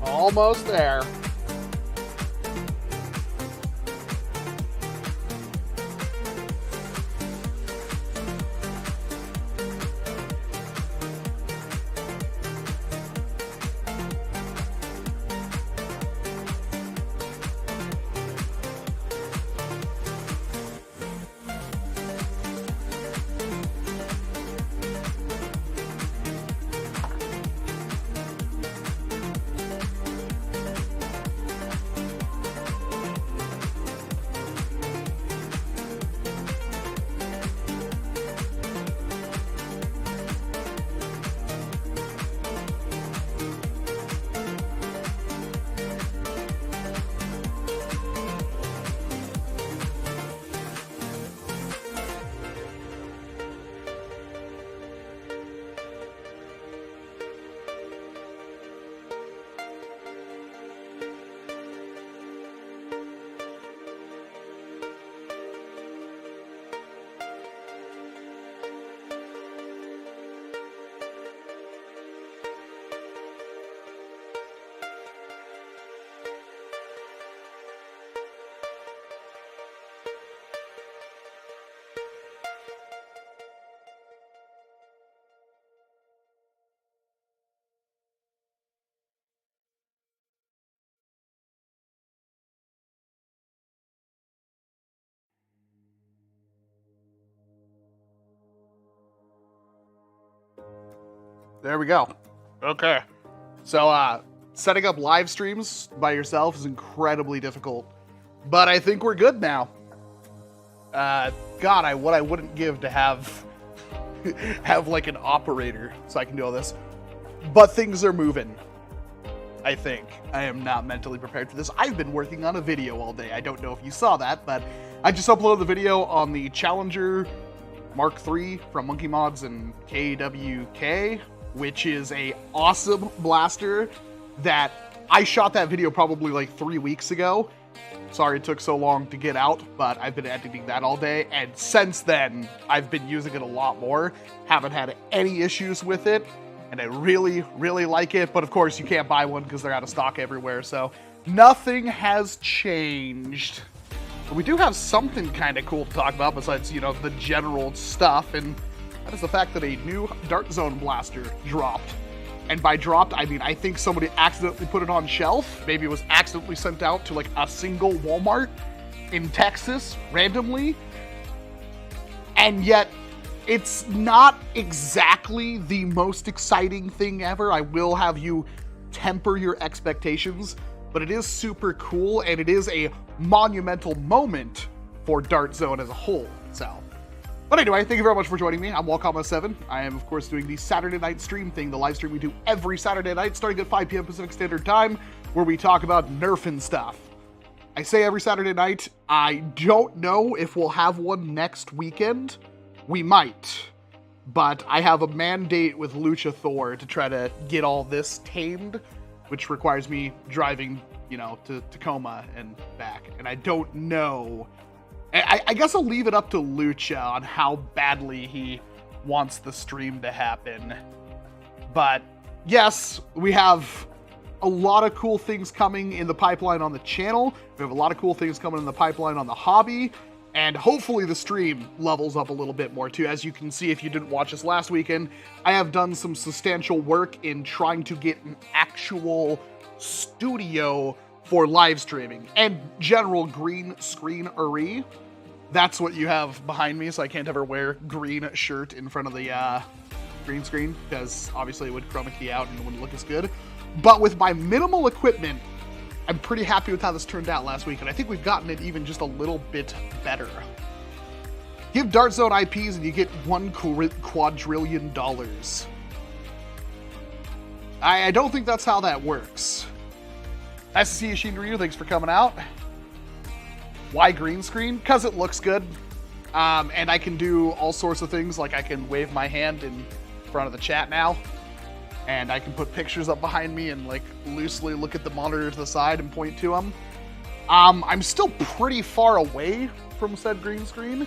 Almost there. There we go. Okay. So, setting up live streams by yourself is incredibly difficult, but I think we're good now. God, what I wouldn't give to have like an operator so I can do all this. But things are moving. I think. I am not mentally prepared for this. I've been working on a video all day. I don't know if you saw that, but I just uploaded the video on the Challenger Mark III from Monkey Mods and KWK, which is a awesome blaster that I shot that video probably like 3 weeks ago. Sorry it took so long to get out, but I've been editing that all day, and since then, I've been using it a lot more. Haven't had any issues with it, and I really, really like it, but of course you can't buy one because they're out of stock everywhere, so nothing has changed. But we do have something kind of cool to talk about besides, you know, the general stuff, and that is the fact that a new Dart Zone blaster dropped. And by dropped, I mean, I think somebody accidentally put it on shelf. Maybe it was accidentally sent out to like a single Walmart in Texas randomly. And yet, it's not exactly the most exciting thing ever. I will have you temper your expectations, but it is super cool and it is a monumental moment for Dart Zone as a whole. So, but anyway, thank you very much for joining me. I'm Walcom07. I am, of course, doing the Saturday Night Stream Thing, the live stream we do every Saturday night, starting at 5 p.m. Pacific Standard Time, where we talk about NERF and stuff. I say every Saturday night. I don't know if we'll have one next weekend. We might. But I have a mandate with Lucha Thor to try to get all this tamed, which requires me driving, you know, to Tacoma and back. And I don't know. I guess I'll leave it up to Lucha on how badly he wants the stream to happen. But yes, we have a lot of cool things coming in the pipeline on the channel. We have a lot of cool things coming in the pipeline on the hobby. And hopefully the stream levels up a little bit more too. As you can see, if you didn't watch us last weekend, I have done some substantial work in trying to get an actual studio for live streaming and general green screen-ery. That's what you have behind me, so I can't ever wear green shirt in front of the green screen, because obviously it would chroma key out and it wouldn't look as good. But with my minimal equipment, I'm pretty happy with how this turned out last week, and I think we've gotten it even just a little bit better. Give Dart Zone IPs and you get $1 quadrillion. I don't think that's how that works. Nice to see you, Shinryu. Thanks for coming out. Why green screen? Because it looks good. And I can do all sorts of things, like I can wave my hand in front of the chat now. And I can put pictures up behind me and like loosely look at the monitor to the side and point to them. I'm still pretty far away from said green screen,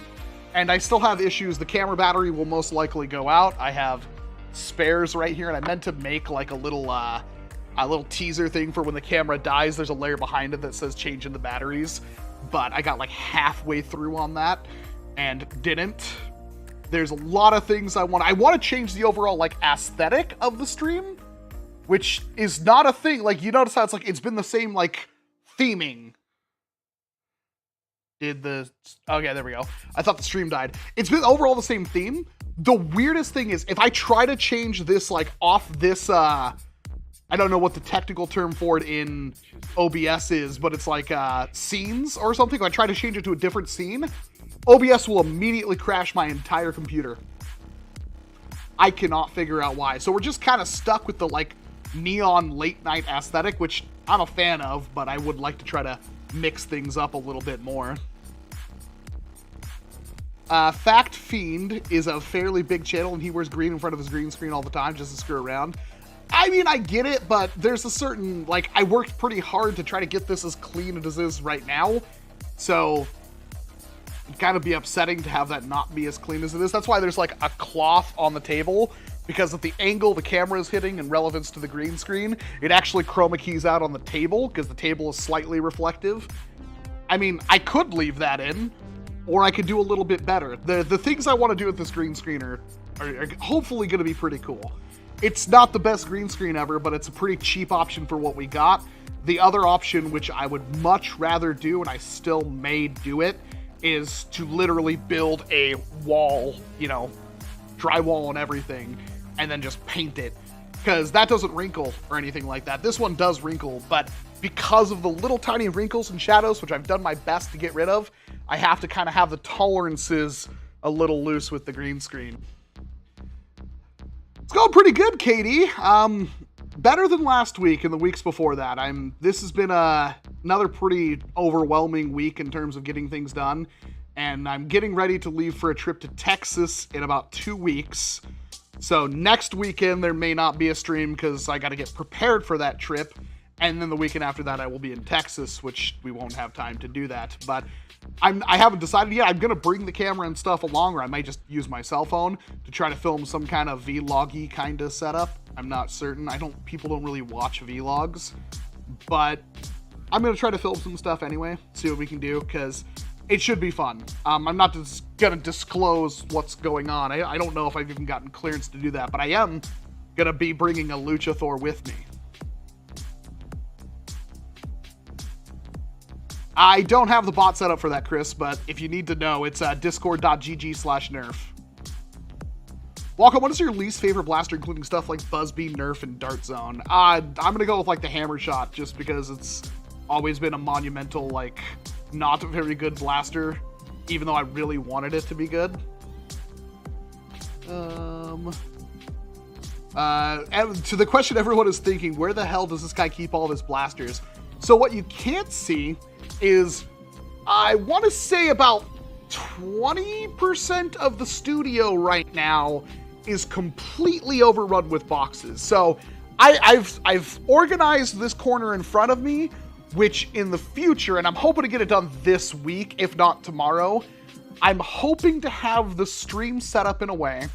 and I still have issues. The camera battery will most likely go out. I have spares right here, and I meant to make like a little teaser thing for when the camera dies. There's a layer behind it that says change in the batteries, but I got like halfway through on that and didn't. There's a lot of things I want to change the overall like aesthetic of the stream, which is not a thing. Like, you notice how it's like, it's been the same like theming. Okay, there we go. I thought the stream died. It's been overall the same theme. The weirdest thing is if I try to change this like off this, I don't know what the technical term for it in OBS is, but it's like scenes or something. If I try to change it to a different scene, OBS will immediately crash my entire computer. I cannot figure out why. So we're just kind of stuck with the like neon late night aesthetic, which I'm a fan of, but I would like to try to mix things up a little bit more. Fact Fiend is a fairly big channel and he wears green in front of his green screen all the time just to screw around. I mean, I get it, but there's a certain, like, I worked pretty hard to try to get this as clean as it is right now. So it'd kind of be upsetting to have that not be as clean as it is. That's why there's like a cloth on the table, because of the angle the camera is hitting in relevance to the green screen, it actually chroma keys out on the table because the table is slightly reflective. I mean, I could leave that in, or I could do a little bit better. The things I want to do with this green screen are hopefully going to be pretty cool. It's not the best green screen ever, but it's a pretty cheap option for what we got. The other option, which I would much rather do, and I still may do it, is to literally build a wall, you know, drywall and everything, and then just paint it. Because that doesn't wrinkle or anything like that. This one does wrinkle, but because of the little tiny wrinkles and shadows, which I've done my best to get rid of, I have to kind of have the tolerances a little loose with the green screen. It's going pretty good, Katie. Better than last week and the weeks before that. This has been another pretty overwhelming week in terms of getting things done, and I'm getting ready to leave for a trip to Texas in about 2 weeks. So next weekend there may not be a stream because I got to get prepared for that trip, and then the weekend after that I will be in Texas, which we won't have time to do that. But I haven't decided yet. I'm going to bring the camera and stuff along, or I might just use my cell phone to try to film some kind of vloggy kind of setup. I'm not certain. People don't really watch vlogs, but I'm going to try to film some stuff anyway, see what we can do, because it should be fun. I'm not just going to disclose what's going on. I don't know if I've even gotten clearance to do that, but I am going to be bringing a Luchathor with me. I don't have the bot set up for that, Chris, but if you need to know, it's discord.gg/nerf. Welcome, what is your least favorite blaster, including stuff like Buzzbee, Nerf, and Dart Zone? I'm going to go with like the Hammer Shot, just because it's always been a monumental, like, not very good blaster, even though I really wanted it to be good. And to the question everyone is thinking, where the hell does this guy keep all of his blasters? So what you can't see is, I want to say about 20% of the studio right now is completely overrun with boxes. So I've organized this corner in front of me, which in the future, and I'm hoping to get it done this week, if not tomorrow, I'm hoping to have the stream set up in a way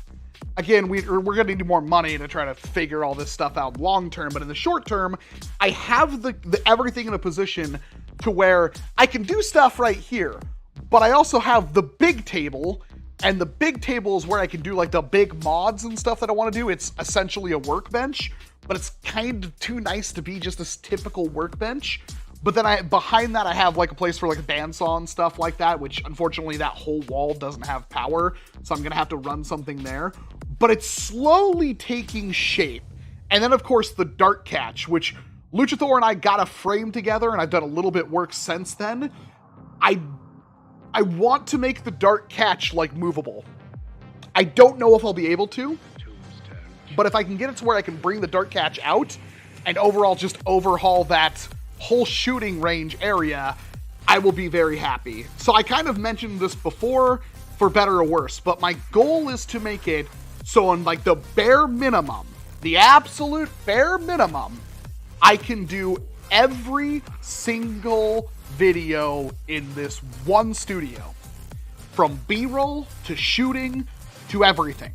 again, we're going to need more money to try to figure all this stuff out long term. But in the short term, I have the everything in a position to where I can do stuff right here. But I also have the big table, and the big table is where I can do like the big mods and stuff that I want to do. It's essentially a workbench, but it's kind of too nice to be just a typical workbench. But then behind that, I have like a place for like a bandsaw and stuff like that, which unfortunately that whole wall doesn't have power. So I'm going to have to run something there. But it's slowly taking shape. And then of course the dart catch, which Luchathor and I got a frame together, and I've done a little bit work since then. I want to make the dart catch like movable. I don't know if I'll be able to, but if I can get it to where I can bring the dart catch out and overall just overhaul that whole shooting range area, I will be very happy. So I kind of mentioned this before, for better or worse, but my goal is to make it so on like the bare minimum, the absolute bare minimum, I can do every single video in this one studio, from B-roll to shooting to everything.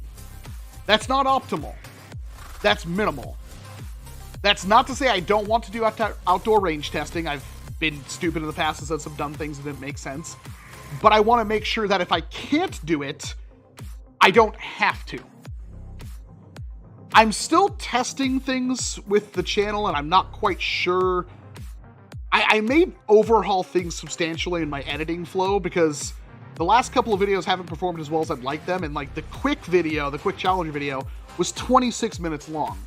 That's not optimal. That's minimal. That's not to say I don't want to do outdoor range testing. I've been stupid in the past and said some dumb things that didn't make sense. But I want to make sure that if I can't do it, I don't have to. I'm still testing things with the channel, and I'm not quite sure. I may overhaul things substantially in my editing flow, because the last couple of videos haven't performed as well as I'd like them, and like the quick challenge video, was 26 minutes long.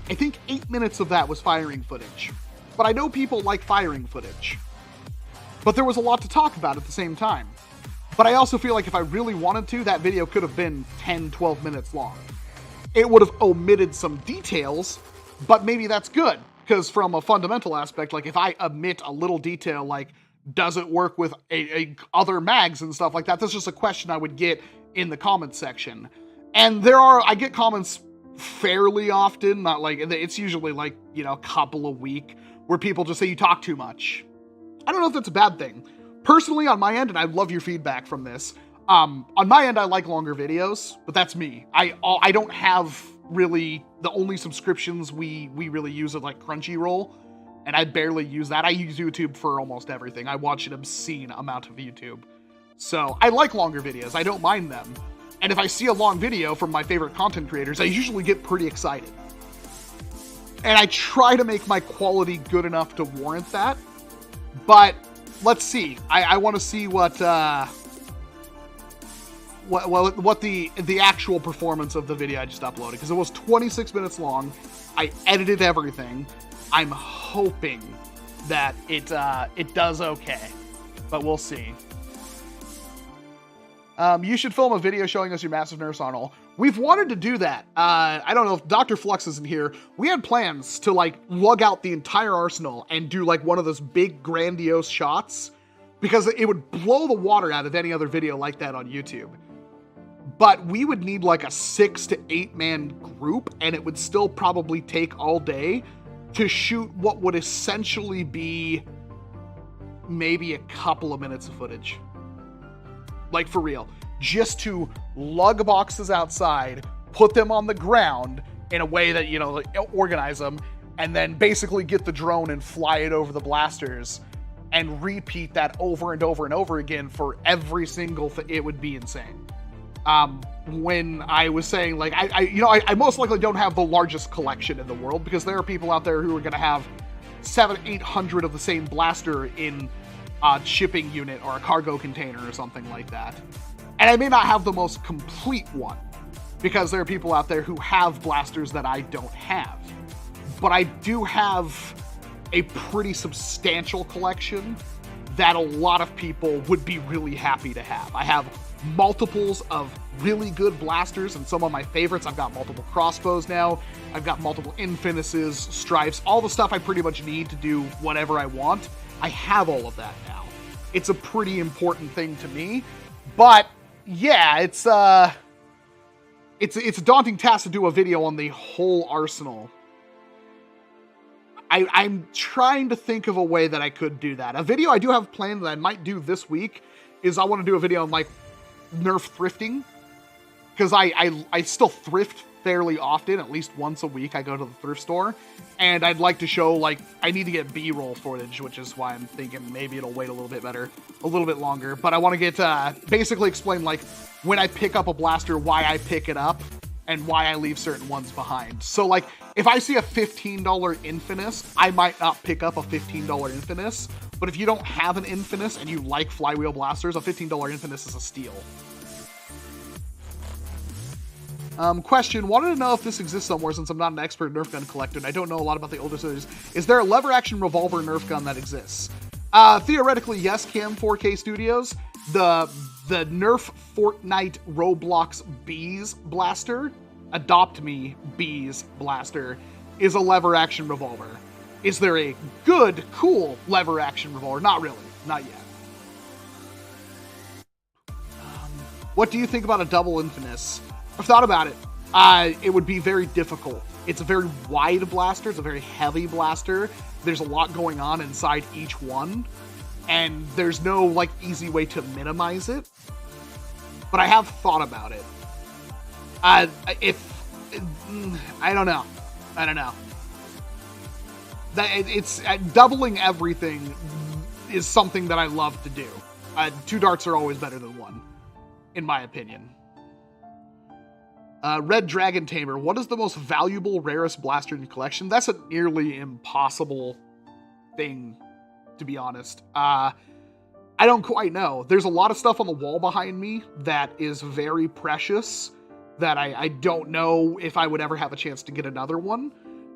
I think 8 minutes of that was firing footage. But I know people like firing footage. But there was a lot to talk about at the same time. But I also feel like if I really wanted to, that video could have been 10, 12 minutes long. It would have omitted some details, but maybe that's good. Because from a fundamental aspect, like if I omit a little detail, like does it work with other mags and stuff like that, that's just a question I would get in the comments section. And I get comments fairly often, not like, it's usually like, you know, a couple a week, where people just say you talk too much. I don't know if that's a bad thing. Personally, on my end, and I love your feedback from this, on my end, I like longer videos, but that's me. I don't have really, the only subscriptions we really use are like Crunchyroll, and I barely use that. I use YouTube for almost everything. I watch an obscene amount of YouTube. So I like longer videos. I don't mind them. And if I see a long video from my favorite content creators, I usually get pretty excited. And I try to make my quality good enough to warrant that. But let's see. I want to see what the actual performance of the video I just uploaded, because it was 26 minutes long. I edited everything. I'm hoping that it does okay, but we'll see. You should film a video showing us your massive NERF arsenal. We've wanted to do that. I don't know if Dr. Flux isn't here. We had plans to like lug out the entire arsenal and do like one of those big grandiose shots, because it would blow the water out of any other video like that on YouTube. But we would need like a 6 to 8 man group, and it would still probably take all day to shoot what would essentially be maybe a couple of minutes of footage. Like for real, just to lug boxes outside, put them on the ground in a way that, you know, like, organize them, and then basically get the drone and fly it over the blasters and repeat that over and over and over again for every single thing. It would be insane. When I was saying, like, I most likely don't have the largest collection in the world, because there are people out there who are going to have 700-800 of the same blaster in a shipping unit or a cargo container or something like that. And I may not have the most complete one, because there are people out there who have blasters that I don't have. But I do have a pretty substantial collection that a lot of people would be really happy to have. I have multiples of really good blasters, and some of my favorites. I've got multiple crossbows now. I've got multiple infinises, stripes, all the stuff I pretty much need to do whatever I want. I have all of that now. It's a pretty important thing to me. But yeah, it's a daunting task to do a video on the whole arsenal. I'm trying to think of a way that I could do that. A video I do have planned that I might do this week is I want to do a video on like NERF thrifting. because I still thrift fairly often, at least once a week I go to the thrift store, and I'd like to show, like, I need to get B-roll footage, which is why I'm thinking maybe it'll wait a little bit longer, but I want to get, basically explain, like, when I pick up a blaster, why I pick it up, and why I leave certain ones behind. So, like, if I see a $15 Infinus, I might not pick up a $15 Infinus, but if you don't have an Infinus and you like flywheel blasters, a $15 Infinus is a steal. Question, wanted to know if this exists somewhere since I'm not an expert Nerf gun collector and I don't know a lot about the older series. Is there a lever action revolver Nerf gun that exists? Theoretically, yes, Cam 4K Studios. The Nerf Fortnite Roblox Bees blaster, Adopt Me Bees blaster, is a lever action revolver. Is there a good, cool lever action revolver? Not really. Not yet. What do you think about a double Infinus? I've thought about it. It would be very difficult. It's a very wide blaster. It's a very heavy blaster. There's a lot going on inside each one, and there's no, like, easy way to minimize it. But I have thought about it. I don't know. It's doubling everything is something that I love to do. 2 darts are always better than 1, in my opinion. Red Dragon Tamer, what is the most valuable, rarest blaster in your collection? That's a nearly impossible thing, to be honest. I don't quite know. There's a lot of stuff on the wall behind me that is very precious that I don't know if I would ever have a chance to get another one.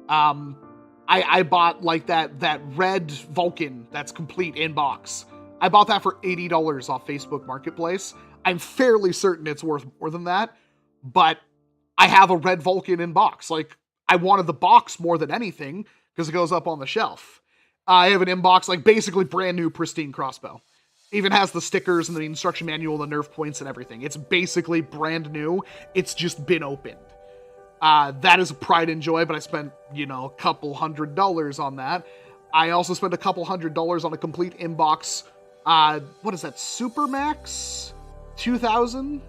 I bought, like, that red Vulcan that's complete in box. I bought that for $80 off Facebook Marketplace. I'm fairly certain it's worth more than that, but I have a red Vulcan in box. Like, I wanted the box more than anything because it goes up on the shelf. I have an inbox, like, basically brand new pristine crossbow. Even has the stickers and the instruction manual, the Nerf points and everything. It's basically brand new. It's just been opened. That is a pride and joy, but I spent, you know, a couple $100s on that. I also spent a couple $100s on a complete inbox. What is that? Supermax 2000?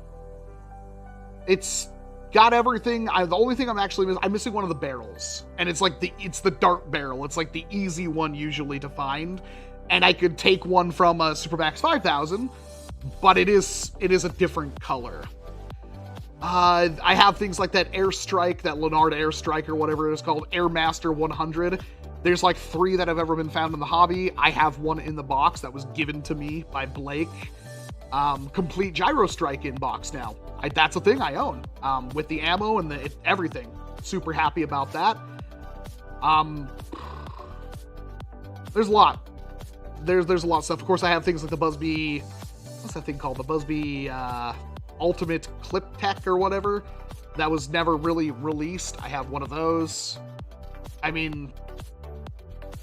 It's got everything. The only thing I'm actually missing, I'm missing one of the barrels, and it's like it's the dart barrel. It's like the easy one usually to find, and I could take one from a Supermax 5000, but it is a different color. I have things like that Airstrike, that Leonard Airstrike or whatever it is called, Airmaster 100. There's like 3 that have ever been found in the hobby. I have one in the box that was given to me by Blake. Complete Gyro Strike in box now. That's a thing I own, with the ammo and everything. Super happy about that. There's a lot. There's a lot of stuff. Of course, I have things like the Busby, what's that thing called? The Busby Ultimate Clip Tech or whatever. That was never really released. I have one of those. I mean,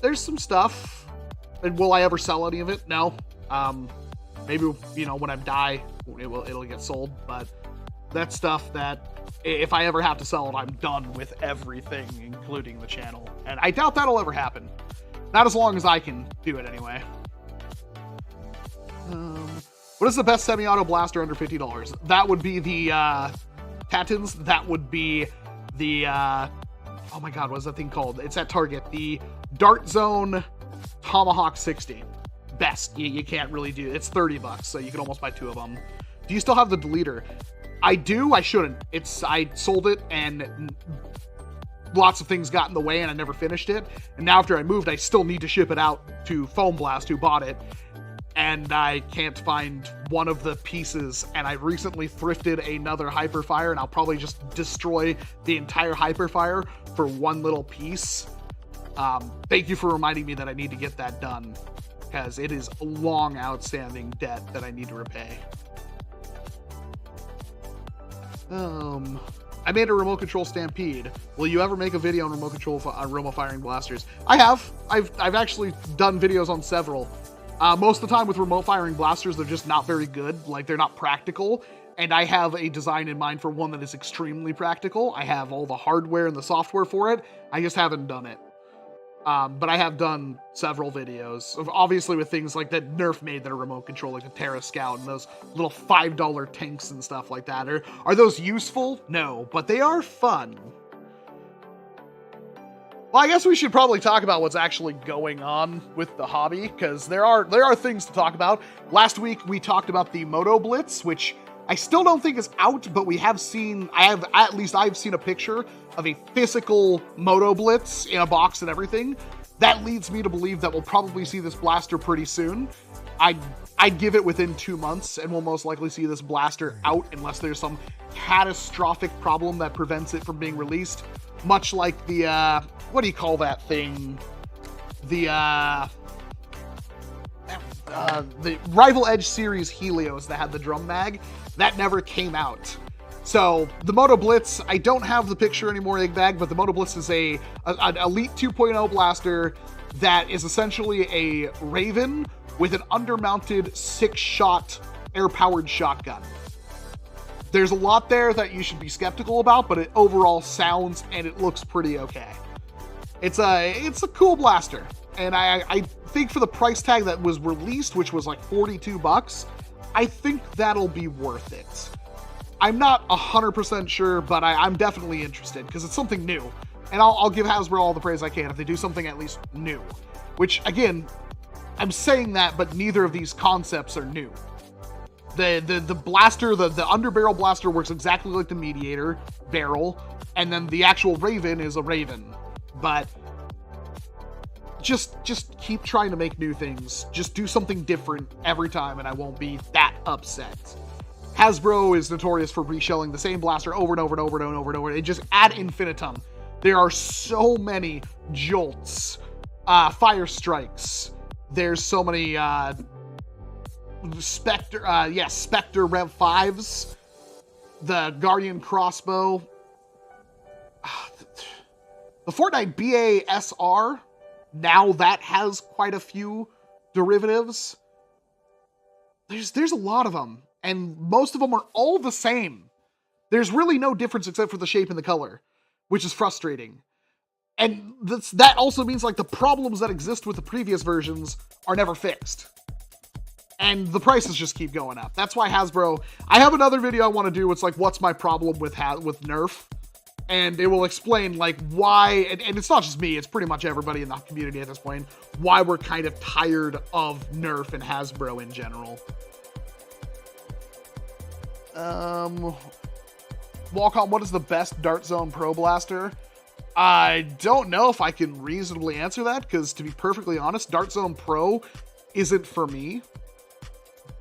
there's some stuff. And will I ever sell any of it? No. Maybe, you know, when I die, it'll get sold, but that's stuff that if I ever have to sell it, I'm done with everything, including the channel. And I doubt that'll ever happen. Not as long as I can do it anyway. What is the best semi-auto blaster under $50? That would be the Tatons. That would be the oh my god, what's that thing called? It's at Target. The Dart Zone Tomahawk 60. Best. You can't really do it. It's $30, so you can almost buy 2 of them. Do you still have the deleter? I do. I shouldn't. I sold it, and lots of things got in the way, and I never finished it. And now after I moved, I still need to ship it out to Foam Blast, who bought it. And I can't find one of the pieces, and I recently thrifted another Hyperfire, and I'll probably just destroy the entire Hyperfire for one little piece. Thank you for reminding me that I need to get that done, because it is a long outstanding debt that I need to repay. I made a remote control Stampede. Will you ever make a video on remote control remote firing blasters? I have. I've actually done videos on several. Most of the time with remote firing blasters, they're just not very good. Like, they're not practical. And I have a design in mind for one that is extremely practical. I have all the hardware and the software for it. I just haven't done it. But I have done several videos, obviously with things like that NERF made that are remote control, like the Terra Scout and those little $5 tanks and stuff like that. Are those useful? No, but they are fun. Well, I guess we should probably talk about what's actually going on with the hobby, because there are things to talk about. Last week we talked about the Moto Blitz, which I still don't think is out, but we have seen, I've seen a picture of a physical Moto Blitz in a box and everything. That leads me to believe that we'll probably see this blaster pretty soon. I'd give it within 2 months, and we'll most likely see this blaster out unless there's some catastrophic problem that prevents it from being released. Much like the, what do you call that thing? The Rival Edge series Helios that had the drum mag. That never came out. So, the Moto Blitz, I don't have the picture anymore, Igbag, but the Moto Blitz is an Elite 2.0 blaster that is essentially a Raven with an undermounted 6-shot air-powered shotgun. There's a lot there that you should be skeptical about, but it overall sounds and it looks pretty okay. It's a cool blaster, and I think for the price tag that was released, which was like $42, I think that'll be worth it. I'm not 100% sure, but I'm definitely interested because it's something new. And I'll give Hasbro all the praise I can if they do something at least new. Which, again, I'm saying that, but neither of these concepts are new. The blaster, the underbarrel blaster works exactly like the Mediator barrel, and then the actual Raven is a Raven. But just keep trying to make new things. Just do something different every time, and I won't be that upset. Hasbro is notorious for reshelling the same blaster over and over and over and over and over. They just ad infinitum. There are so many Jolts, Fire Strikes. There's so many Spectre Rev 5s. The Guardian Crossbow. The Fortnite BASR. Now that has quite a few derivatives. There's a lot of them. And most of them are all the same. There's really no difference except for the shape and the color, which is frustrating. And that also means like the problems that exist with the previous versions are never fixed. And the prices just keep going up. That's why Hasbro, I have another video I want to do. It's like, what's my problem with NERF? And it will explain like why, and it's not just me, it's pretty much everybody in the community at this point, why we're kind of tired of NERF and Hasbro in general. Walcom, what is the best Dart Zone Pro Blaster? I don't know if I can reasonably answer that, because to be perfectly honest, Dart Zone Pro isn't for me.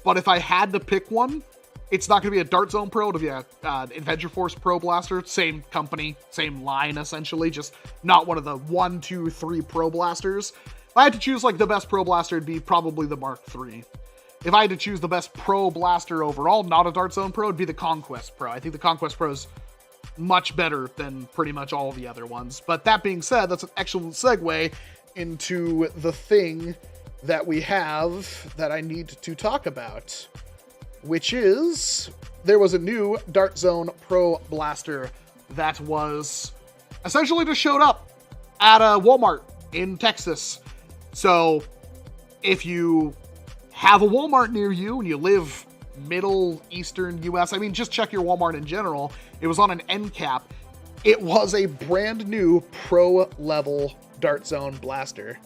But if I had to pick one, it's not going to be a Dart Zone Pro, it'll be a Adventure Force Pro Blaster. Same company, same line, essentially, just not one of the 1, 2, 3 Pro Blasters. If I had to choose like the best Pro Blaster, it'd be probably the Mark III. If I had to choose the best Pro Blaster overall, not a Dart Zone Pro, it'd be the Conquest Pro. I think the Conquest Pro is much better than pretty much all the other ones. But that being said, that's an excellent segue into the thing that we have that I need to talk about, which is there was a new Dart Zone Pro Blaster that was essentially just showed up at a Walmart in Texas. So if you have a Walmart near you and you live Middle Eastern US, I mean, just check your Walmart in general. It was on an end cap. It was a brand new pro level Dart Zone blaster.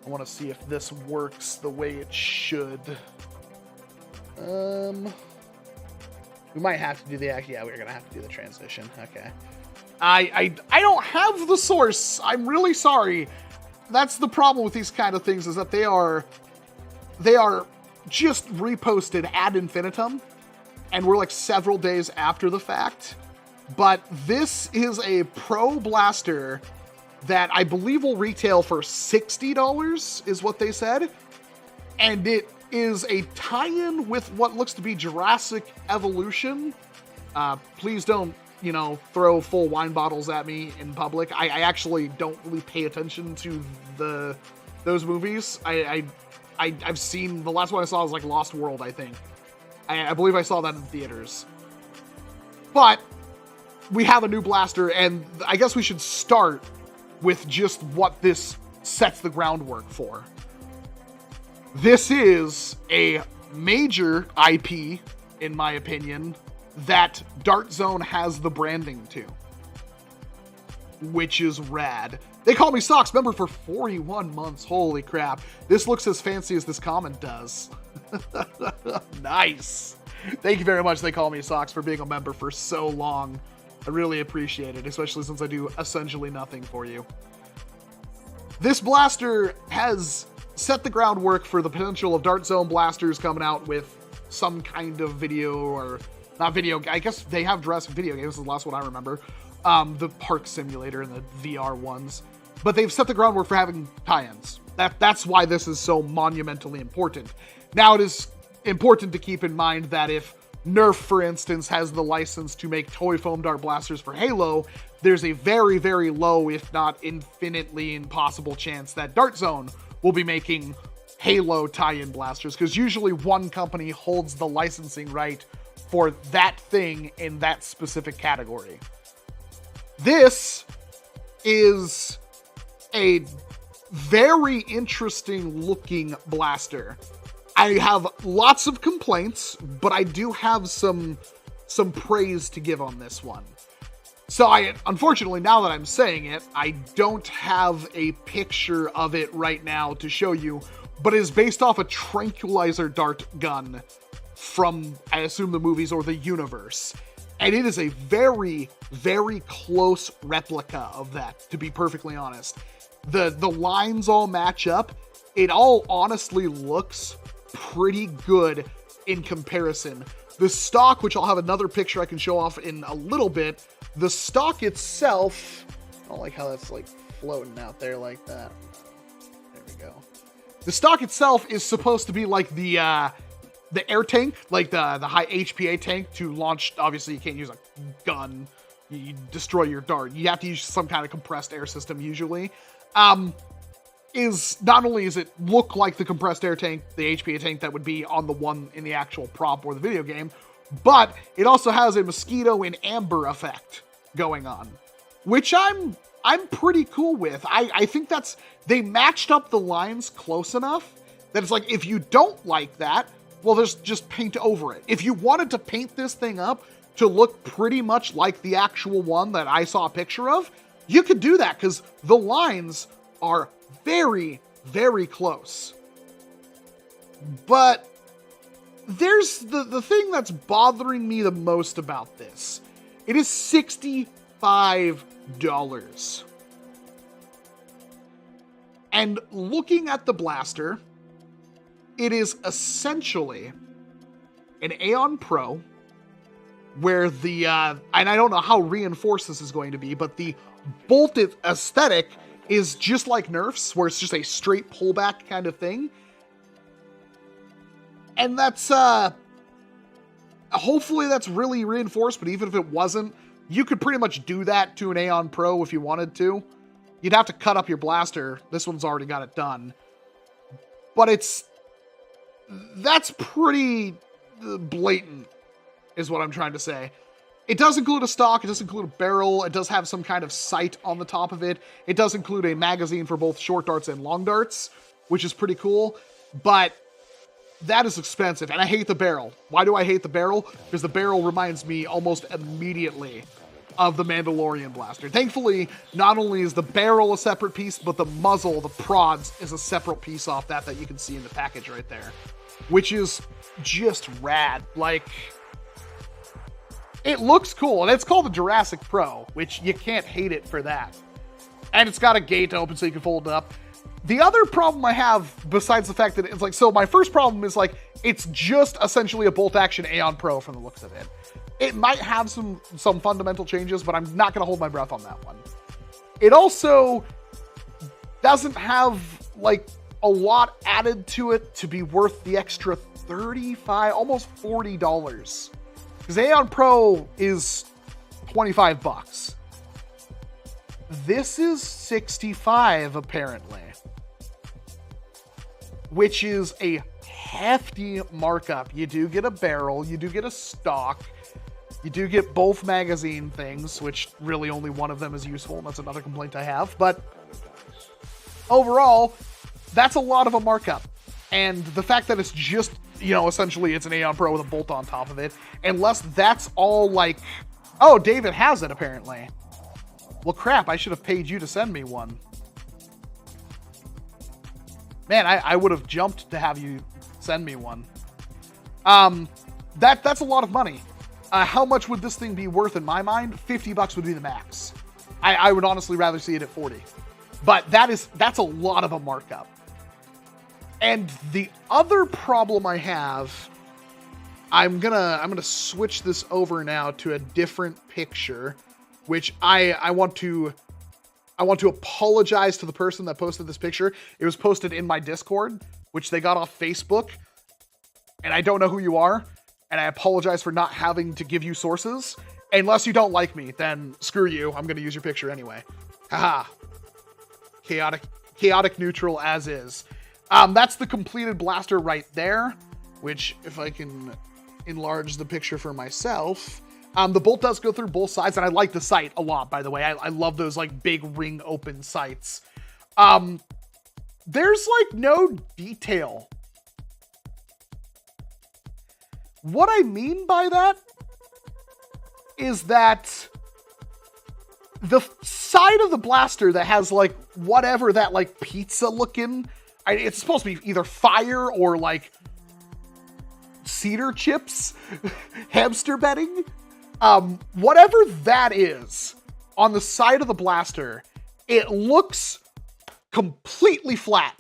I want to see if this works the way it should. We might have to do the, yeah, we're gonna have to do the transition. Okay. I don't have the source. I'm really sorry. That's the problem with these kind of things, is that they are just reposted ad infinitum, and we're like several days after the fact. But this is a Pro Blaster that I believe will retail for $60 is what they said. And it is a tie-in with what looks to be Jurassic Evolution. Please don't, throw full wine bottles at me in public. I actually don't really pay attention to those movies. I've seen, the last one I saw was like Lost World, I think. I believe I saw that in theaters. But we have a new blaster, and I guess we should start with just what this sets the groundwork for. This is a major IP, in my opinion, that Dart Zone has the branding to, which is rad. They call me Socks member for 41 months. Holy crap. This looks as fancy as this comment does. Nice. Thank you very much, They Call Me Socks, for being a member for so long. I really appreciate it, especially since I do essentially nothing for you. This blaster has set the groundwork for the potential of Dart Zone blasters coming out with some kind of video, or not video, I guess they have Jurassic video games, this is the last one I remember. The Park Simulator and the VR ones. But they've set the groundwork for having tie-ins. That's why this is so monumentally important. Now, it is important to keep in mind that if NERF, for instance, has the license to make toy foam dart blasters for Halo, there's a very, very low, if not infinitely impossible chance that Dart Zone will be making Halo tie-in blasters, because usually one company holds the licensing right for that thing in that specific category. This is a very interesting looking blaster. I have lots of complaints, but I do have some praise to give on this one. So unfortunately, now that I'm saying it, I don't have a picture of it right now to show you, but it is based off a tranquilizer dart gun from, I assume, the movies or the universe. And it is a very, very close replica of that, to be perfectly honest. The lines all match up. It all honestly looks pretty good in comparison. The stock, which I'll have another picture I can show off in a little bit, the stock itself, I don't like how that's like floating out there like that. There we go. The stock itself is supposed to be like the air tank, like the high HPA tank to launch. Obviously, you can't use a gun. You destroy your dart. You have to use some kind of compressed air system usually. Is not only does it look like the compressed air tank, the HPA tank that would be on the one in the actual prop or the video game, but it also has a mosquito and amber effect going on, which I'm pretty cool with. I think they matched up the lines close enough that it's like, if you don't like that, well, there's just paint over it. If you wanted to paint this thing up to look pretty much like the actual one that I saw a picture of, you could do that, because the lines are very, very close. But there's the thing that's bothering me the most about this. It is $65. And looking at the blaster, it is essentially an Aeon Pro, where the, and I don't know how reinforced this is going to be, but the bolted aesthetic is just like NERF's, where it's just a straight pullback kind of thing. And that's, hopefully that's really reinforced, but even if it wasn't, you could pretty much do that to an Aeon Pro if you wanted to. You'd have to cut up your blaster. This one's already got it done. But that's pretty blatant, is what I'm trying to say. It does include a stock, it does include a barrel, it does have some kind of sight on the top of it. It does include a magazine for both short darts and long darts, which is pretty cool, but that is expensive, and I hate the barrel. Why do I hate the barrel? Because the barrel reminds me almost immediately of the Mandalorian blaster. Thankfully, not only is the barrel a separate piece, but the muzzle, the prods, is a separate piece off that you can see in the package right there, which is just rad. Like, it looks cool, and it's called the Jurassic Pro, which you can't hate it for that. And it's got a gate to open so you can fold it up. The other problem I have, besides the fact that it's like, so my first problem is like, it's just essentially a bolt action Aeon Pro from the looks of it. It might have some fundamental changes, but I'm not going to hold my breath on that one. It also doesn't have like a lot added to it to be worth the extra $35, almost $40. Because Aeon Pro is $25. This is $65 apparently, which is a hefty markup. You do get a barrel, you do get a stock, you do get both magazine things, which really only one of them is useful, and that's another complaint I have. But overall, that's a lot of a markup. And the fact that it's just, you know, essentially it's an Aeon Pro with a bolt on top of it, unless that's all like, oh, David has it apparently. Well, crap, I should have paid you to send me one. Man, I would have jumped to have you send me one. That's a lot of money. How much would this thing be worth in my mind? $50 would be the max. I would honestly rather see it at 40. But that's a lot of a markup. And the other problem I have, I'm gonna switch this over now to a different picture, which I want to apologize to the person that posted this picture. It was posted in my Discord, which they got off Facebook, and I don't know who you are, and I apologize for not having to give you sources. Unless you don't like me, then screw you. I'm gonna use your picture anyway. Haha. Chaotic neutral as is. That's the completed blaster right there, which if I can enlarge the picture for myself, the bolt does go through both sides, and I like the sight a lot, by the way. I love those like big ring open sights. There's like no detail. What I mean by that is that the side of the blaster that has like whatever that like pizza looking, it's supposed to be either fire or like cedar chips, hamster bedding, whatever that is on the side of the blaster, it looks completely flat.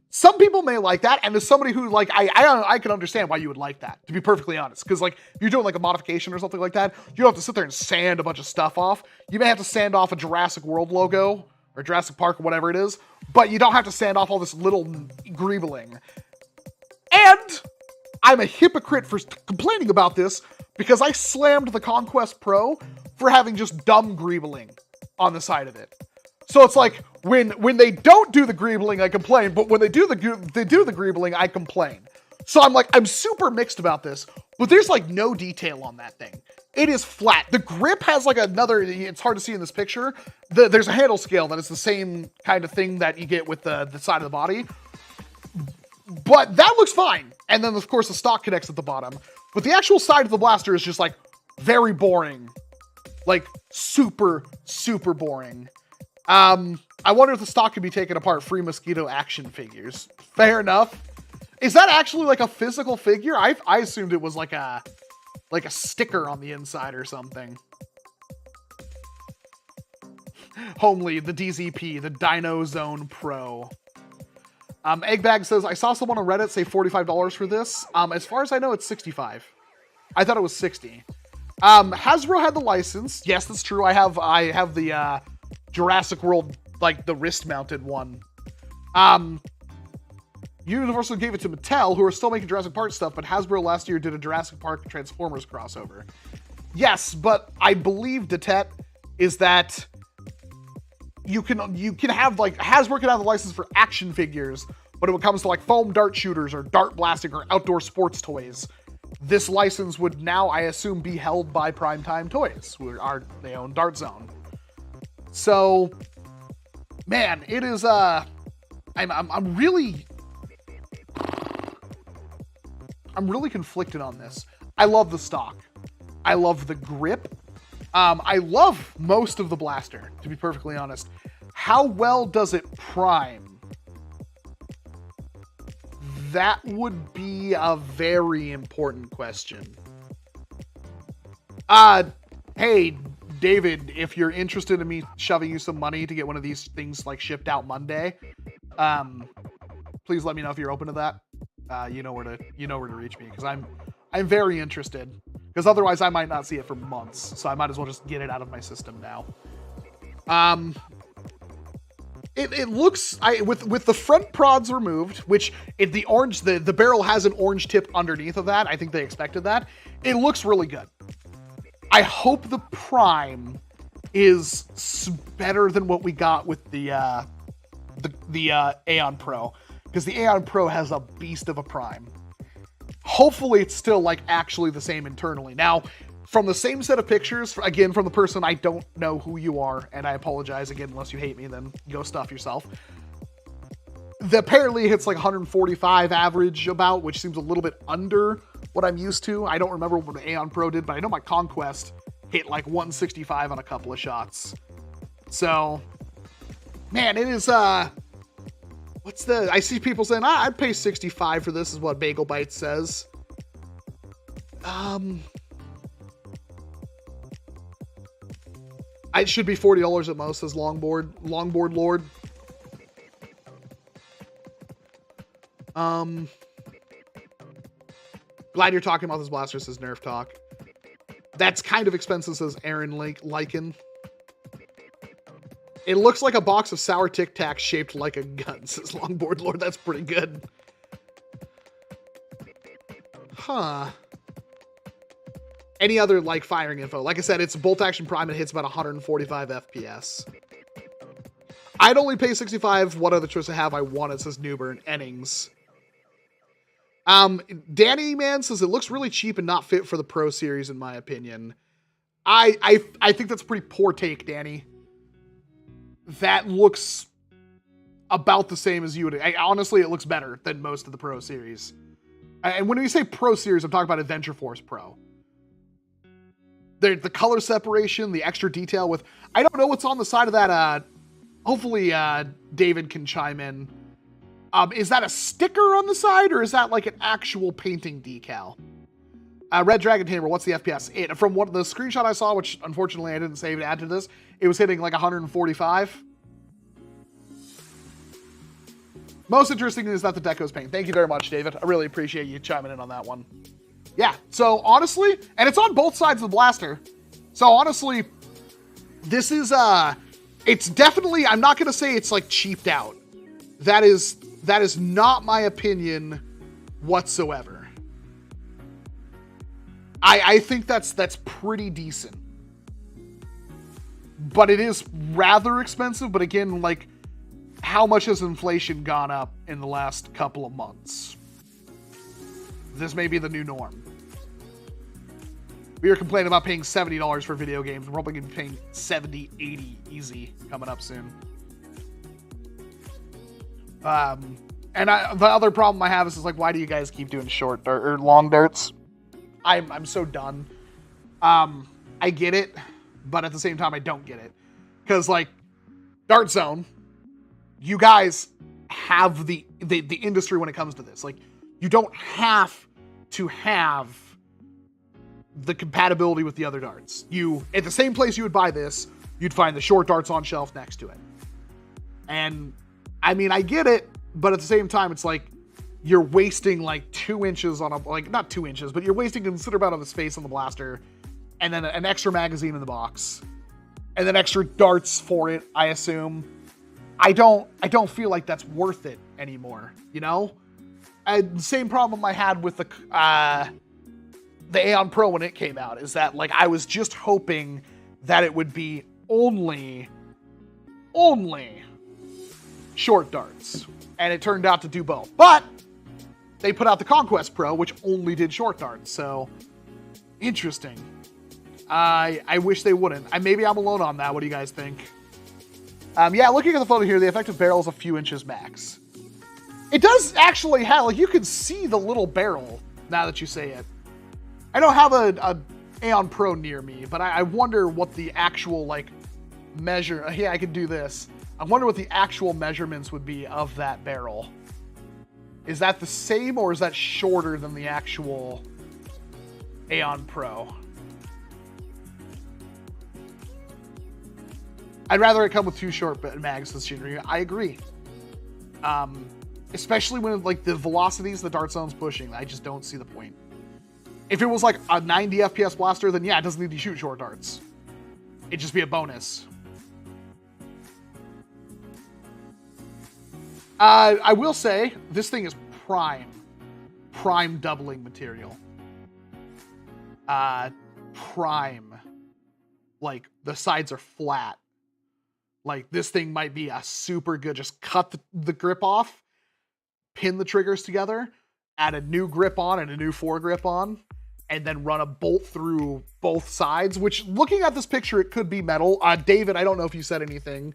Some people may like that, and as somebody who like, I can understand why you would like that, to be perfectly honest, because like if you're doing like a modification or something like that, you don't have to sit there and sand a bunch of stuff off. You may have to sand off a Jurassic World logo or Jurassic Park or whatever it is, but you don't have to sand off all this little greebling. And I'm a hypocrite for complaining about this because I slammed the Conquest Pro for having just dumb greebling on the side of it. So it's like when they don't do the greebling, I complain, but when they do the greebling, I complain. So I'm super mixed about this, but there's like no detail on that thing. It is flat. The grip has like another, it's hard to see in this picture. There's a handle scale that is the same kind of thing that you get with the side of the body. But that looks fine. And then of course the stock connects at the bottom. But the actual side of the blaster is just like very boring. Like super, super boring. I wonder if the stock could be taken apart. Free Mosquito action figures. Fair enough. Is that actually like a physical figure? I assumed it was like a sticker on the inside or something. Homely, the DZP, the Dino Zone Pro. Eggbag says, I saw someone on Reddit say $45 for this. As far as I know, it's $65. I thought it was $60. Hasbro had the license. Yes, that's true. I have the Jurassic World, like the wrist-mounted one. Universal gave it to Mattel, who are still making Jurassic Park stuff, but Hasbro last year did a Jurassic Park Transformers crossover. Yes, but I believe Detet is that you can have like Hasbro can have the license for action figures, but when it comes to like foam dart shooters or dart blasting or outdoor sports toys, this license would now, I assume, be held by Primetime Toys, who they own Dart Zone. So, man, it is I'm really conflicted on this. I love the stock. I love the grip. I love most of the blaster, to be perfectly honest. How well does it prime? That would be a very important question. Hey, David, if you're interested in me shoving you some money to get one of these things like shipped out Monday, please let me know if you're open to that. You know where to reach me, because I'm very interested. Because otherwise I might not see it for months, so I might as well just get it out of my system now. It looks, with the front prods removed, which if the barrel has an orange tip underneath of that, I think they expected that. It looks really good. I hope the prime is better than what we got with the Aeon Pro, because the Aeon Pro has a beast of a prime. Hopefully it's still like actually the same internally. Now, from the same set of pictures, again, from the person, I don't know who you are, and I apologize again, unless you hate me, then go stuff yourself. apparently hits like 145 average about, which seems a little bit under what I'm used to. I don't remember what the Aeon Pro did, but I know my Conquest hit like 165 on a couple of shots. So, man, it is, I see people saying, I'd pay 65 for this, is what Bagel Bites says. It should be $40 at most, says Longboard Lord. Glad you're talking about this blaster, says Nerf Talk. That's kind of expensive, says Aaron Lycan. It looks like a box of sour Tic Tacs shaped like a gun, says Longboard Lord. That's pretty good. Huh. Any other, like, firing info? Like I said, it's bolt action prime. It hits about 145 FPS. I'd only pay 65. What other choice I have? I want it, says Newburn. Ennings. Danny Man says it looks really cheap and not fit for the Pro Series, in my opinion. I think that's a pretty poor take, Danny. That looks about the same as you would. Honestly, it looks better than most of the Pro Series. And when we say Pro Series, I'm talking about Adventure Force Pro. The color separation, the extra detail with... I don't know what's on the side of that. Hopefully, David can chime in. Is that a sticker on the side, or is that like an actual painting decal? Red Dragon Tamer, what's the FPS? From what the screenshot I saw, which unfortunately I didn't save to add to this, it was hitting like 145. Most interesting is that the deco's paint. Thank you very much, David. I really appreciate you chiming in on that one. Yeah, so honestly, and it's on both sides of the blaster. So honestly, this is, it's definitely, I'm not going to say it's like cheaped out. That is not my opinion whatsoever. I think that's pretty decent. But it is rather expensive. But again, like, how much has inflation gone up in the last couple of months? This may be the new norm. We were complaining about paying $70 for video games. We're probably going to be paying $70, $80 easy coming up soon. And the other problem I have is like, why do you guys keep doing short or long darts? I'm so done. I get it, but at the same time, I don't get it. Because, like, Dart Zone, you guys have the industry when it comes to this. Like, you don't have to have the compatibility with the other darts. At the same place you would buy this, you'd find the short darts on shelf next to it. And, I mean, I get it, but at the same time, it's like, you're wasting like 2 inches on like, not 2 inches, but you're wasting a considerable amount of the space on the blaster, and then an extra magazine in the box, and then extra darts for it, I assume. I don't feel like that's worth it anymore, you know? Same problem I had with the Aeon Pro when it came out, is that, like, I was just hoping that it would be only short darts, and it turned out to do both. But they put out the Conquest Pro, which only did short darts, so interesting. I wish they wouldn't. Maybe I'm alone on that. What do you guys think? Yeah, looking at the photo here, the effective barrel is a few inches max. It does actually have, like, you can see the little barrel now that you say it. I don't have a Aeon Pro near me, but I wonder what the actual, like, measure... Yeah, I could do this. I wonder what the actual measurements would be of that barrel. Is that the same, or is that shorter than the actual Aeon Pro? I'd rather it come with 2 short mags than Shinryu. I agree. Especially when, like, the velocities the Dart Zone's pushing, I just don't see the point. If it was like a 90 FPS blaster, then yeah, it doesn't need to shoot short darts. It'd just be a bonus. I will say, this thing is prime doubling material. Prime. Like, the sides are flat. Like, this thing might be a super good, just cut the grip off, pin the triggers together, add a new grip on and a new foregrip on, and then run a bolt through both sides, which, looking at this picture, it could be metal. David, I don't know if you said anything.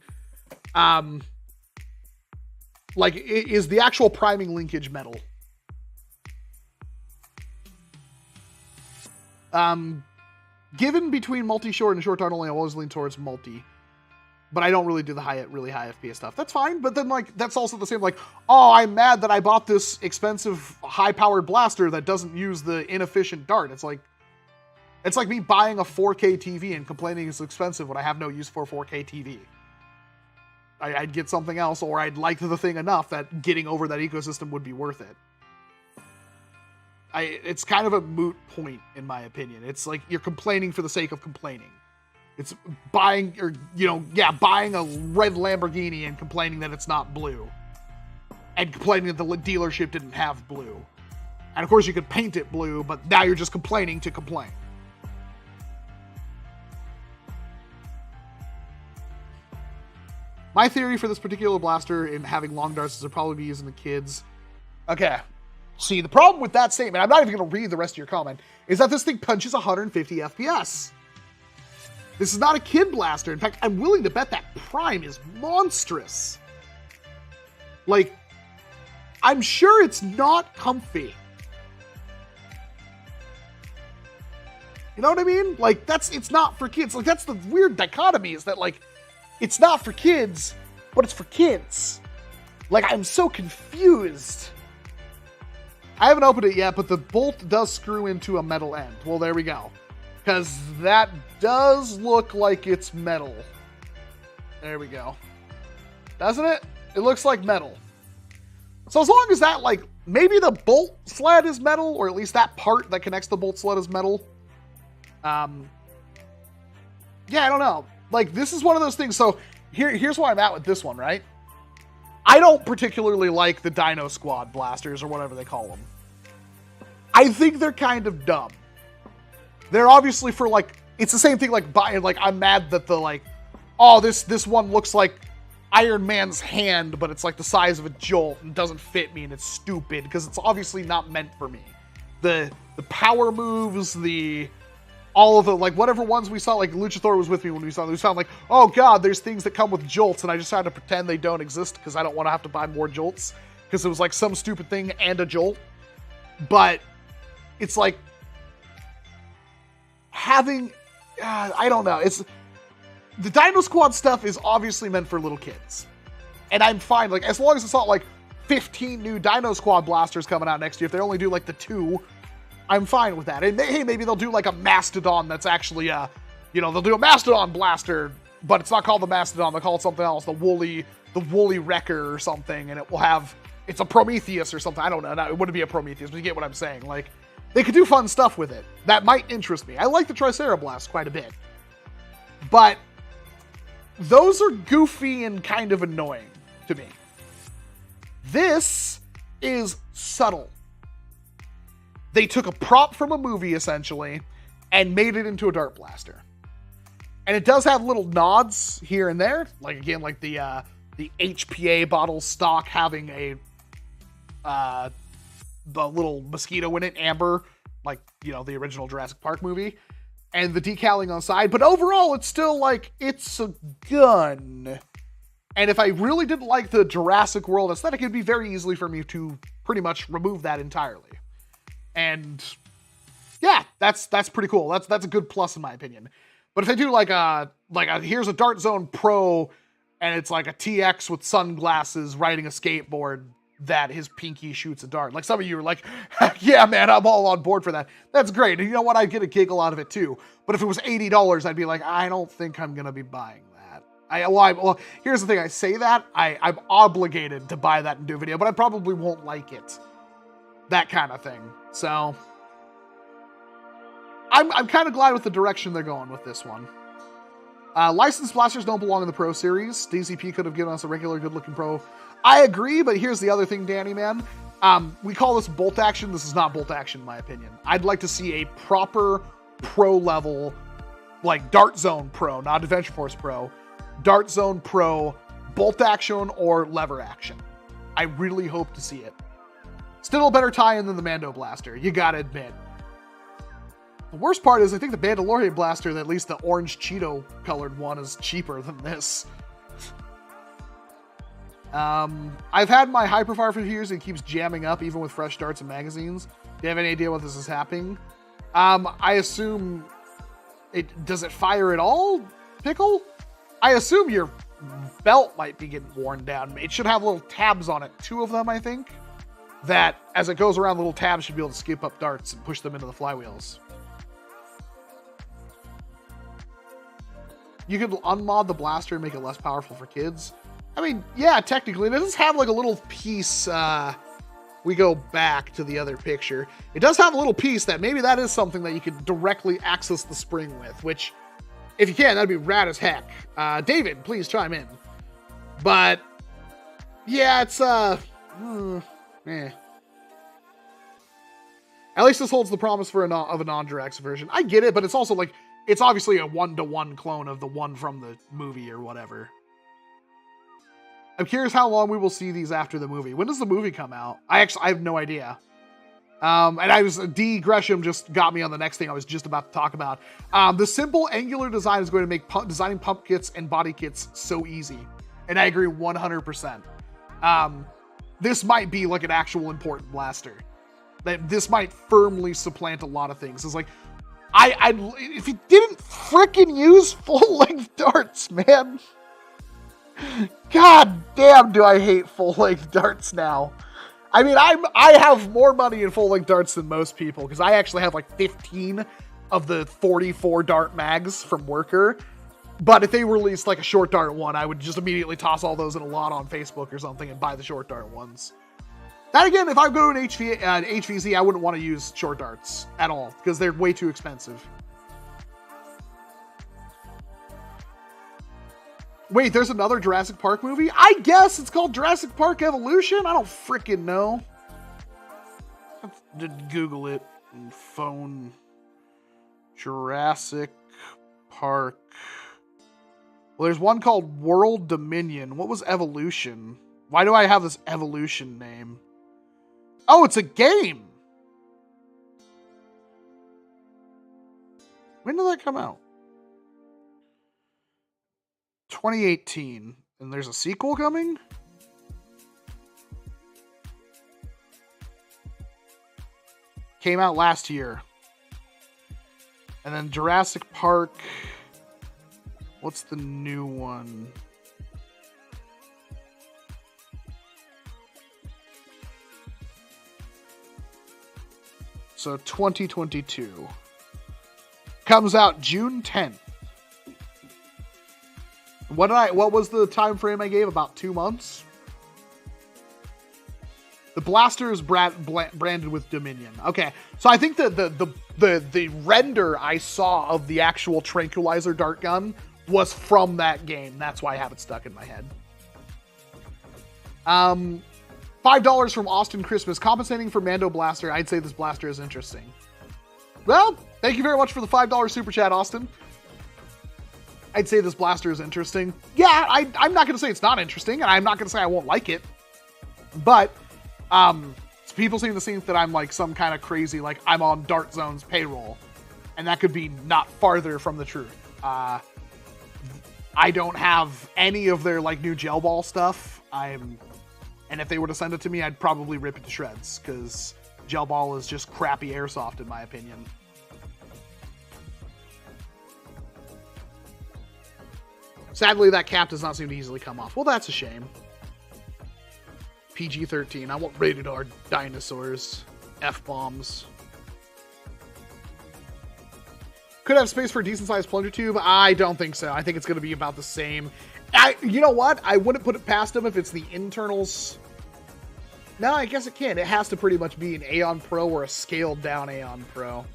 Like, is the actual priming linkage metal? Given between multi-short and short dart only, I always lean towards multi. But I don't really do the really high FPS stuff. That's fine, but then, like, that's also the same, like, oh, I'm mad that I bought this expensive, high-powered blaster that doesn't use the inefficient dart. It's like me buying a 4K TV and complaining it's expensive when I have no use for a 4K TV. I'd get something else, or I'd like the thing enough that getting over that ecosystem would be worth it. It's kind of a moot point, in my opinion. It's like you're complaining for the sake of complaining. It's buying, or, buying a red Lamborghini and complaining that it's not blue. And complaining that the dealership didn't have blue. And of course you could paint it blue, but now you're just complaining to complain. My theory for this particular blaster in having long darts is it'll probably be using the kids. Okay. See, the problem with that statement, I'm not even going to read the rest of your comment, is that this thing punches 150 FPS. This is not a kid blaster. In fact, I'm willing to bet that prime is monstrous. Like, I'm sure it's not comfy. You know what I mean? Like, it's not for kids. Like, that's the weird dichotomy, is that, like, it's not for kids, but it's for kids. Like, I'm so confused. I haven't opened it yet, but the bolt does screw into a metal end. Well, there we go. Because that does look like it's metal. There we go. Doesn't it? It looks like metal. So as long as that, like, maybe the bolt sled is metal, or at least that part that connects the bolt sled is metal. Yeah, I don't know. Like, this is one of those things. So here's where I'm at with this one, right? I don't particularly like the Dino Squad blasters, or whatever they call them. I think they're kind of dumb. They're obviously for, like, it's the same thing, like, I'm mad that the, like, oh, this one looks like Iron Man's hand, but it's, like, the size of a jolt and doesn't fit me, and it's stupid, because it's obviously not meant for me. The power moves, all of the, like, whatever ones we saw, like, Luchasaur was with me when we saw them. We found, like, oh, God, there's things that come with jolts, and I just had to pretend they don't exist, because I don't want to have to buy more jolts, because it was, like, some stupid thing and a jolt. But it's, like, having, I don't know, it's, the Dino Squad stuff is obviously meant for little kids. And I'm fine, like, as long as it's not, like, 15 new Dino Squad blasters coming out next year, if they only do, like, the 2, I'm fine with that. And hey, maybe they'll do, like, a Mastodon that's actually, they'll do a Mastodon blaster, but it's not called the Mastodon, they'll call it something else, the Woolly Wrecker or something, and it will have, it's a Prometheus or something, I don't know, it wouldn't be a Prometheus, but you get what I'm saying, like, they could do fun stuff with it. That might interest me. I like the Tricerablast quite a bit. But those are goofy and kind of annoying to me. This is subtle. They took a prop from a movie, essentially, and made it into a dart blaster. And it does have little nods here and there. Like, again, like the HPA bottle stock having the little mosquito in it, amber, like, the original Jurassic Park movie, and the decaling on the side. But overall, it's still, like, it's a gun. And if I really didn't like the Jurassic World aesthetic, it'd be very easily for me to pretty much remove that entirely. And yeah, that's pretty cool. That's a good plus in my opinion. But if I do like a here's a Dart Zone Pro, and it's like a TX with sunglasses riding a skateboard that his pinky shoots a dart. Like, some of you are like, yeah, man, I'm all on board for that. That's great. And you know what? I'd get a giggle out of it too. But if it was $80, I'd be like, I don't think I'm going to be buying that. Well, here's the thing. I say that. I'm obligated to buy that and do a video, but I probably won't like it. That kind of thing. So I'm kind of glad with the direction they're going with this one. Licensed blasters don't belong in the Pro Series. DCP could have given us a regular good-looking Pro. I agree, but here's the other thing, Danny, man. We call this bolt action. This is not bolt action, in my opinion. I'd like to see a proper Pro level, like Dart Zone Pro, not Adventure Force Pro, Dart Zone Pro, bolt action or lever action. I really hope to see it. Still a better tie-in than the Mando Blaster, you gotta admit. The worst part is I think the Mandalorian Blaster, at least the orange Cheeto colored one, is cheaper than this. I've had my Hyperfire for years and it keeps jamming up even with fresh darts and magazines. Do you have any idea what this is happening? I assume does it fire at all, Pickle? I assume your belt might be getting worn down. It should have little tabs on it, 2 of them, I think, that as it goes around, the little tabs should be able to skip up darts and push them into the flywheels. You could unmod the blaster and make it less powerful for kids. I mean, yeah, technically, it does have like a little piece. We go back to the other picture. It does have a little piece that maybe that is something that you could directly access the spring with, which, if you can, that'd be rad as heck. David, please chime in. But yeah, it's At least this holds the promise for of a non-Jurassic version. I get it, but it's also like it's obviously a 1-to-1 clone of the one from the movie or whatever. I'm curious how long we will see these after the movie. When does the movie come out? I have no idea. And D. Gresham just got me on the next thing I was just about to talk about. The simple angular design is going to make designing pump kits and body kits so easy. And I agree 100%. This might be like an actual important blaster. This might firmly supplant a lot of things. It's like, if you didn't frickin' use full-length darts, man. God damn, do I hate full-length darts now. I mean, I have more money in full-length darts than most people, because I actually have like 15 of the 44 dart mags from Worker. But if they released like a short dart one, I would just immediately toss all those in a lot on Facebook or something and buy the short dart ones. That again, if I go to an HVZ, I wouldn't want to use short darts at all, because they're way too expensive. Wait, there's another Jurassic Park movie? I guess it's called Jurassic Park Evolution? I don't frickin' know. Did Google it and phone Jurassic Park. Well, there's one called World Dominion. What was Evolution? Why do I have this Evolution name? Oh, it's a game. When did that come out? 2018. And there's a sequel coming? Came out last year. And then Jurassic Park. What's the new one? So 2022. Comes out June 10th. What was the time frame I gave? About 2 months? The blaster is branded with Dominion. Okay, so I think the render I saw of the actual tranquilizer dart gun was from that game. That's why I have it stuck in my head. $5 from Austin Christmas. Compensating for Mando Blaster, I'd say this blaster is interesting. Well, thank you very much for the $5 super chat, Austin. I'd say this blaster is interesting. Yeah, I'm not going to say it's not interesting, and I'm not going to say I won't like it. But people seem to think that I'm like some kind of crazy, like I'm on Dart Zone's payroll. And that could be not farther from the truth. I don't have any of their like new gel ball stuff. And if they were to send it to me, I'd probably rip it to shreds, because gel ball is just crappy airsoft in my opinion. Sadly, that cap does not seem to easily come off. Well, that's a shame. PG-13. I want rated R dinosaurs. F-bombs. Could have space for a decent-sized plunger tube? I don't think so. I think it's going to be about the same. You know what? I wouldn't put it past them if it's the internals. No, I guess it can. It has to pretty much be an Aeon Pro or a scaled-down Aeon Pro.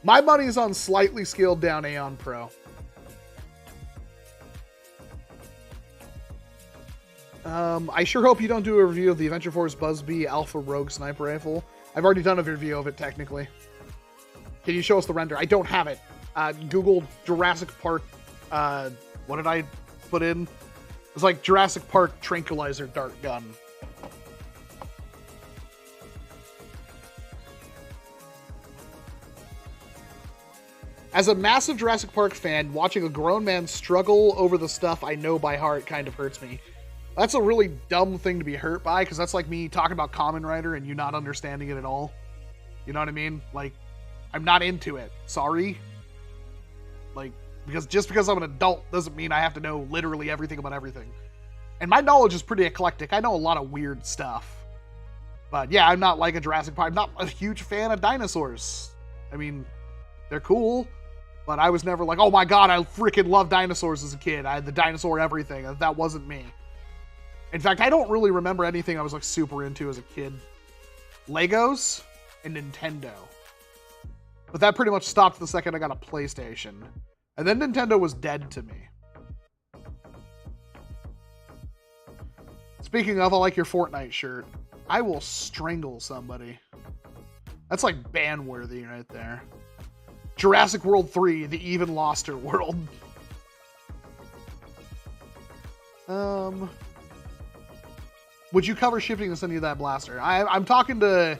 My money's on slightly scaled-down Aeon Pro. I sure hope you don't do a review of the Adventure Force Buzzbee Alpha Rogue Sniper Rifle. I've already done a review of it, technically. Can you show us the render? I don't have it. Google Jurassic Park, what did I put in? It's like Jurassic Park Tranquilizer Dart Gun. As a massive Jurassic Park fan, watching a grown man struggle over the stuff I know by heart kind of hurts me. That's a really dumb thing to be hurt by, because that's like me talking about Kamen Rider and you not understanding it at all. You know what I mean? Like, I'm not into it. Sorry. Like, because just because I'm an adult doesn't mean I have to know literally everything about everything. And my knowledge is pretty eclectic. I know a lot of weird stuff. But yeah, I'm not like a Jurassic Park. I'm not a huge fan of dinosaurs. I mean, they're cool. But I was never like, oh my god, I freaking love dinosaurs as a kid. I had the dinosaur everything. That wasn't me. In fact, I don't really remember anything I was like super into as a kid. Legos and Nintendo. But that pretty much stopped the second I got a PlayStation. And then Nintendo was dead to me. Speaking of, I like your Fortnite shirt. I will strangle somebody. That's like ban-worthy right there. Jurassic World 3, the even loster world. Would you cover shipping to send you that blaster? I'm talking to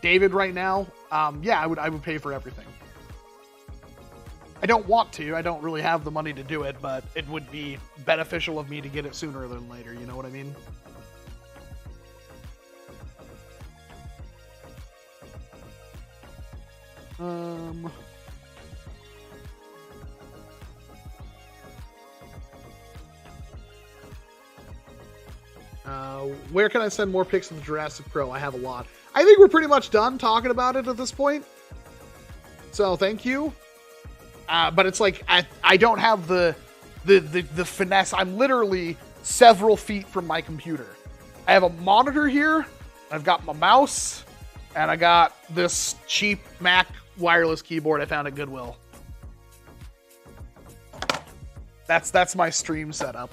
David right now. Yeah, I would pay for everything. I don't want to. I don't really have the money to do it, but it would be beneficial of me to get it sooner than later. You know what I mean? Where can I send more pics of the Jurassic Pro? I have a lot. I think we're pretty much done talking about it at this point. So thank you. But it's like I don't have the finesse. I'm literally several feet from my computer. I have a monitor here. I've got my mouse, and I got this cheap Mac wireless keyboard I found at Goodwill. That's my stream setup.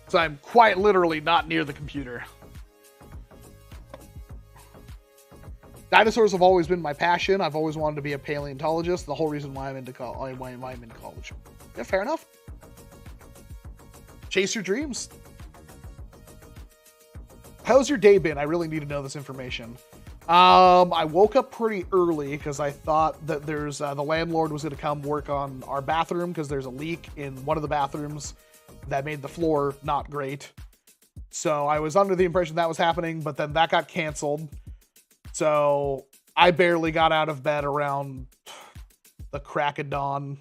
So I'm quite literally not near the computer. Dinosaurs have always been my passion. I've always wanted to be a paleontologist. The whole reason why I'm into college. Yeah, fair enough. Chase your dreams. How's your day been? I really need to know this information. I woke up pretty early because I thought that there's the landlord was going to come work on our bathroom because there's a leak in one of the bathrooms that made the floor not great. So I was under the impression that was happening, but then that got canceled. So I barely got out of bed around the crack of dawn,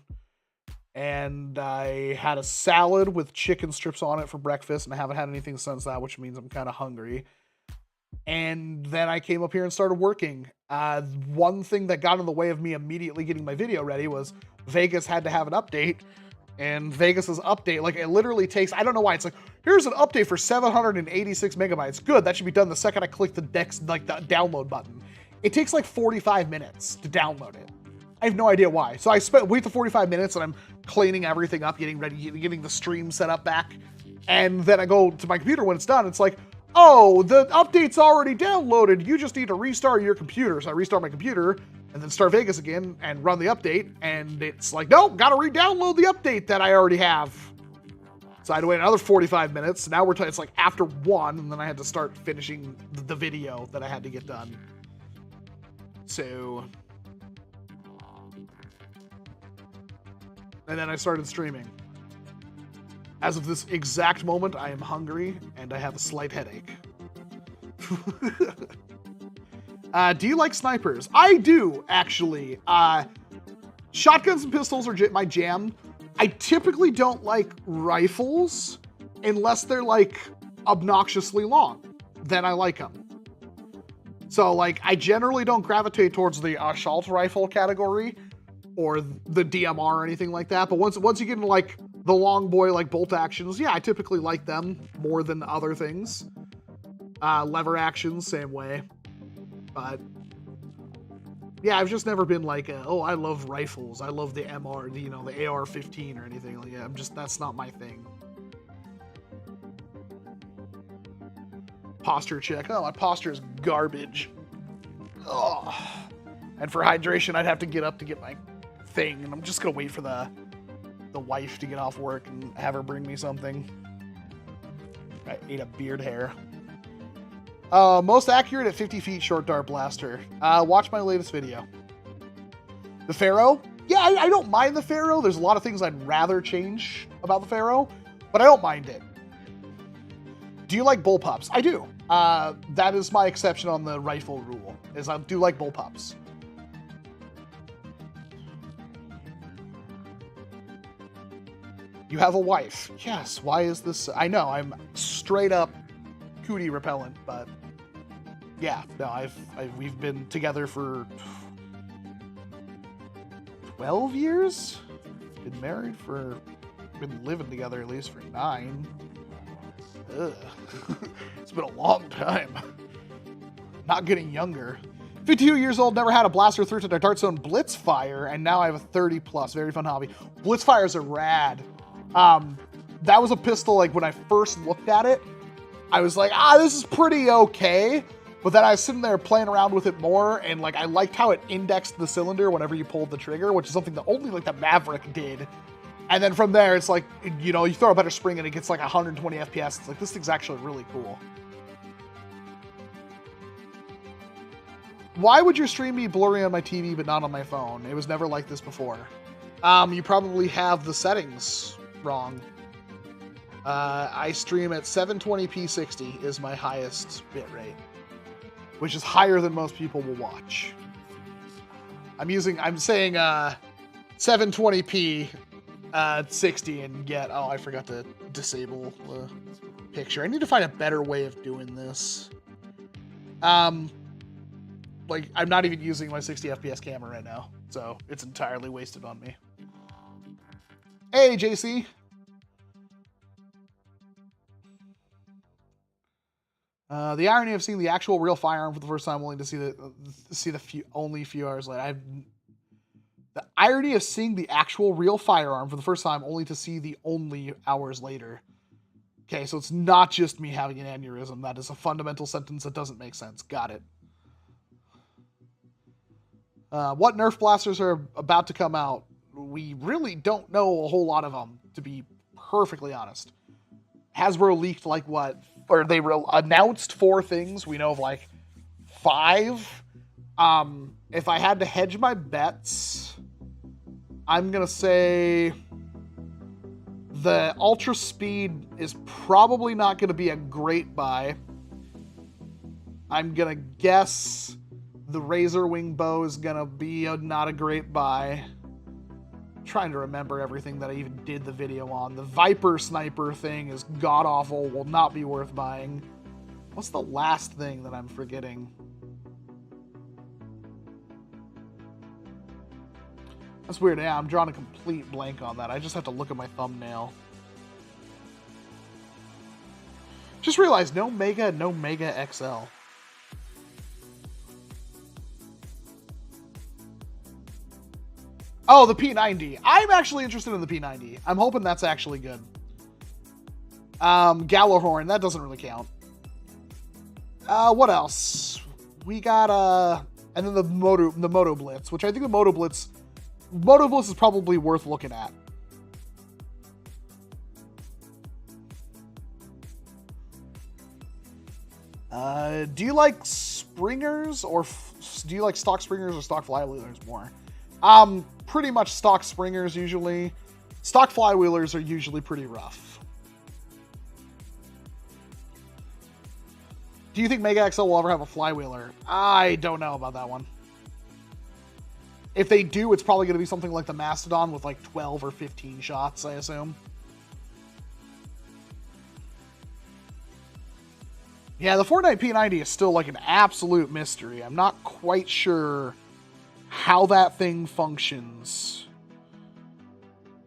and I had a salad with chicken strips on it for breakfast, and I haven't had anything since that, which means I'm kind of hungry. And then I came up here and started working. One thing that got in the way of me immediately getting my video ready was Vegas had to have an update. And Vegas's update, like, it literally takes, I don't know why, it's like, here's an update for 786 megabytes. Good, that should be done the second I click the download button. It takes like 45 minutes to download it. I have no idea why. So I wait the 45 minutes and I'm cleaning everything up, getting ready, getting the stream set up back. And then I go to my computer when it's done. It's like, oh, the update's already downloaded. You just need to restart your computer. So I restart my computer and then start Vegas again and run the update. And it's like, nope, got to re-download the update that I already have. So I had to wait another 45 minutes. Now it's like after 1, and then I had to start finishing the video that I had to get done. So, and then I started streaming. As of this exact moment, I am hungry and I have a slight headache. Do you like snipers? I do, actually. Shotguns and pistols are my jam. I typically don't like rifles unless they're like obnoxiously long. Then I like them. So like, I generally don't gravitate towards the assault rifle category or the DMR or anything like that. But once you get into like the long boy, like bolt actions, yeah, I typically like them more than other things. Lever actions, same way. But yeah, I've just never been like, oh, I love rifles. I love the MR, the AR-15 or anything like that. That's not my thing. Posture check. Oh, my posture is garbage. Oh. And for hydration, I'd have to get up to get my thing, and I'm just gonna wait for the wife to get off work and have her bring me something. I ate a beard hair. Most accurate at 50 feet short dart blaster. Watch my latest video. The Pharaoh? Yeah, I don't mind the Pharaoh. There's a lot of things I'd rather change about the Pharaoh, but I don't mind it. Do you like bullpups? I do. That is my exception on the rifle rule, is I do like bullpups. You have a wife. Yes, why is this? I know, I'm straight up cootie repellent, but yeah, no, we've been together for 12 years? Been married for, been living together at least for 9. Ugh. It's been a long time. Not getting younger. 52 years old, never had a blaster through to the dart zone blitz fire, and now I have a 30 plus. Very fun hobby. Blitz fires are rad. That was a pistol, like, when I first looked at it, I was like, this is pretty okay. But then I was sitting there playing around with it more, and, like, I liked how it indexed the cylinder whenever you pulled the trigger, which is something that only, like, the Maverick did. And then from there, it's like, you know, you throw a better spring and it gets, like, 120 FPS. It's like, this thing's actually really cool. Why would your stream be blurry on my TV but not on my phone? It was never like this before. You probably have the settings wrong. I stream at 720p 60 is my highest bitrate, which is higher than most people will watch. I'm saying 720p 60 and yet, oh, I forgot to disable the picture. I need to find a better way of doing this. Like, I'm not even using my 60 FPS camera right now, so it's entirely wasted on me. Hey, JC. The irony of seeing the actual real firearm for the first time, only to see the few hours later. The irony of seeing the actual real firearm for the first time, only to see the only hours later. Okay, so it's not just me having an aneurysm. That is a fundamental sentence that doesn't make sense. Got it. What Nerf blasters are about to come out? We really don't know a whole lot of them, to be perfectly honest. Hasbro leaked like what? Or they announced 4 things. We know of like 5. If I had to hedge my bets, I'm going to say the Ultra Speed is probably not going to be a great buy. I'm going to guess the Razor Wing bow is going to be not a great buy. I'm trying to remember everything that I even did the video on. The Viper Sniper thing is god-awful, will not be worth buying. What's the last thing that I'm forgetting? That's weird. Yeah, I'm drawing a complete blank on that. I just have to look at my thumbnail. Just realized no Mega, no Mega XL. Oh, the P90. I'm actually interested in the P90. I'm hoping that's actually good. Gallowhorn, that doesn't really count. What else? We got, and then the Moto Blitz, which I think the Moto Blitz is probably worth looking at. Do you like Springers or do you like stock Springers or stock flywheelers more? Pretty much stock Springers usually. Stock flywheelers are usually pretty rough. Do you think Mega XL will ever have a flywheeler? I don't know about that one. If they do, it's probably going to be something like the Mastodon with like 12 or 15 shots, I assume. Yeah, the Fortnite P90 is still like an absolute mystery. I'm not quite sure how that thing functions.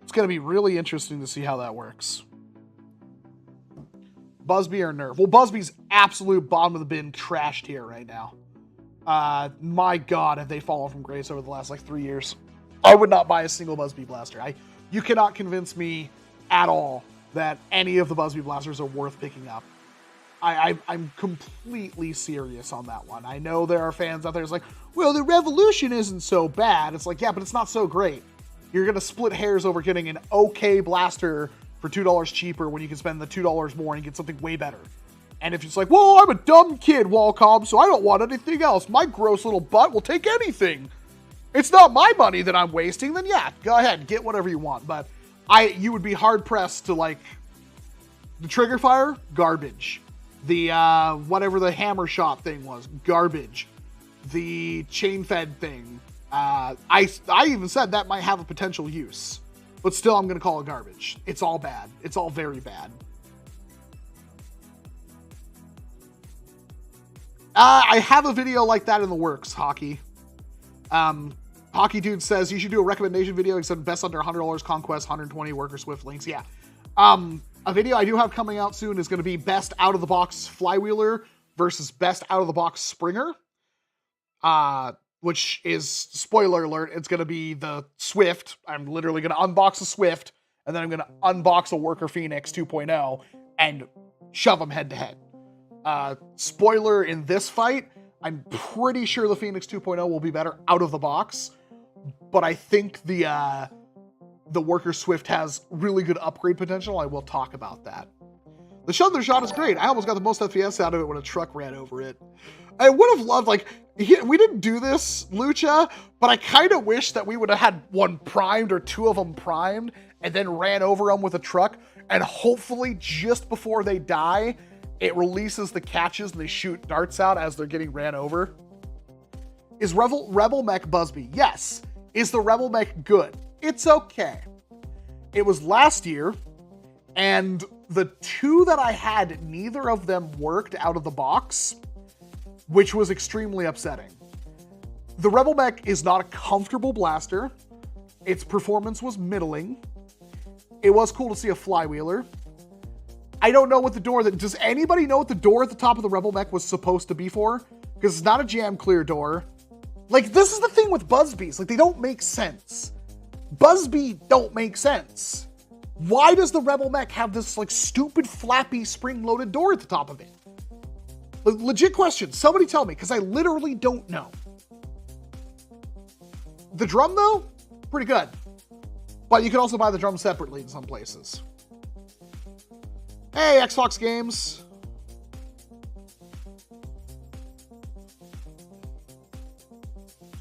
It's going to be really interesting to see how that works. Busby or Nerf? Well, Busby's absolute bottom of the bin trash tier right now. My God, have they fallen from grace over the last like 3 years. I would not buy a single Busby blaster. You cannot convince me at all that any of the Busby blasters are worth picking up. I'm completely serious on that one. I know there are fans out there who's like, well, the Revolution isn't so bad. It's like, yeah, but it's not so great. You're going to split hairs over getting an okay blaster for $2 cheaper when you can spend the $2 more and get something way better. And if it's like, well, I'm a dumb kid, Walcom, so I don't want anything else. My gross little butt will take anything. It's not my money that I'm wasting, then yeah, go ahead, get whatever you want. But you would be hard-pressed to, like, the trigger fire, garbage. The, whatever the hammer shot thing was, garbage. The chain fed thing, I even said that might have a potential use. But still, I'm going to call it garbage. It's all bad. It's all very bad. I have a video like that in the works, Hockey. Hockey Dude says you should do a recommendation video except best under $100 Conquest, 120 Worker Swift links. Yeah. A video I do have coming out soon is going to be best out-of-the-box Flywheeler versus best out-of-the-box Springer. Which is, spoiler alert, it's going to be the Swift. I'm literally going to unbox a Swift, and then I'm going to unbox a Worker Phoenix 2.0 and shove them head to head. Spoiler in this fight, I'm pretty sure the Phoenix 2.0 will be better out of the box, but I think the Worker Swift has really good upgrade potential. I will talk about that. The Shoulder Shot is great. I almost got the most FPS out of it when a truck ran over it. I would have loved, like, we didn't do this, Lucha, but I kind of wish that we would have had one primed or two of them primed and then ran over them with a truck, and hopefully just before they die, it releases the catches and they shoot darts out as they're getting ran over. Is Rebel Mech Busby? Yes. Is the Rebel Mech good? It's okay. It was last year, and the two that I had, neither of them worked out of the box, which was extremely upsetting. The Rebel Mech is not a comfortable blaster. Its performance was middling. It was cool to see a Flywheeler. I don't know what the door does anybody know what the door at the top of the Rebel Mech was supposed to be for? Because it's not a jam clear door. Like, this is the thing with Busbies. Like, they don't make sense. Busby don't make sense. Why does the Rebel Mech have this, like, stupid flappy spring-loaded door at the top of it? Legit question. Somebody tell me, because I literally don't know. The drum, though, pretty good. But you can also buy the drum separately in some places. Hey, Xbox Games.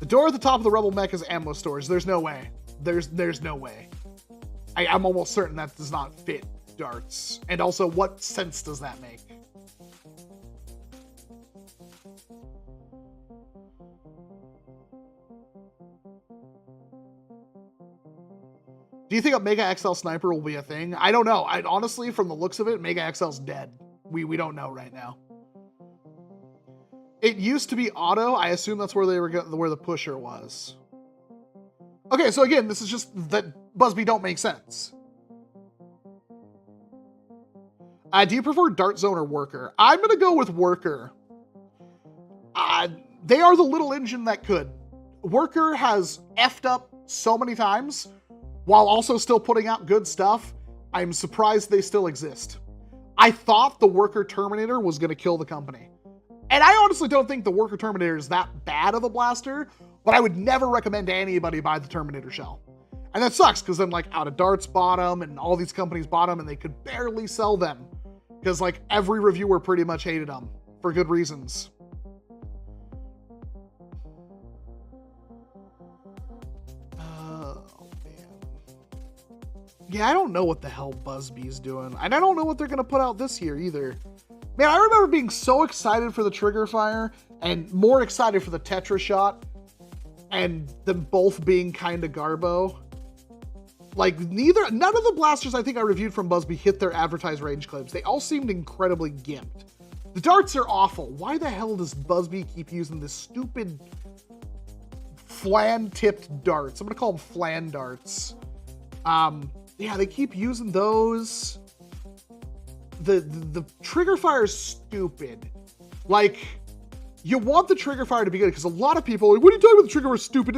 The door at the top of the Rebel Mech is ammo storage. There's no way. There's no way. I'm almost certain that does not fit darts. And also, what sense does that make? Do you think a Mega XL Sniper will be a thing? I don't know. Honestly, from the looks of it, Mega XL's dead. We don't know right now. It used to be auto. I assume that's where where the pusher was. Okay, so again, this is just that Busby don't make sense. Do you prefer Dart Zone or Worker? I'm gonna go with Worker. They are the little engine that could. Worker has effed up so many times, while also still putting out good stuff. I'm surprised they still exist. I thought the Worker Terminator was gonna kill the company. And I honestly don't think the Worker Terminator is that bad of a blaster, but I would never recommend to anybody buy the Terminator shell. And that sucks, because then, like, Out of Darts bought them, and all these companies bought them, and they could barely sell them. Because, like, every reviewer pretty much hated them, for good reasons. Oh, man. Yeah, I don't know what the hell Busby's doing. And I don't know what they're going to put out this year, either. Man, I remember being so excited for the Trigger Fire, and more excited for the Tetra Shot, and them both being kind of garbo. Like, none of the blasters I think I reviewed from Busby hit their advertised range claims. They all seemed incredibly gimped. The darts are awful. Why the hell does Busby keep using this stupid flan-tipped darts? I'm gonna call them flan darts. Yeah, they keep using those. The trigger fire is stupid. Like, you want the trigger fire to be good, because a lot of people are like, what are you talking about the trigger fire is stupid?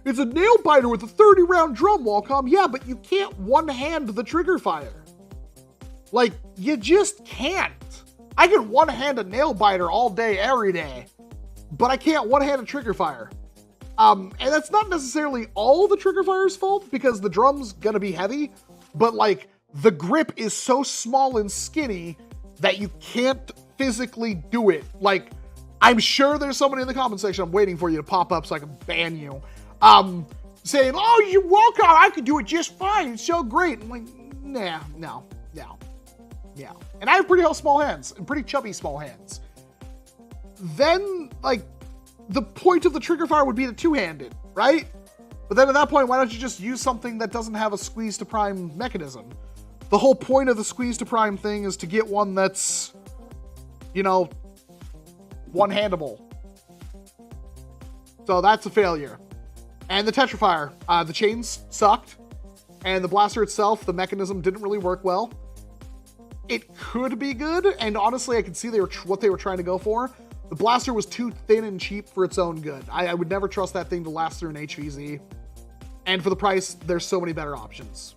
It's a nail biter with a 30-round drum, Walcom. Yeah, but you can't one-hand the trigger fire. Like, you just can't. I can one-hand a nail biter all day, every day, but I can't one-hand a trigger fire. And that's not necessarily all the trigger fire's fault, because the drum's gonna be heavy, but, like, the grip is so small and skinny that you can't physically do it. Like, I'm sure there's somebody in the comment section, I'm waiting for you to pop up so I can ban you, saying, oh, you're welcome, I could do it just fine, it's so great. I'm like, nah, no. Yeah. And I have pretty small hands, and pretty chubby small hands. Then, like, the point of the trigger fire would be the two-handed, right? But then at that point, why don't you just use something that doesn't have a squeeze to prime mechanism? The whole point of the squeeze to prime thing is to get one that's, you know, one-handable. So that's a failure. And the Tetrafire, the chains sucked. And the blaster itself, the mechanism didn't really work well. It could be good, and honestly, I could see what they were trying to go for. The blaster was too thin and cheap for its own good. I would never trust that thing to last through an HVZ. And for the price, there's so many better options.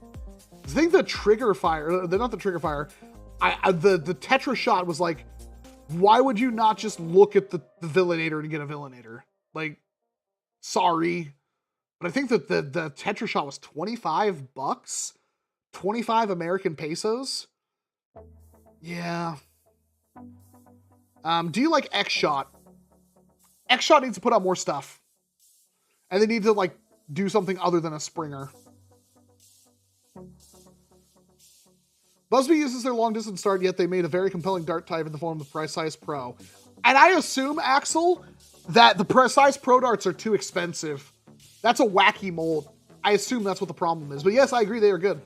I think the trigger fire, not the trigger fire, the Tetra shot was like, why would you not just look at the Villainator and get a Villainator? Like, sorry. But I think that the Tetra shot was $25, 25 American pesos. Yeah. Do you like X-Shot? X-Shot needs to put out more stuff. And they need to, like, do something other than a Springer. Busby uses their long distance dart, yet they made a very compelling dart type in the form of the Precise Pro. And I assume, Axel, that the Precise Pro darts are too expensive. That's a wacky mold. I assume that's what the problem is. But yes, I agree they are good.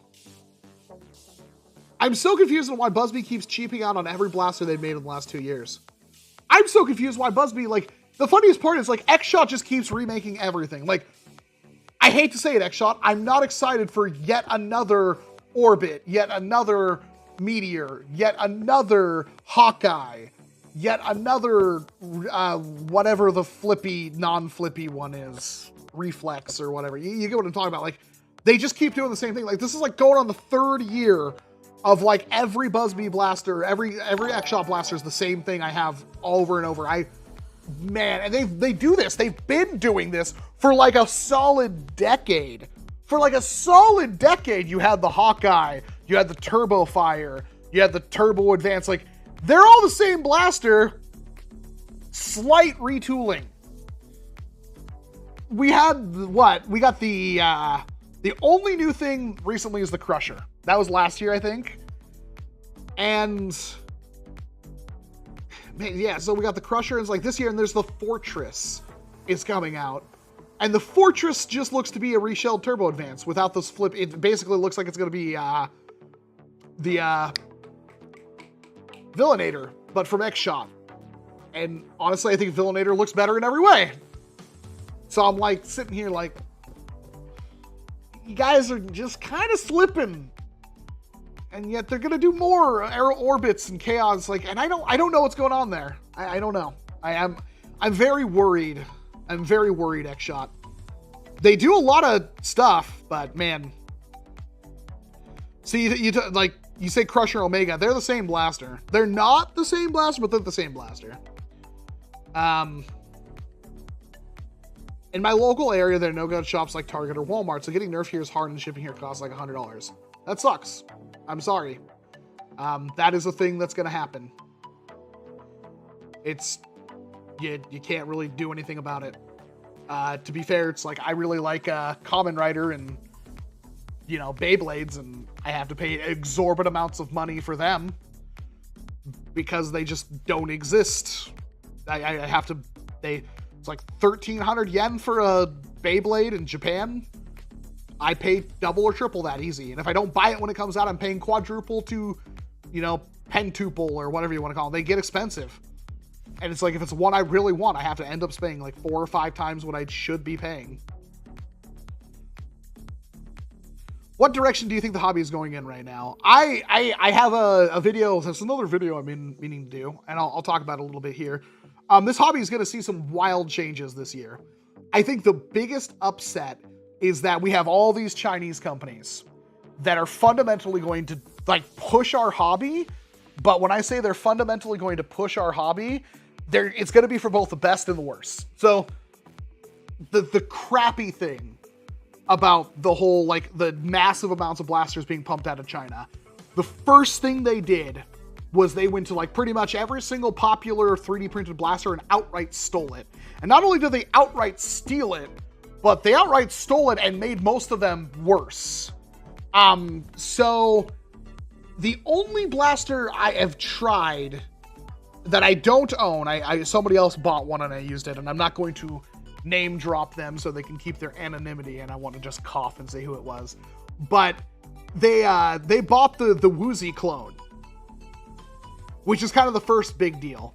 I'm so confused on why Busby keeps cheaping out on every blaster they've made in the last 2 years. I'm so confused why Busby, like, the funniest part is, like, X-Shot just keeps remaking everything. Like, I hate to say it, X-Shot, I'm not excited for yet another Orbit, yet another Meteor, yet another Hawkeye, yet another, whatever the flippy, non-flippy one is. Reflex or whatever. You get what I'm talking about. Like, they just keep doing the same thing. Like, this is like going on the 3rd year of like every Busby blaster, every X-Shot blaster is the same thing I have over and over. Man, and they do this. They've been doing this for like a solid decade. For like a solid decade, you had the Hawkeye, you had the Turbo Fire, you had the Turbo Advance. Like, they're all the same blaster, slight retooling. We had what? We got the only new thing recently is the Crusher. That was last year, I think. And man, yeah, so we got the Crusher, and it's like this year, and there's the Fortress is coming out. And the Fortress just looks to be a reshelled Turbo Advance without those flip. It basically looks like it's going to be the Villainator, but from X-Shot. And honestly, I think Villainator looks better in every way. So I'm like sitting here like, you guys are just kind of slipping. And yet they're going to do more Aero Orbits and Chaos. Like, and I don't know what's going on there. I don't know. I'm very worried. I'm very worried, X-Shot. They do a lot of stuff, but man. See, you say Crusher Omega, they're the same blaster. They're not the same blaster, but they're the same blaster. In my local area, there are no gun shops like Target or Walmart, so getting Nerf here is hard and shipping here costs like $100. That sucks. I'm sorry. That is a thing that's going to happen. You can't really do anything about it. To be fair, it's like I really like Kamen Rider and, you know, Beyblades, and I have to pay exorbitant amounts of money for them because they just don't exist. I have to... It's like 1,300 yen for a Beyblade in Japan. I pay double or triple that easy. And if I don't buy it when it comes out, I'm paying quadruple to, you know, pentuple or whatever you want to call them. They get expensive. And it's like, if it's one I really want, I have to end up spending like 4 or 5 times what I should be paying. What direction do you think the hobby is going in right now? I have a video. There's another video I'm meaning to do, and I'll talk about it a little bit here. This hobby is going to see some wild changes this year. I think the biggest upset is that we have all these Chinese companies that are fundamentally going to like push our hobby. But when I say they're fundamentally going to push our hobby, it's going to be for both the best and the worst. So the crappy thing about the whole, like the massive amounts of blasters being pumped out of China, the first thing they did was they went to like pretty much every single popular 3D printed blaster and outright stole it. And not only did they outright steal it, but they outright stole it and made most of them worse. So The only blaster I have tried that I don't own, somebody else bought one and I used it, and I'm not going to name drop them so they can keep their anonymity, and I want to just cough and say who it was. But they bought the Woozy clone, which is kind of the first big deal.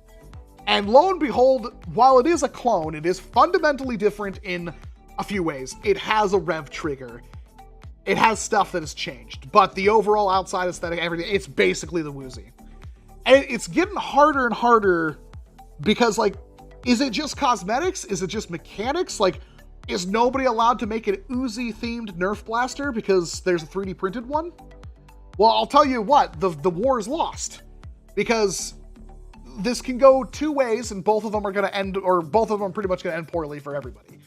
And lo and behold, while it is a clone, it is fundamentally different in a few ways. It has a rev trigger. It has stuff that has changed, but the overall outside aesthetic, everything, it's basically the Woozy. And it's getting harder and harder because, like, is it just cosmetics? Is it just mechanics? Like, is nobody allowed to make an Uzi-themed Nerf blaster because there's a 3D printed one? Well, I'll tell you what, the war is lost. Because this can go two ways, and both of them are going to end, or both of them are pretty much going to end poorly for everybody.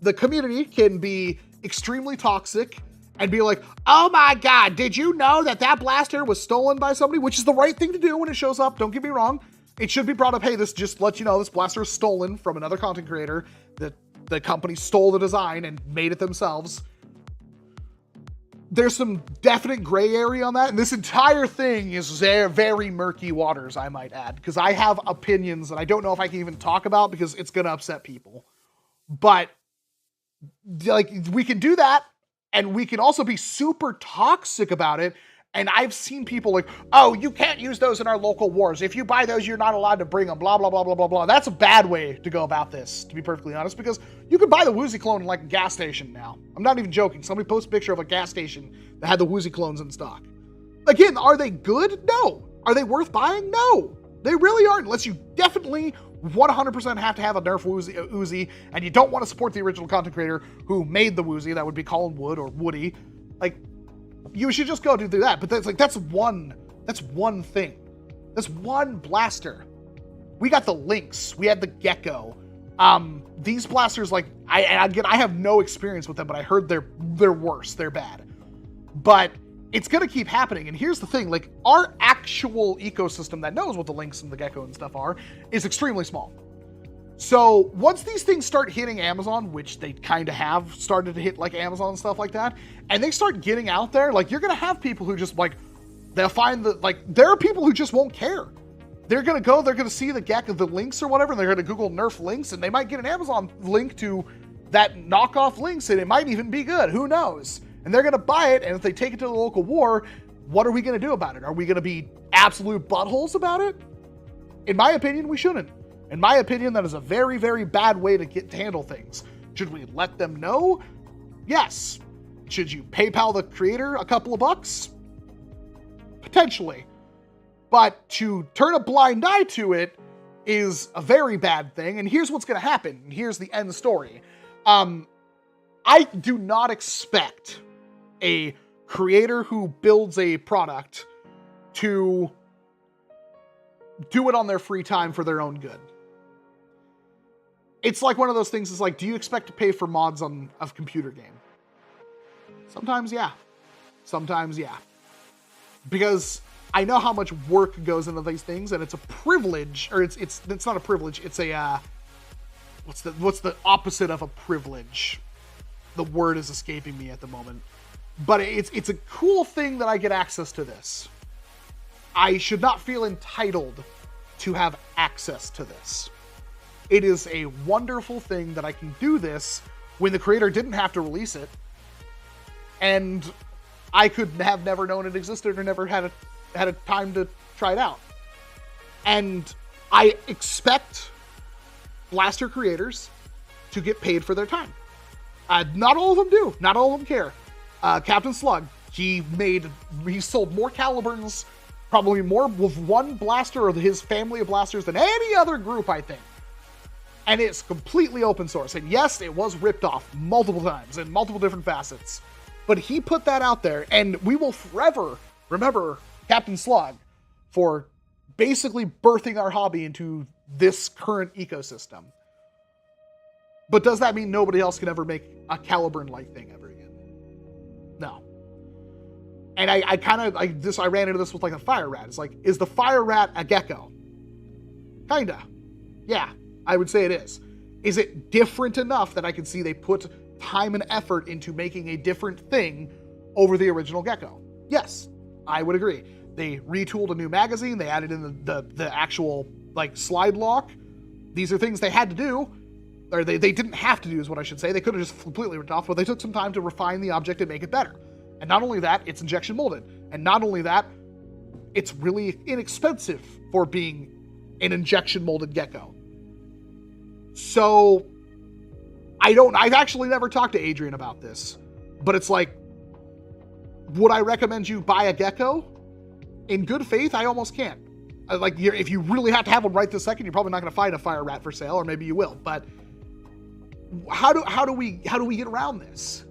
The community can be extremely toxic and be like, oh my god, did you know that blaster was stolen by somebody? Which is the right thing to do when it shows up, don't get me wrong. It should be brought up, hey, this just lets you know this blaster is stolen from another content creator, that the company stole the design and made it themselves. There's some definite gray area on that, and this entire thing is very murky waters, I might add, because I have opinions that I don't know if I can even talk about because it's going to upset people. But, like, we can do that, and we can also be super toxic about it. And I've seen people like, oh, you can't use those in our local wars. If you buy those, you're not allowed to bring them, blah, blah, blah, blah, blah, blah. That's a bad way to go about this, to be perfectly honest, because you could buy the Woozy clone in, like, a gas station now. I'm not even joking. Somebody posted a picture of a gas station that had the Woozy clones in stock. Again, are they good? No. Are they worth buying? No. They really aren't, unless you definitely 100% have to have a Nerf Uzi, and you don't want to support the original content creator who made the Woozy. That would be Colin Wood or Woody. Like, you should just go to do that. But that's one thing. That's one blaster. We got the Lynx. We had the Gecko. These blasters, like, I have no experience with them, but I heard they're worse. They're bad. But it's gonna keep happening. And here's the thing, like, our actual ecosystem that knows what the Lynx and the Gecko and stuff are is extremely small. So once these things start hitting Amazon, which they kind of have started to hit, like, Amazon and stuff like that, and they start getting out there, like, you're gonna have people who just, like, they'll find that, like, there are people who just won't care. They're gonna go, they're gonna see the Gecko, the Lynx or whatever, and they're gonna Google Nerf Lynx, and they might get an Amazon link to that knockoff Lynx, and it might even be good, who knows? And they're gonna buy it, and if they take it to the local war, what are we gonna do about it? Are we gonna be absolute buttholes about it? In my opinion, we shouldn't. In my opinion, that is a very, very bad way to handle things. Should we let them know? Yes. Should you PayPal the creator a couple of bucks? Potentially. But to turn a blind eye to it is a very bad thing, and here's what's going to happen. Here's the end story. I do not expect a creator who builds a product to do it on their free time for their own good. It's like one of those things, is like, do you expect to pay for mods on a computer game? Sometimes, yeah. Sometimes, yeah. Because I know how much work goes into these things, and it's a privilege, or it's not a privilege, it's a, what's the opposite of a privilege? The word is escaping me at the moment. But it's a cool thing that I get access to this. I should not feel entitled to have access to this. It is a wonderful thing that I can do this when the creator didn't have to release it, and I could have never known it existed or never had a time to try it out. And I expect blaster creators to get paid for their time. Not all of them do. Not all of them care. Captain Slug, he sold more Caliburs, probably more with one blaster or his family of blasters than any other group, I think. And it's completely open source. And yes, it was ripped off multiple times in multiple different facets. But he put that out there, and we will forever remember Captain Slug for basically birthing our hobby into this current ecosystem. But does that mean nobody else can ever make a Caliburn-like thing ever again? No. And I ran into this with, like, a Fire Rat. It's like, is the Fire Rat a Gecko? Kinda. Yeah, I would say it is. Is it different enough that I can see they put time and effort into making a different thing over the original Gecko? Yes. I would agree. They retooled a new magazine. They added in the actual like slide lock. These are things they had to do, or they didn't have to do is what I should say. They could have just completely ripped off, but they took some time to refine the object and make it better. And not only that, it's injection molded. And not only that, it's really inexpensive for being an injection molded gecko. So I've actually never talked to Adrian about this, but it's like, would I recommend you buy a gecko? In good faith, I almost can't. Like, if you really have to have one right this second, you're probably not going to find a fire rat for sale, or maybe you will. But how do we get around this?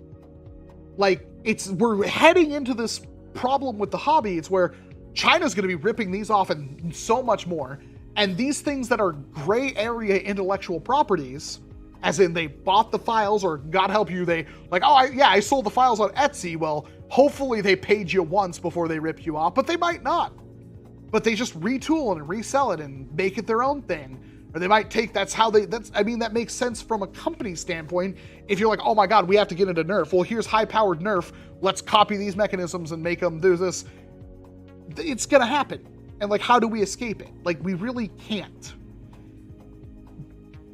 Like, we're heading into this problem with the hobby. It's where China's going to be ripping these off and so much more. And these things that are gray area intellectual properties, as in they bought the files, or God help you, they like, oh, I sold the files on Etsy. Well, hopefully they paid you once before they rip you off, but they might not. But they just retool and resell it and make it their own thing. Or they might take, that makes sense from a company standpoint. If you're like, oh my God, we have to get into NERF. Well, here's high-powered NERF. Let's copy these mechanisms and make them do this. It's gonna happen. And like, how do we escape it? Like, we really can't.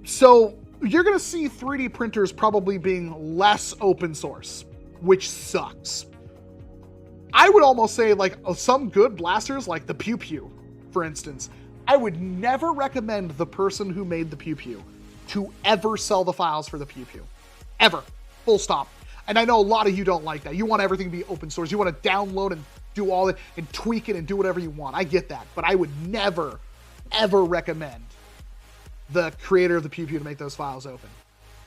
So you're gonna see 3D printers probably being less open source, which sucks. I would almost say, like, some good blasters, like the Pew Pew, for instance, I would never recommend the person who made the Pew Pew to ever sell the files for the Pew Pew. Ever. Full stop. And I know a lot of you don't like that. You want everything to be open source. You want to download and do all it and tweak it and do whatever you want. I get that. But I would never, ever recommend the creator of the Pew Pew to make those files open.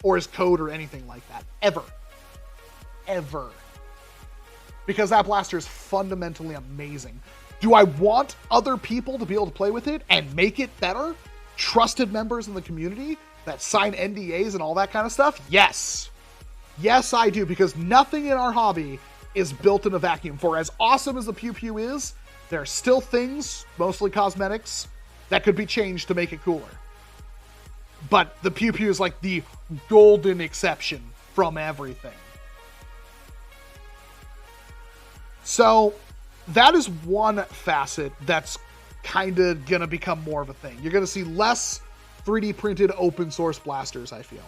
Or his code or anything like that. Ever. Ever. Because that blaster is fundamentally amazing. Do I want other people to be able to play with it and make it better? Trusted members in the community that sign NDAs and all that kind of stuff? Yes. Yes, I do, because nothing in our hobby is built in a vacuum. For as awesome as the Pew Pew is, there are still things, mostly cosmetics, that could be changed to make it cooler. But the Pew Pew is like the golden exception from everything. So that is one facet that's kind of going to become more of a thing. You're going to see less 3D printed open source blasters, I feel.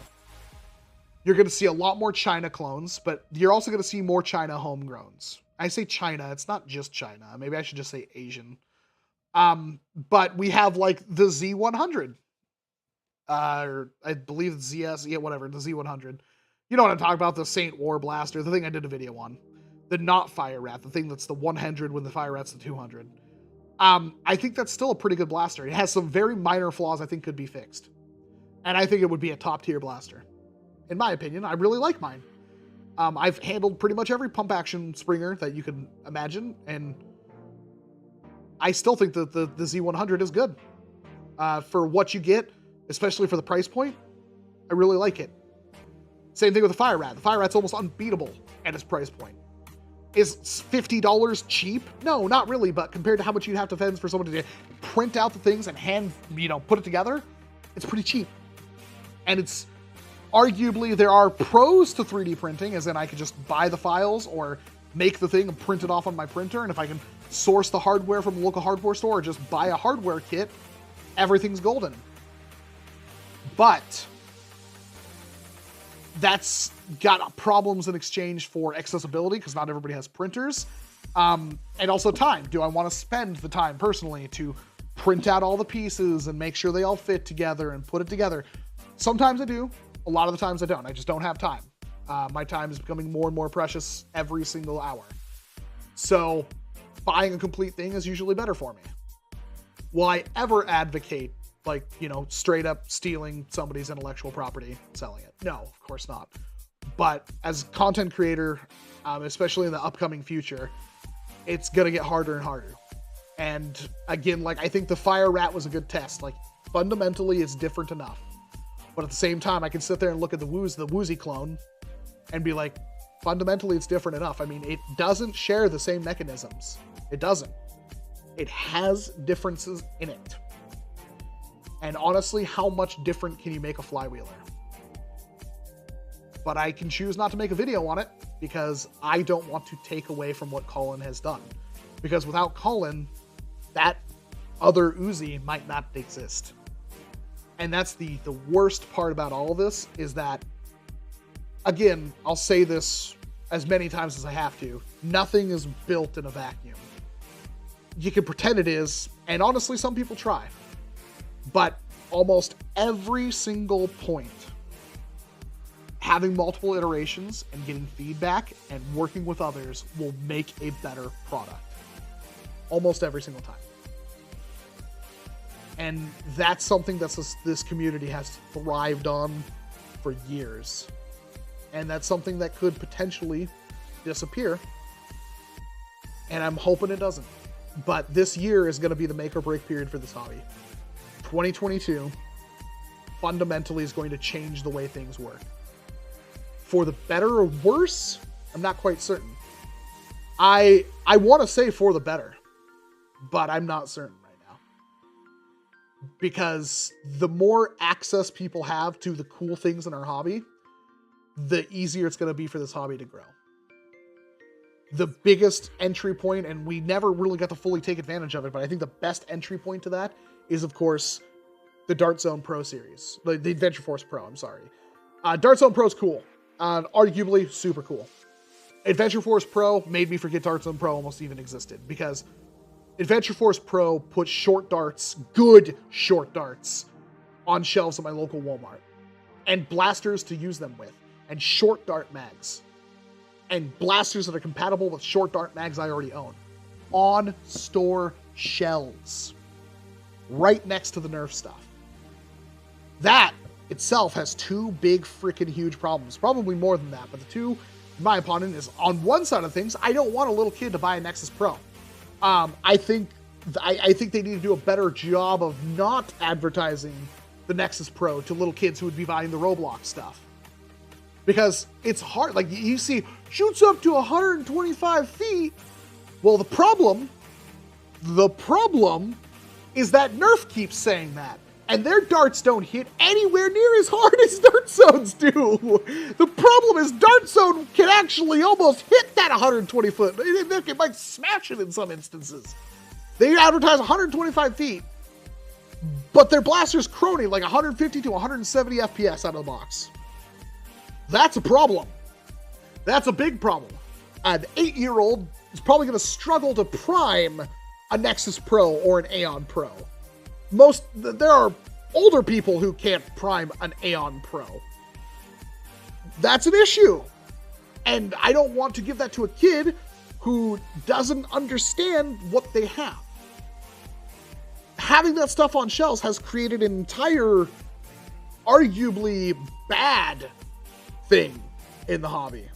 You're going to see a lot more China clones, but you're also going to see more China homegrowns. I say China, it's not just China. Maybe I should just say Asian. But we have like the Z100. Or I believe it's ZS, yeah, whatever, the Z100. You know what I'm talking about, the Saint War blaster, the thing I did a video on. The not fire rat, the thing that's the 100 when the fire rat's the 200. I think that's still a pretty good blaster. It has some very minor flaws I think could be fixed. And I think it would be a top tier blaster. In my opinion, I really like mine. I've handled pretty much every pump action Springer that you can imagine, and I still think that the Z100 is good. For what you get, especially for the price point, I really like it. Same thing with the fire rat. The fire rat's almost unbeatable at its price point. Is $50 cheap? No, not really, but compared to how much you'd have to spend for someone to print out the things and put it together, it's pretty cheap. And it's arguably, there are pros to 3D printing, as in I could just buy the files or make the thing and print it off on my printer. And if I can source the hardware from a local hardware store or just buy a hardware kit, everything's golden. But that's got problems in exchange for accessibility, because not everybody has printers. And also time. Do I want to spend the time personally to print out all the pieces and make sure they all fit together and put it together? Sometimes I do. A lot of the times I don't. I just don't have time. My time is becoming more and more precious every single hour. So buying a complete thing is usually better for me. Will I ever advocate, like, straight up stealing somebody's intellectual property, selling it? No, of course not. But as a content creator, especially in the upcoming future, it's going to get harder and harder. And again, like, I think the fire rat was a good test. Like, fundamentally, it's different enough. But at the same time, I can sit there and look at the Woozy clone and be like, fundamentally, it's different enough. I mean, it doesn't share the same mechanisms. It doesn't. It has differences in it. And honestly, how much different can you make a flywheeler? But I can choose not to make a video on it because I don't want to take away from what Colin has done. Because without Colin, that other Uzi might not exist. And that's the worst part about all of this, is that, again, I'll say this as many times as I have to, nothing is built in a vacuum. You can pretend it is, and honestly, some people try. But almost every single point, having multiple iterations and getting feedback and working with others will make a better product. Almost every single time. And that's something that this community has thrived on for years. And that's something that could potentially disappear. And I'm hoping it doesn't. But this year is going to be the make or break period for this hobby. 2022 fundamentally is going to change the way things work. For the better or worse, I'm not quite certain. I want to say for the better, but I'm not certain right now. Because the more access people have to the cool things in our hobby, the easier it's going to be for this hobby to grow. The biggest entry point, and we never really got to fully take advantage of it, but I think the best entry point to that is, of course, the Dart Zone Pro series. The Adventure Force Pro, I'm sorry. Dart Zone Pro is cool. Arguably super cool. Adventure Force Pro made me forget Dart Zone Pro almost even existed, because Adventure Force Pro put short darts, good short darts, on shelves at my local Walmart. And blasters to use them with. And short dart mags. And blasters that are compatible with short dart mags I already own. On store shelves. Right next to the NERF stuff. That itself has two big freaking huge problems. Probably more than that, but the two, in my opinion, is on one side of things, I don't want a little kid to buy a Nexus Pro. I think they need to do a better job of not advertising the Nexus Pro to little kids who would be buying the Roblox stuff. Because it's hard. Like, you see, shoots up to 125 feet. Well, the problem is that NERF keeps saying that. And their darts don't hit anywhere near as hard as Dart Zones do. The problem is Dart Zone can actually almost hit that 120 foot. It might smash it in some instances. They advertise 125 feet, but their blaster's crony like 150 to 170 FPS out of the box. That's a problem. That's a big problem. An 8-year-old is probably going to struggle to prime a Nexus Pro or an Aeon Pro. There are older people who can't prime an Aeon Pro. That's an issue. And I don't want to give that to a kid who doesn't understand what they have. Having that stuff on shelves has created an entire, arguably bad thing in the hobby.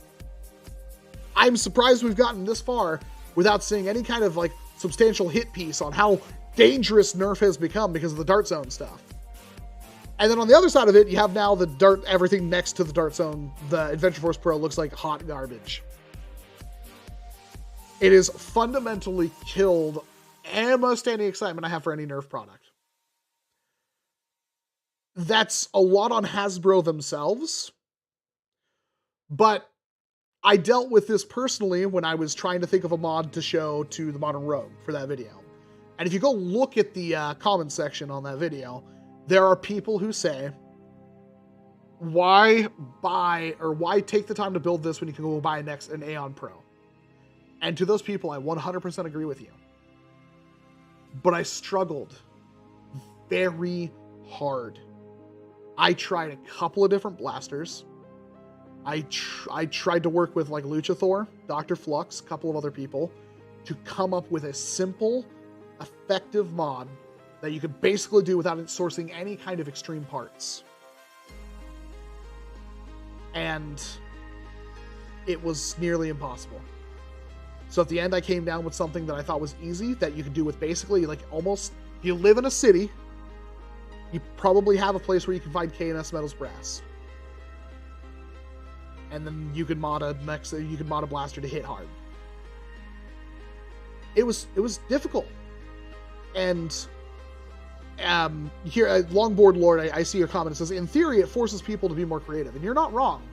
I'm surprised we've gotten this far without seeing any kind of like substantial hit piece on how dangerous NERF has become because of the Dart Zone stuff. And then on the other side of it, you have now everything next to the Dart Zone, the Adventure Force Pro looks like hot garbage. It has fundamentally killed almost any excitement I have for any NERF product. That's a lot on Hasbro themselves. But I dealt with this personally when I was trying to think of a mod to show to the Modern Rogue for that video. And if you go look at the comment section on that video, there are people who say, why buy or why take the time to build this when you can go buy an Aeon Pro? And to those people, I 100% agree with you. But I struggled very hard. I tried a couple of different blasters. I tried to work with like Luchathor, Dr. Flux, a couple of other people to come up with a simple, effective mod that you could basically do without sourcing any kind of extreme parts. And it was nearly impossible. So at the end, I came down with something that I thought was easy, that you could do with basically like almost, if you live in a city, you probably have a place where you can find K&S Metals Brass. And then you can mod a blaster to hit hard. It was difficult. And here, Longboard Lord, I see your comment. It says, in theory, it forces people to be more creative. And you're not wrong.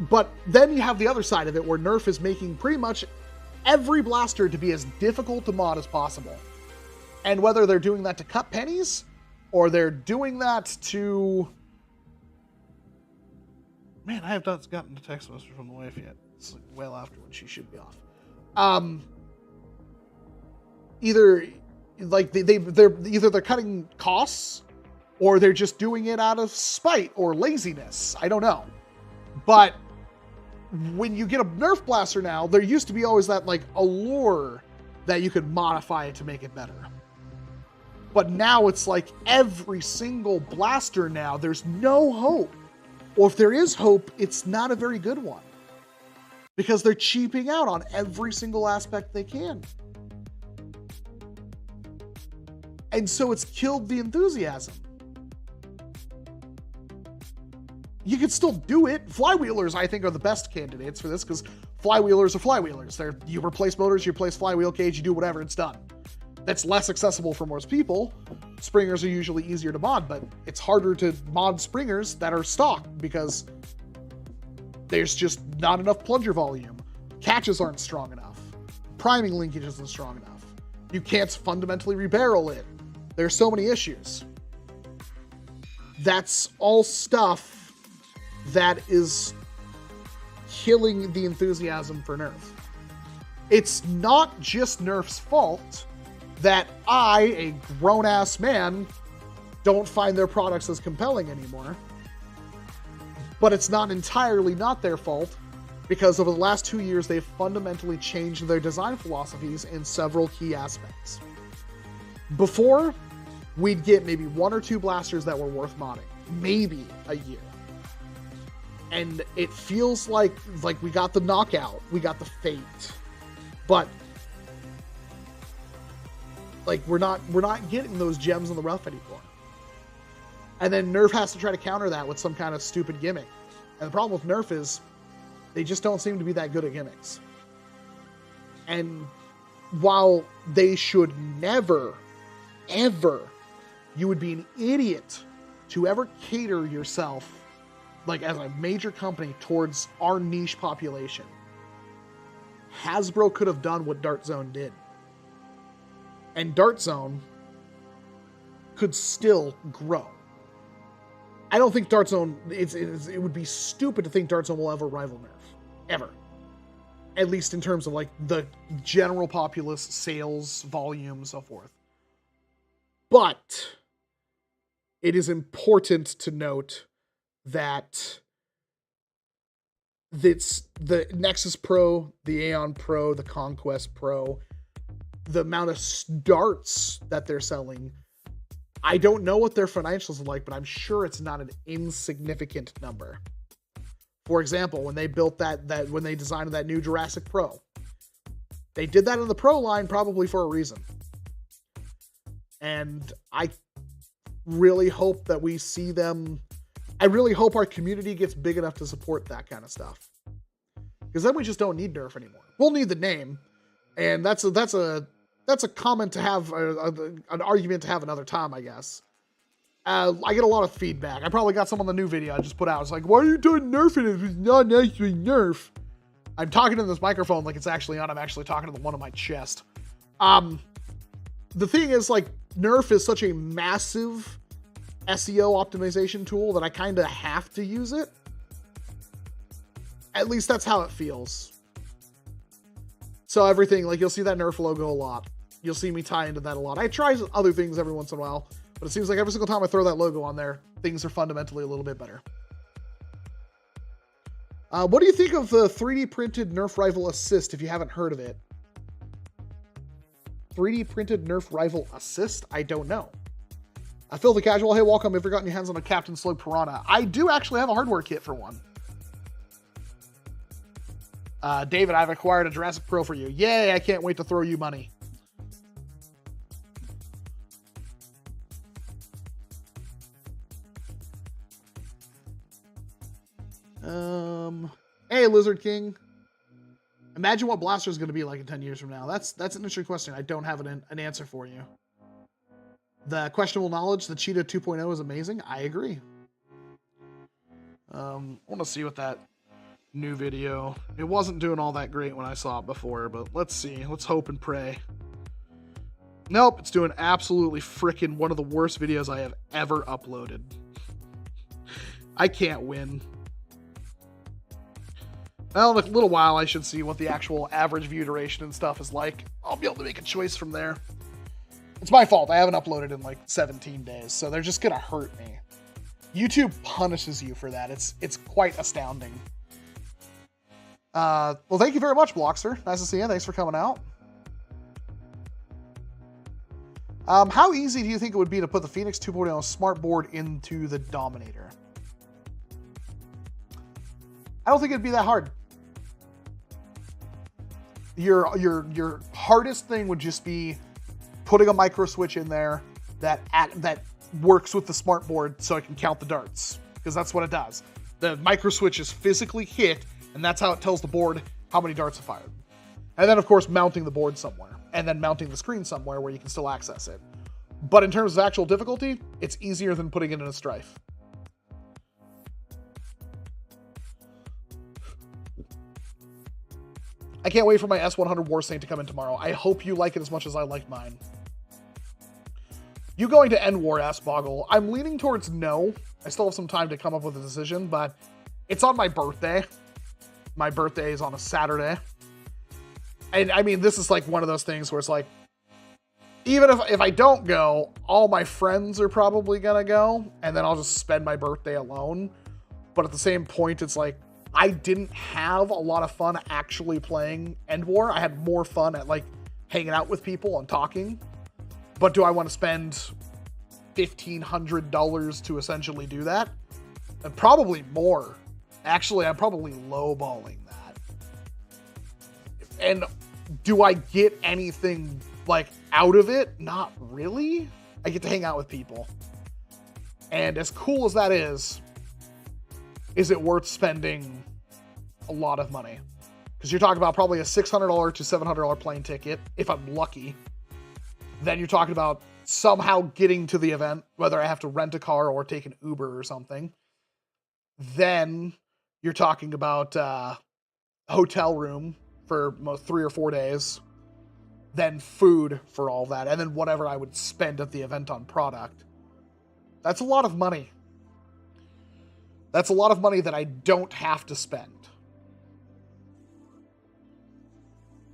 But then you have the other side of it where NERF is making pretty much every blaster to be as difficult to mod as possible. And whether they're doing that to cut pennies, or they're doing that to... Man, I have not gotten a text message from the wife yet. It's like well after when she should be off. Either like they're cutting costs, or they're just doing it out of spite or laziness. I don't know. But when you get a Nerf blaster now, there used to be always that like allure that you could modify it to make it better. But now it's like every single blaster now, there's no hope. Or if there is hope, it's not a very good one. Because they're cheaping out on every single aspect they can. And so it's killed the enthusiasm. You could still do it. Flywheelers, I think, are the best candidates for this, because flywheelers are flywheelers. You replace motors, you replace flywheel cage, you do whatever, it's done. That's less accessible for most people. Springers are usually easier to mod, but it's harder to mod springers that are stock because there's just not enough plunger volume. Catches aren't strong enough. Priming linkage isn't strong enough. You can't fundamentally rebarrel it. There's so many issues. That's all stuff that is killing the enthusiasm for Nerf. It's not just Nerf's fault that I, a grown-ass man, don't find their products as compelling anymore. But it's not entirely not their fault, because over the last 2 years, they've fundamentally changed their design philosophies in several key aspects. Before, we'd get maybe 1 or 2 blasters that were worth modding. Maybe a year. And it feels like we got the knockout, we got the fate. But like we're not getting those gems in the rough anymore. And then Nerf has to try to counter that with some kind of stupid gimmick. And the problem with Nerf is they just don't seem to be that good at gimmicks. And while they should never, ever, you would be an idiot to ever cater yourself, like as a major company, towards our niche population. Hasbro could have done what Dart Zone did. And Dart Zone could still grow. I don't think Dart Zone, it would be stupid to think Dart Zone will ever rival Nerf. Ever. At least in terms of like the general populace, sales, volume, so forth. But it is important to note that it's the Nexus Pro, the Aeon Pro, the Conquest Pro, the amount of darts that they're selling, I don't know what their financials are like, but I'm sure it's not an insignificant number. For example, when they built when they designed that new Jurassic Pro, they did that in the Pro line probably for a reason. And I really hope that we see them. I really hope our community gets big enough to support that kind of stuff. Because then we just don't need Nerf anymore. We'll need the name, and that's a comment to have, an argument to have another time, I guess. I get a lot of feedback. I probably got some on the new video I just put out. It's like, why are you doing Nerfing it? It's not actually Nerf. I'm talking to this microphone like it's actually on. I'm actually talking to the one on my chest. The thing is, like, Nerf is such a massive SEO optimization tool that I kind of have to use it. At least that's how it feels. So everything, like, you'll see that Nerf logo a lot. You'll see me tie into that a lot. I try other things every once in a while, but it seems like every single time I throw that logo on there, things are fundamentally a little bit better. What do you think of the 3D printed Nerf Rival Assist, if you haven't heard of it? 3D printed Nerf Rival Assist? I don't know. Phil the Casual, hey, welcome. Have you gotten your hands on a Captain Slug Piranha? I do actually have a hardware kit for one. David, I've acquired a Jurassic Pro for you. Yay, I can't wait to throw you money. Hey, Lizard King. Imagine what Blaster is going to be like in 10 years from now. That's an interesting question. I don't have an answer for you. The questionable knowledge, the Cheetah 2.0 is amazing. I agree. I want to see what that New video. It wasn't doing all that great when I saw it before, but let's see. Let's hope and pray. Nope, it's doing absolutely frickin' one of the worst videos I have ever uploaded. I can't win. Well, in a little while, I should see what the actual average view duration and stuff is like. I'll be able to make a choice from there. It's my fault. I haven't uploaded in like 17 days, so they're just gonna hurt me. YouTube punishes you for that. It's quite astounding. Well, thank you very much, Blockster. Nice to see you. Thanks for coming out. How easy do you think it would be to put the Phoenix 2.0 smart board into the Dominator? I don't think it'd be that hard. Your hardest thing would just be putting a micro switch in there that works with the smart board so it can count the darts, because that's what it does. The micro switch is physically hit, and that's how it tells the board how many darts are fired. And then, of course, mounting the board somewhere, and then mounting the screen somewhere where you can still access it. But in terms of actual difficulty, it's easier than putting it in a Strife. I can't wait for my S100 War Saint to come in tomorrow. I hope you like it as much as I like mine. You going to end War, asked Boggle. I'm leaning towards no. I still have some time to come up with a decision, but it's on my birthday. My birthday is on a Saturday. And I mean, this is like one of those things where it's like, even if I don't go, all my friends are probably gonna go, and then I'll just spend my birthday alone. But at the same point, it's like, I didn't have a lot of fun actually playing End War. I had more fun at like hanging out with people and talking. But do I want to spend $1,500 to essentially do that? And probably more. Actually, I'm probably lowballing that. And do I get anything like out of it? Not really. I get to hang out with people. And as cool as that is it worth spending a lot of money? Because you're talking about probably a $600 to $700 plane ticket, if I'm lucky. Then you're talking about somehow getting to the event, whether I have to rent a car or take an Uber or something. Then you're talking about hotel room for 3 or 4 days. Then food for all that. And then whatever I would spend at the event on product. That's a lot of money. That's a lot of money that I don't have to spend.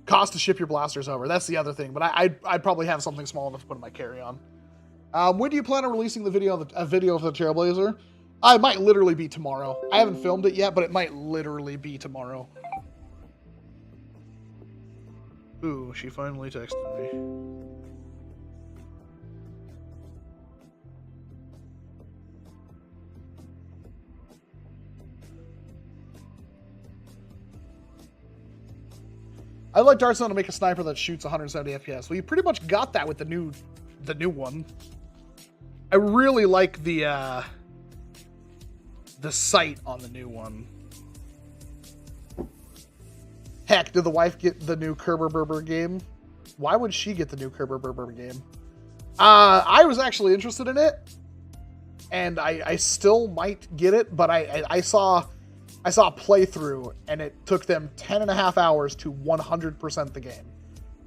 Cost to ship your blasters over. That's the other thing. But I'd probably have something small enough to put in my carry-on. When do you plan on releasing the video of the Trailblazer? It might literally be tomorrow. I haven't filmed it yet, but it might literally be tomorrow. Ooh, she finally texted me. I'd like Dartzone to make a sniper that shoots 170 FPS. Well, you pretty much got that with the new one. I really like the sight on the new one. Heck, did the wife get the new Kerber Berber game? Why would she get the new Kerber Berber game? I was actually interested in it, and I still might get it, but I saw a playthrough, and it took them 10.5 hours to 100% the game.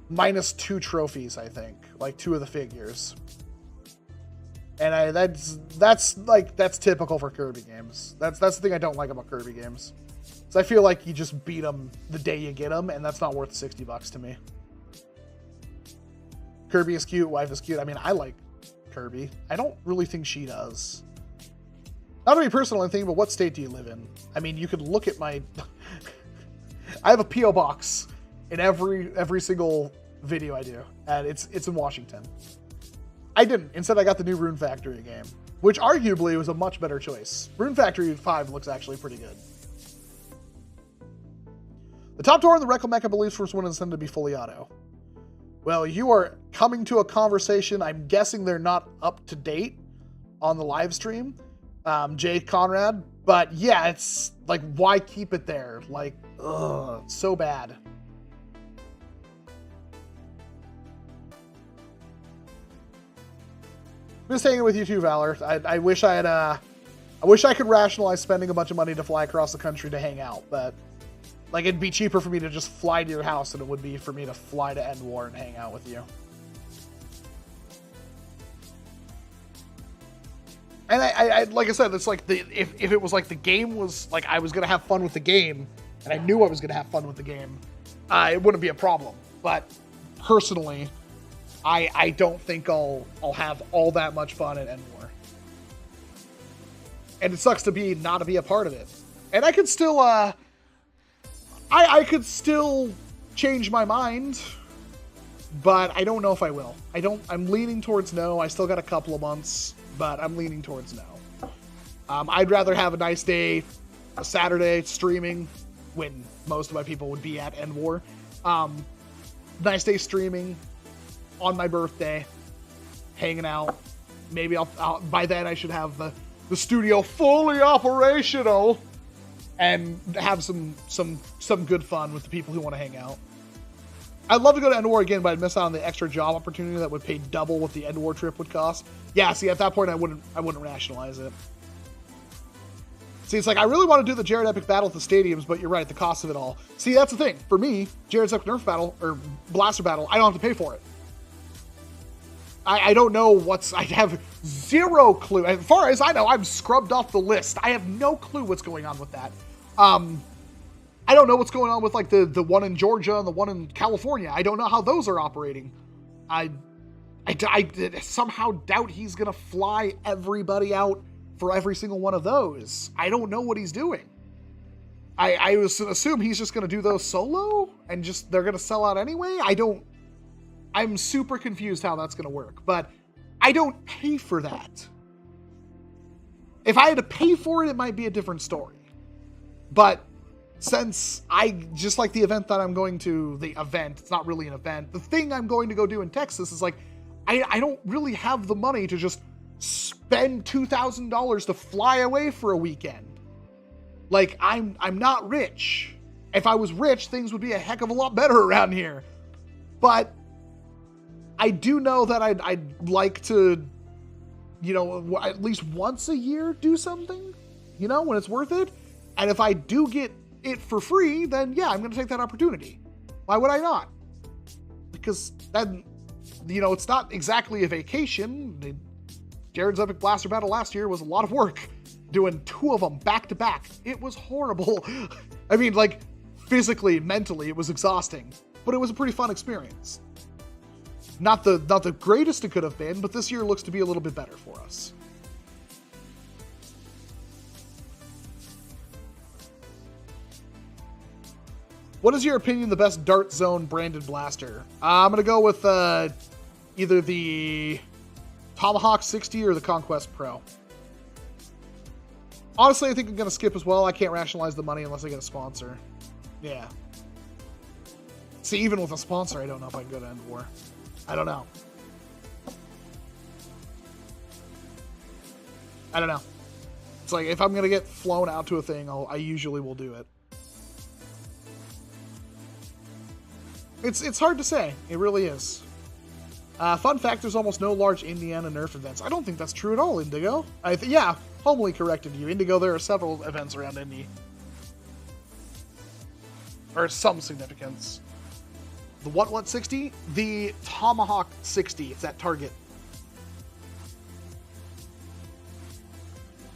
Minus 2 trophies, I think. Like 2 of the figures. And that's typical for Kirby games. That's the thing I don't like about Kirby games. So I feel like you just beat them the day you get them, and that's not worth $60 to me. Kirby is cute, wife is cute. I mean, I like Kirby. I don't really think she does. Not to be personal or anything, but what state do you live in? I mean, you could look at my... I have a P.O. box in every single video I do, and it's in Washington. I didn't. Instead, I got the new Rune Factory game, which arguably was a much better choice. Rune Factory 5 looks actually pretty good. The top door in the Recco Mecha believes first one is intended to be fully auto. Well, you are coming to a conversation. I'm guessing they're not up to date on the live stream. Jay Conrad, but yeah, it's like, why keep it there? Like, ugh, so bad. I'm just hanging with you too, Valor. I wish I had I wish I could rationalize spending a bunch of money to fly across the country to hang out, but like it'd be cheaper for me to just fly to your house than it would be for me to fly to End War and hang out with you. And I like I said, it's like if it was like the game was like I was gonna have fun with the game, and I knew I was gonna have fun with the game, it wouldn't be a problem. But personally, I don't think I'll have all that much fun at End War. And it sucks to not be a part of it. And I could still I could still change my mind, but I don't know if I will. I'm leaning towards no. I still got a couple of months, but I'm leaning towards no. I'd rather have a nice day, a Saturday streaming, when most of my people would be at End War. Nice day streaming on my birthday, hanging out. Maybe I'll by then I should have the studio fully operational and have some good fun with the people who want to hang out. I'd love to go to End War again, but I'd miss out on the extra job opportunity that would pay double what the End War trip would cost. Yeah, see, at that point I wouldn't rationalize it. See, it's like I really want to do the Jared Epic battle at the stadiums, but you're right, the cost of it all. See, that's the thing. For me, Jared's Epic Nerf battle or Blaster battle, I don't have to pay for it. I don't know I have zero clue. As far as I know, I'm scrubbed off the list. I have no clue what's going on with that. I don't know what's going on with like the one in Georgia and the one in California. I don't know how those are operating. I somehow doubt he's going to fly everybody out for every single one of those. I don't know what he's doing. I assume he's just going to do those solo and they're going to sell out anyway. I'm super confused how that's going to work, but I don't pay for that. If I had to pay for it, it might be a different story. But since just like the event that I'm going to, it's not really an event. The thing I'm going to go do in Texas is like, I don't really have the money to just spend $2,000 to fly away for a weekend. Like, I'm not rich. If I was rich, things would be a heck of a lot better around here. But I do know that I'd like to, at least once a year do something, when it's worth it. And if I do get it for free, then yeah, I'm going to take that opportunity. Why would I not? Because then, it's not exactly a vacation. Jared's Epic Blaster Battle last year was a lot of work, doing 2 of them back to back. It was horrible. I mean, like, physically, mentally, it was exhausting, but it was a pretty fun experience. Not the greatest it could have been, but this year looks to be a little bit better for us. What is your opinion the best Dart Zone branded blaster? I'm going to go with either the Tomahawk 60 or the Conquest Pro. Honestly, I think I'm going to skip as well. I can't rationalize the money unless I get a sponsor. Yeah. See, even with a sponsor, I don't know if I can go to End War. I don't know. It's like, if I'm going to get flown out to a thing, I usually will do it. It's hard to say. It really is. Fun fact, there's almost no large Indiana Nerf events. I don't think that's true at all, Indigo. Yeah, homely corrected you. Indigo, there are several events around Indy. Or some significance. The what 60? The Tomahawk 60. It's at Target.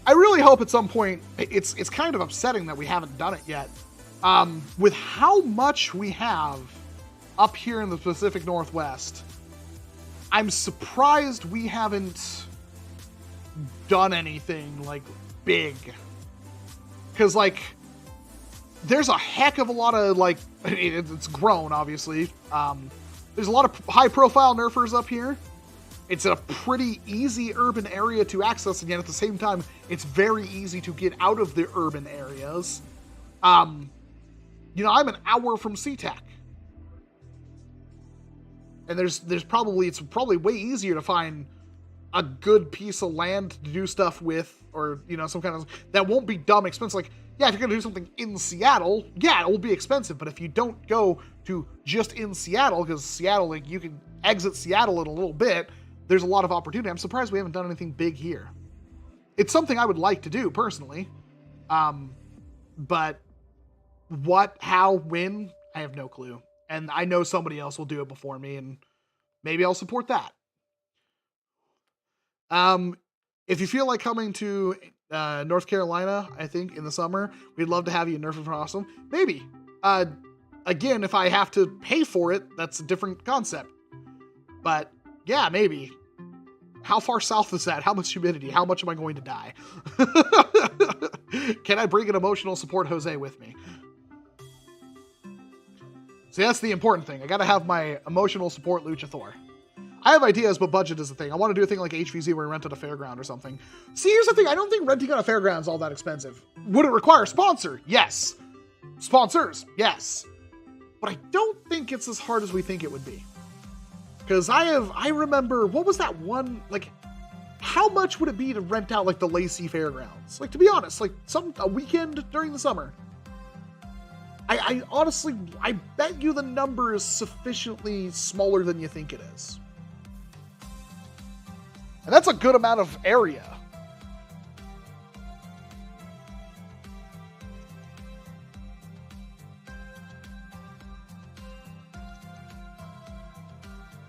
I really hope at some point, it's kind of upsetting that we haven't done it yet. With how much we have up here in the Pacific Northwest, I'm surprised we haven't done anything, like, big. Because, like, there's a heck of a lot of, like, it's grown, obviously. There's a lot of high-profile Nerfers up here. It's a pretty easy urban area to access, and yet at the same time, it's very easy to get out of the urban areas. I'm an hour from SeaTac. And it's probably way easier to find a good piece of land to do stuff with, or, some kind of, that won't be dumb expensive. Like, yeah, if you're going to do something in Seattle, yeah, it will be expensive, but if you don't go to just in Seattle, because Seattle, like, you can exit Seattle in a little bit, there's a lot of opportunity. I'm surprised we haven't done anything big here. it's something I would like to do personally. But what, how, when, I have no clue. And I know somebody else will do it before me, and maybe I'll support that. If you feel like coming to North Carolina, I think in the summer, we'd love to have you in NERF for Awesome. Maybe. Again, if I have to pay for it, that's a different concept. But yeah, maybe. How far south is that? How much humidity? How much am I going to die? Can I bring an emotional support Jose with me? See, that's the important thing. I gotta have my emotional support Luchasaur. I have ideas, but budget is the thing. I want to do a thing like HVZ where we rent at a fairground or something. See, here's the thing. I don't think renting at a fairground is all that expensive. Would it require a sponsor? Yes. Sponsors? Yes. But I don't think it's as hard as we think it would be. Because I remember, what was that one, like, how much would it be to rent out, like, the Lacey Fairgrounds? Like, to be honest, like, a weekend during the summer. I honestly, I bet you the number is sufficiently smaller than you think it is. And that's a good amount of area.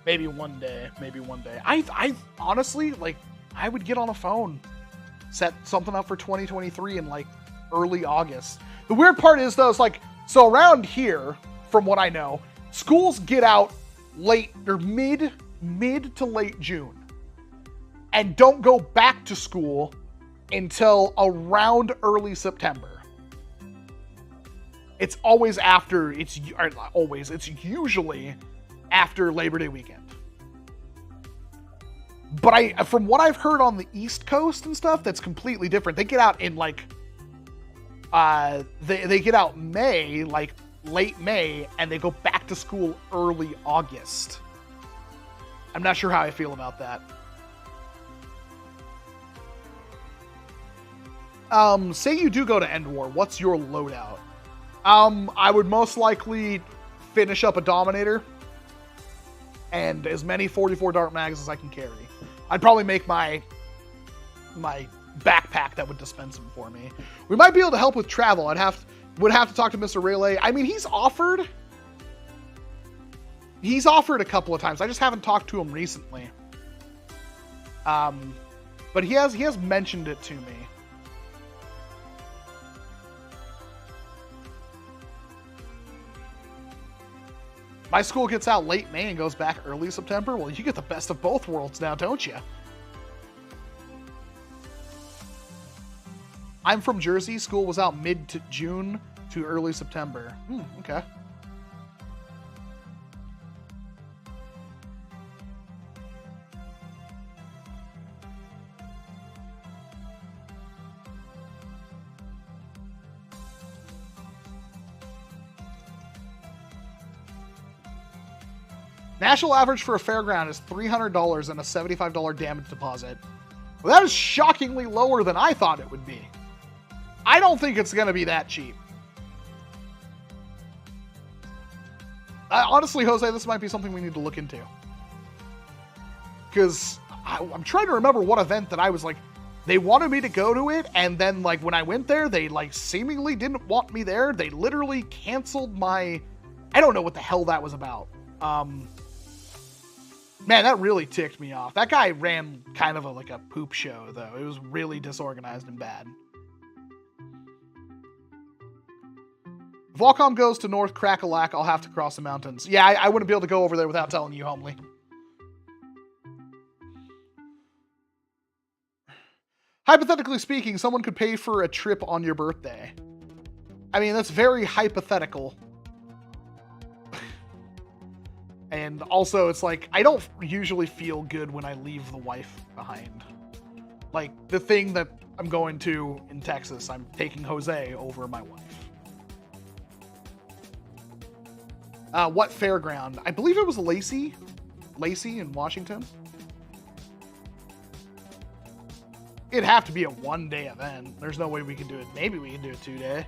Maybe one day, maybe one day. I honestly, like, I would get on a phone, set something up for 2023 in, like, early August. The weird part is, though, it's like, so around here, from what I know, schools get out late, or mid to late June, and don't go back to school until around early September. It's always after, it's usually after Labor Day weekend. But from what I've heard on the East Coast and stuff, that's completely different. They get out in, like, they get out May, like late May, and they go back to school early August. I'm not sure how I feel about that. Say you do go to End War, what's your loadout? I would most likely finish up a Dominator and as many 44 dart mags as I can carry. I'd probably make my backpack that would dispense them for me. We might be able to help with travel. Would have to talk to Mr. Rayleigh. I mean, he's offered a couple of times. I just haven't talked to him recently. But he has mentioned it to me. My school gets out late May and goes back early September. Well, you get the best of both worlds now, don't you? I'm from Jersey. School was out mid to June to early September. Okay. National average for a fairground is $300 and a $75 damage deposit. Well, that is shockingly lower than I thought it would be. I don't think it's going to be that cheap. Honestly, Jose, this might be something we need to look into. Because I'm trying to remember what event that I was like, they wanted me to go to it, and then like when I went there, they like seemingly didn't want me there. They literally canceled my... I don't know what the hell that was about. Man, that really ticked me off. That guy ran kind of like a poop show, though. It was really disorganized and bad. If Walcom goes to North Crackalack, I'll have to cross the mountains. Yeah, I wouldn't be able to go over there without telling you, homely. Hypothetically speaking, someone could pay for a trip on your birthday. I mean, that's very hypothetical. And also, it's like, I don't usually feel good when I leave the wife behind. Like, the thing that I'm going to in Texas, I'm taking Jose over my wife. What fairground? I believe it was Lacey in Washington. It'd have to be a one-day event. There's no way we can do it. Maybe we can do a 2-day.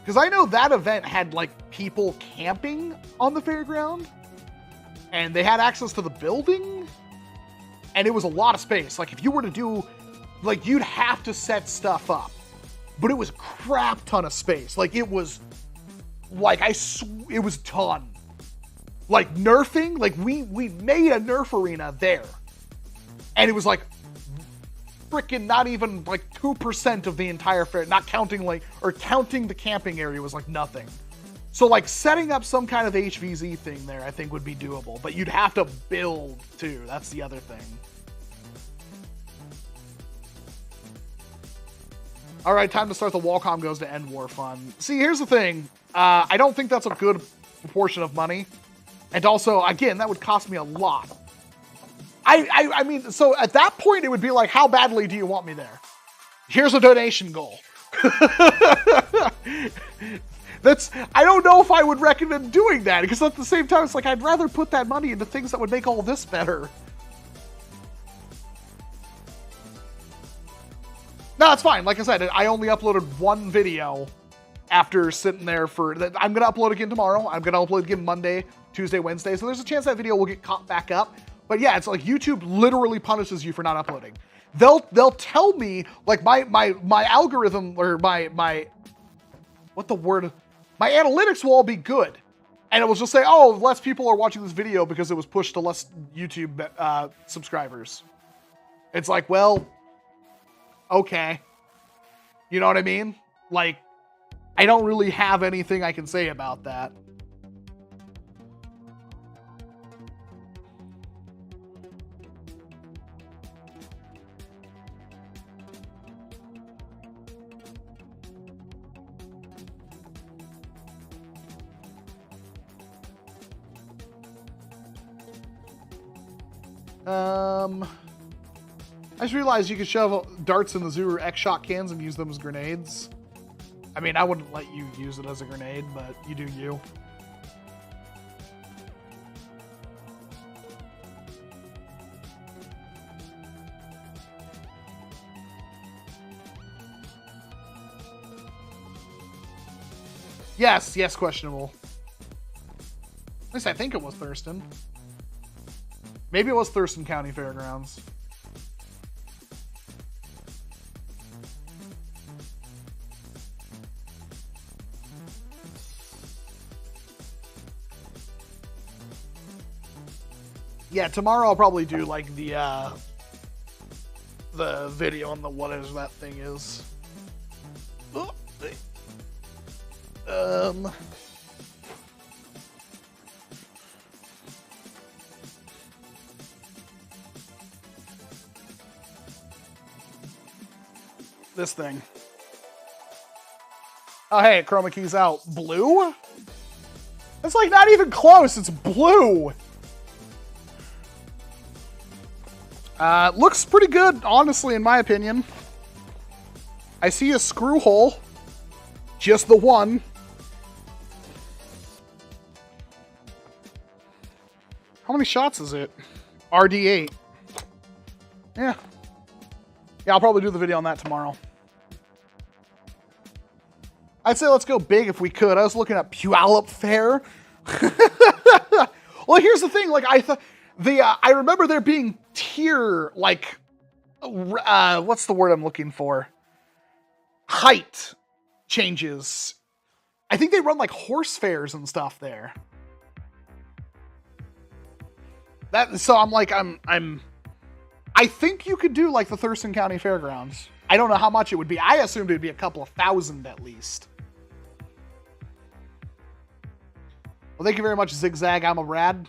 Because I know that event had, like, people camping on the fairground. And they had access to the building. And it was a lot of space. Like, if you were to do, like, you'd have to set stuff up. But it was a crap ton of space. Like, it was, like, it was a ton. Like, nerfing, like, we made a nerf arena there. And it was, like, freaking not even, like, 2% of the entire fair. Not counting, like, or counting the camping area was, like, nothing. So, like, setting up some kind of HVZ thing there, I think, would be doable. But you'd have to build, too. That's the other thing. All right, time to start the Wallcom goes to end war fund. See, here's the thing. I don't think that's a good proportion of money. And also, again, that would cost me a lot. I mean, so at that point, it would be like, how badly do you want me there? Here's a donation goal. I don't know if I would recommend doing that, because at the same time, it's like, I'd rather put that money into things that would make all this better. No, it's fine. Like I said, I only uploaded one video after sitting there for... I'm going to upload again tomorrow. I'm going to upload again Monday, Tuesday, Wednesday. So there's a chance that video will get caught back up. But yeah, it's like YouTube literally punishes you for not uploading. They'll tell me, like, my algorithm, or my what the word? My analytics will all be good. And it will just say, oh, less people are watching this video because it was pushed to less YouTube subscribers. It's like, well... okay. You know what I mean? Like, I don't really have anything I can say about that. I just realized you could shove darts in the zoo or X-Shot cans and use them as grenades. I mean, I wouldn't let you use it as a grenade, but you do you. Yes, questionable. At least I think it was Thurston. Maybe it was Thurston County Fairgrounds. Yeah, tomorrow I'll probably do like the video on the whatever that thing is. This thing. Oh, hey, chroma key's out. Blue? It's like not even close. It's blue. Looks pretty good, honestly, in my opinion. I see a screw hole. Just the one. How many shots is it? RD8. Yeah. Yeah, I'll probably do the video on that tomorrow. I'd say let's go big if we could. I was looking at Puyallup Fair. Well, here's the thing. Like, I remember there being tier, like, what's the word I'm looking for? Height changes. I think they run like horse fairs and stuff there. So I'm like, I think you could do like the Thurston County Fairgrounds. I don't know how much it would be. I assumed it would be a couple of thousand at least. Well, thank you very much, Zigzag. I'm a rad.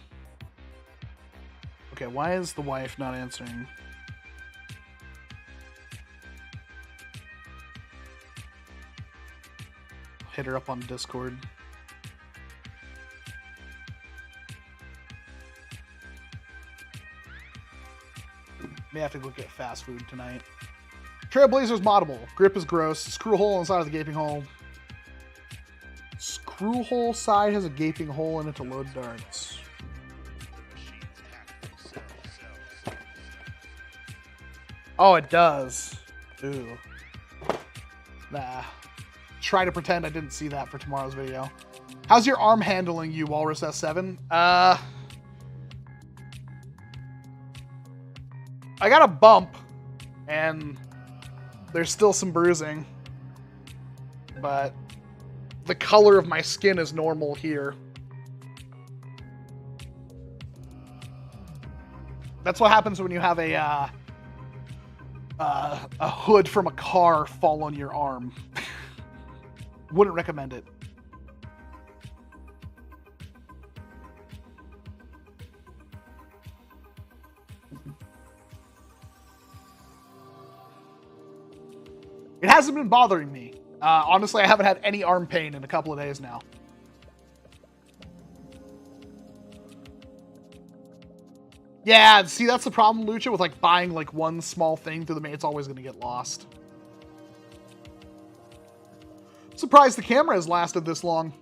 Okay, why is the wife not answering? Hit her up on Discord. May have to go get fast food tonight. Trailblazer's moddable. Grip is gross. Screw hole inside of the gaping hole. Screw hole side has a gaping hole in it to load darts. Oh, it does. Ooh. Nah. Try to pretend I didn't see that for tomorrow's video. How's your arm handling you, Walrus S7? I got a bump, and there's still some bruising, but the color of my skin is normal here. That's what happens when you have a hood from a car fall on your arm. Wouldn't recommend it. It hasn't been bothering me. Honestly, I haven't had any arm pain in a couple of days now. Yeah, see, that's the problem, Lucha, with like buying like one small thing through the main. It's always going to get lost. Surprised the camera has lasted this long.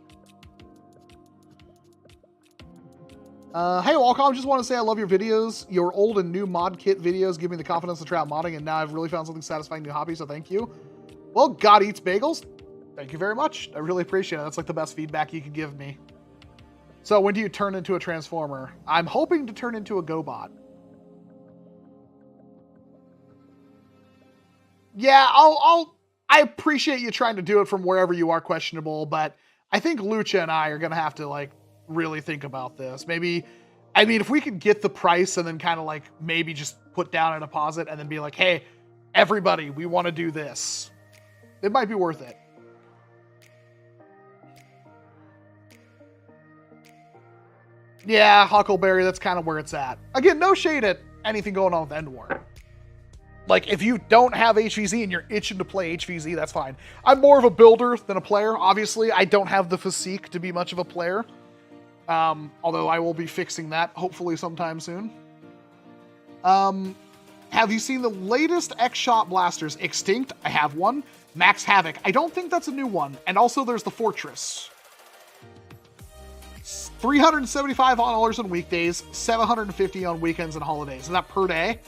Hey, Walcom, just want to say I love your videos. Your old and new mod kit videos give me the confidence to try out modding, and now I've really found something satisfying new hobby, so thank you. Well, God Eats Bagels, thank you very much. I really appreciate it. That's like the best feedback you could give me. So when do you turn into a Transformer? I'm hoping to turn into a GoBot. Yeah, I appreciate you trying to do it from wherever you are questionable, but I think Lucha and I are going to have to like really think about this. Maybe, I mean, if we could get the price and then kind of like maybe just put down a deposit and then be like, hey, everybody, we want to do this. It might be worth it. Yeah, Huckleberry, that's kind of where it's at. Again, no shade at anything going on with End War. Like, if you don't have HVZ and you're itching to play HVZ, that's fine. I'm more of a builder than a player. Obviously, I don't have the physique to be much of a player. Although I will be fixing that, hopefully sometime soon. Have you seen the latest X-Shot blasters? Extinct, I have one. Max Havoc, I don't think that's a new one. And also there's the Fortress. $375 on weekdays, $750 on weekends and holidays. Is that per day?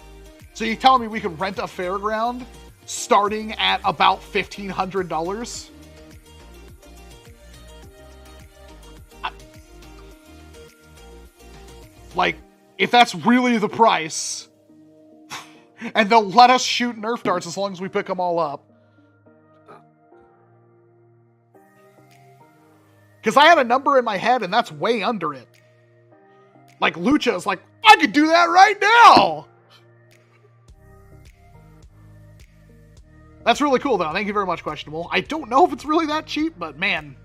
So you telling me we could rent a fairground starting at about $1,500? Like, if that's really the price, and they'll let us shoot Nerf darts as long as we pick them all up. Because I had a number in my head, and that's way under it. Like, Lucha is like, I could do that right now! That's really cool, though. Thank you very much, Questionable. I don't know if it's really that cheap, but man.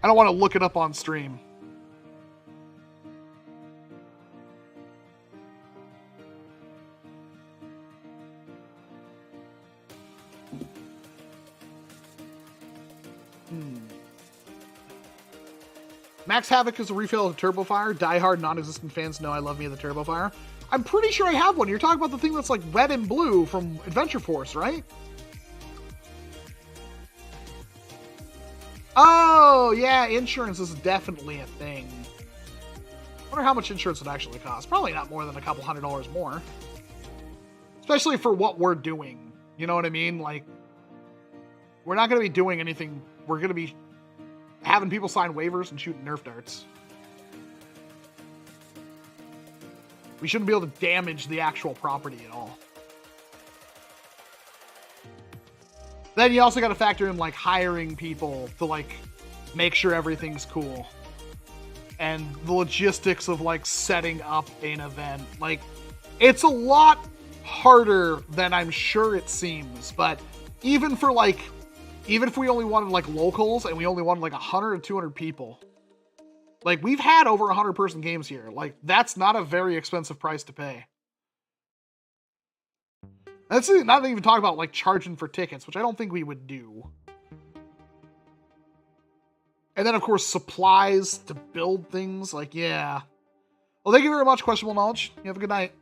I don't want to look it up on stream. Max Havoc is a refill of Turbo Fire. Die-hard non-existent fans know I love me the Turbo Fire. I'm pretty sure I have one. You're talking about the thing that's like red and blue from Adventure Force, right? Oh, yeah, insurance is definitely a thing. I wonder how much insurance would actually cost. Probably not more than a couple $100 more. Especially for what we're doing. You know what I mean? Like, we're not going to be doing anything. We're going to be having people sign waivers and shooting Nerf darts. We shouldn't be able to damage the actual property at all. Then you also got to factor in like hiring people to like make sure everything's cool. And the logistics of like setting up an event. Like, it's a lot harder than I'm sure it seems, but even for like, even if we only wanted like locals and we only wanted like 100 or 200 people, like we've had over 100 person games here. Like, that's not a very expensive price to pay. That's not even talking about like charging for tickets, which I don't think we would do. And then of course supplies to build things. Like, yeah. Well, thank you very much, Questionable Knowledge. You have a good night.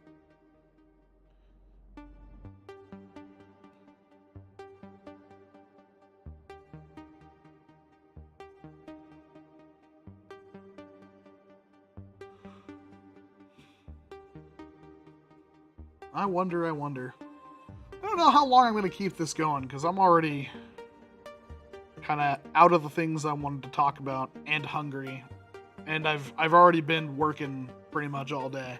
I wonder. I don't know how long I'm going to keep this going, because I'm already kind of out of the things I wanted to talk about and hungry. And I've already been working pretty much all day.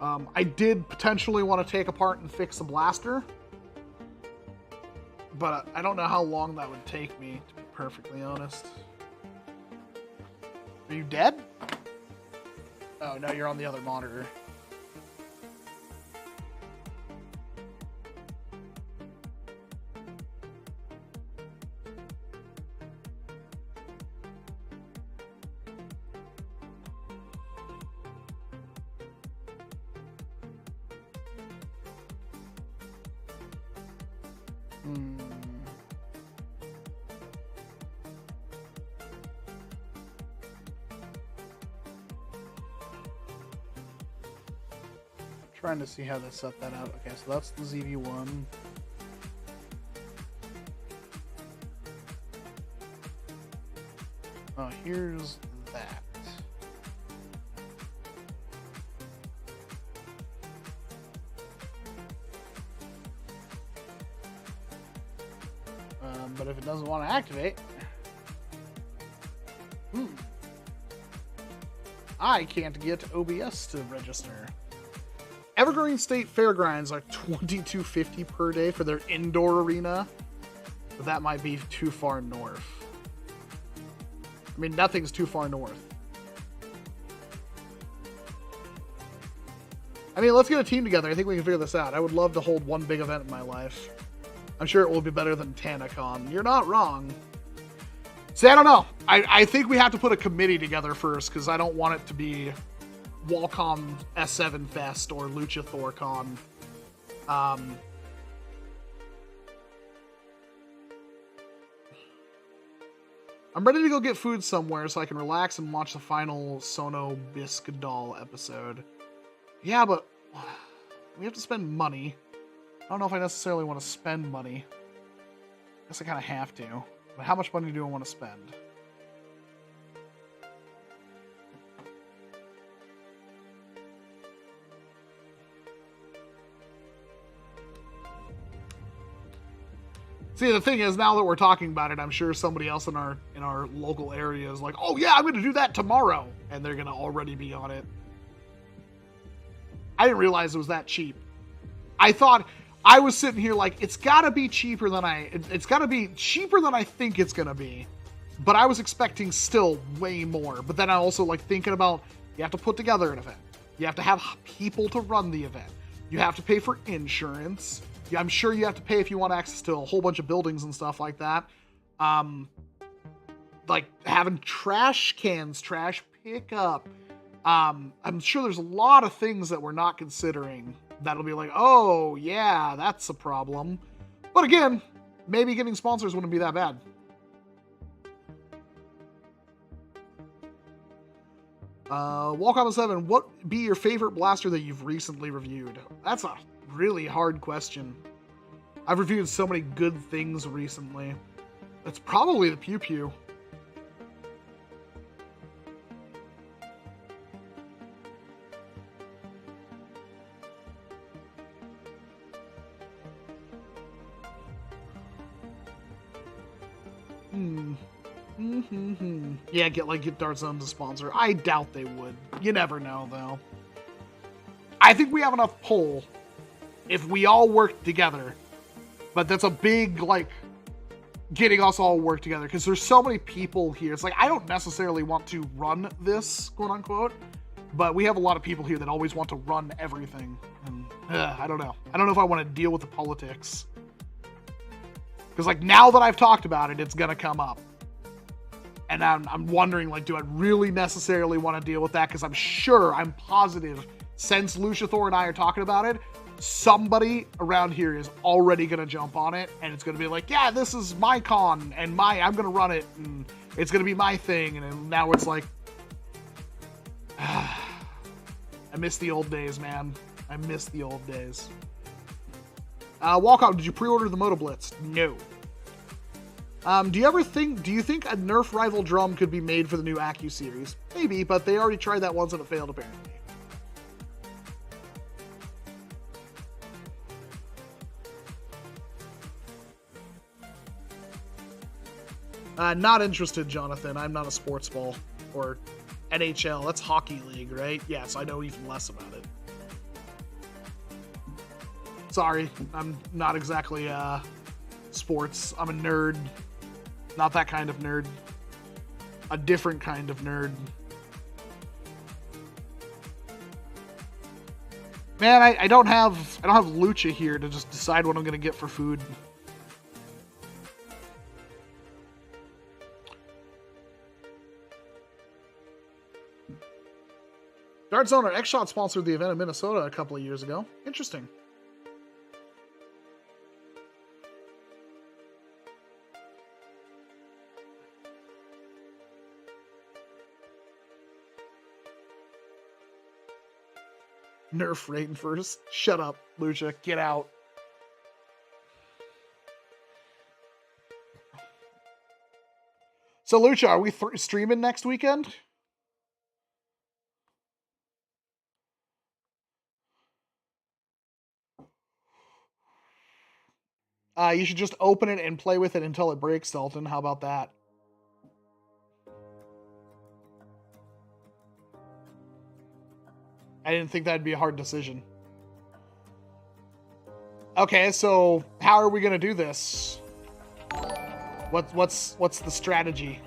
I did potentially want to take apart and fix the blaster, but I don't know how long that would take me, to be perfectly honest. Are you dead? Oh, no, you're on the other monitor. Trying to see how they set that out. Okay, so that's the ZV1. Oh, here's that. But if it doesn't want to activate, I can't get OBS to register. Evergreen State Fairgrounds are $22.50 per day for their indoor arena, but that might be too far north. I mean, nothing's too far north. I mean, let's get a team together. I think we can figure this out. I would love to hold one big event in my life. I'm sure it will be better than TanaCon. You're not wrong. See, I don't know. I think we have to put a committee together first, because I don't want it to be Walcom S7 Fest or LuchaThorCon. I'm ready to go get food somewhere so I can relax and watch the final Sono Biscuitdoll episode. Yeah, but we have to spend money. I don't know if I necessarily want to spend money. I guess I kind of have to. But how much money do I want to spend? See, the thing is, now that we're talking about it, I'm sure somebody else in our local area is like, oh yeah, I'm going to do that tomorrow. And they're going to already be on it. I didn't realize it was that cheap. I thought, I was sitting here like, it's got to be cheaper than it's got to be cheaper than I think it's going to be. But I was expecting still way more. But then I also like thinking about, you have to put together an event. You have to have people to run the event. You have to pay for insurance. Yeah, I'm sure you have to pay if you want access to a whole bunch of buildings and stuff like that. Like having trash cans, trash pickup. I'm sure there's a lot of things that we're not considering that'll be like, oh yeah, that's a problem. But again, maybe getting sponsors wouldn't be that bad. Walcom 7, what would be your favorite blaster that you've recently reviewed? That's a really hard question. I've reviewed so many good things recently. It's probably the Pew Pew. Yeah, get Dart Zone to sponsor. I doubt they would. You never know, though. I think we have enough pull if we all work together. But that's a big, like, getting us all work together. Because there's so many people here. It's like, I don't necessarily want to run this, quote unquote. But we have a lot of people here that always want to run everything. And I don't know. I don't know if I want to deal with the politics. Because, like, now that I've talked about it, it's going to come up. And I'm wondering, like, do I really necessarily want to deal with that? Because I'm positive, since LuchaThor and I are talking about it, somebody around here is already going to jump on it. And it's going to be like, yeah, this is my con, and I'm going to run it, and it's going to be my thing. And then now it's like, I miss the old days, man. I miss the old days. Walcom, did you pre-order the Moto Blitz? No. Do you think a NERF rival drum could be made for the new Accu series? Maybe, but they already tried that once and it failed, apparently. Not interested, Jonathan. I'm not a sports ball. Or NHL. That's hockey league, right? Yes, I know even less about it. Sorry, I'm not exactly sports. I'm a nerd. Not that kind of nerd. A different kind of nerd. Man, I don't have Lucha here to just decide what I'm gonna get for food. Dart Zone or X-Shot sponsored the event in Minnesota a couple of years ago. Interesting. Nerf rating first. Shut up, Lucha. Get out. So, Lucha, are we streaming next weekend? You should just open it and play with it until it breaks, Dalton. How about that? I didn't think that'd be a hard decision. Okay, so how are we gonna do this? What's the strategy?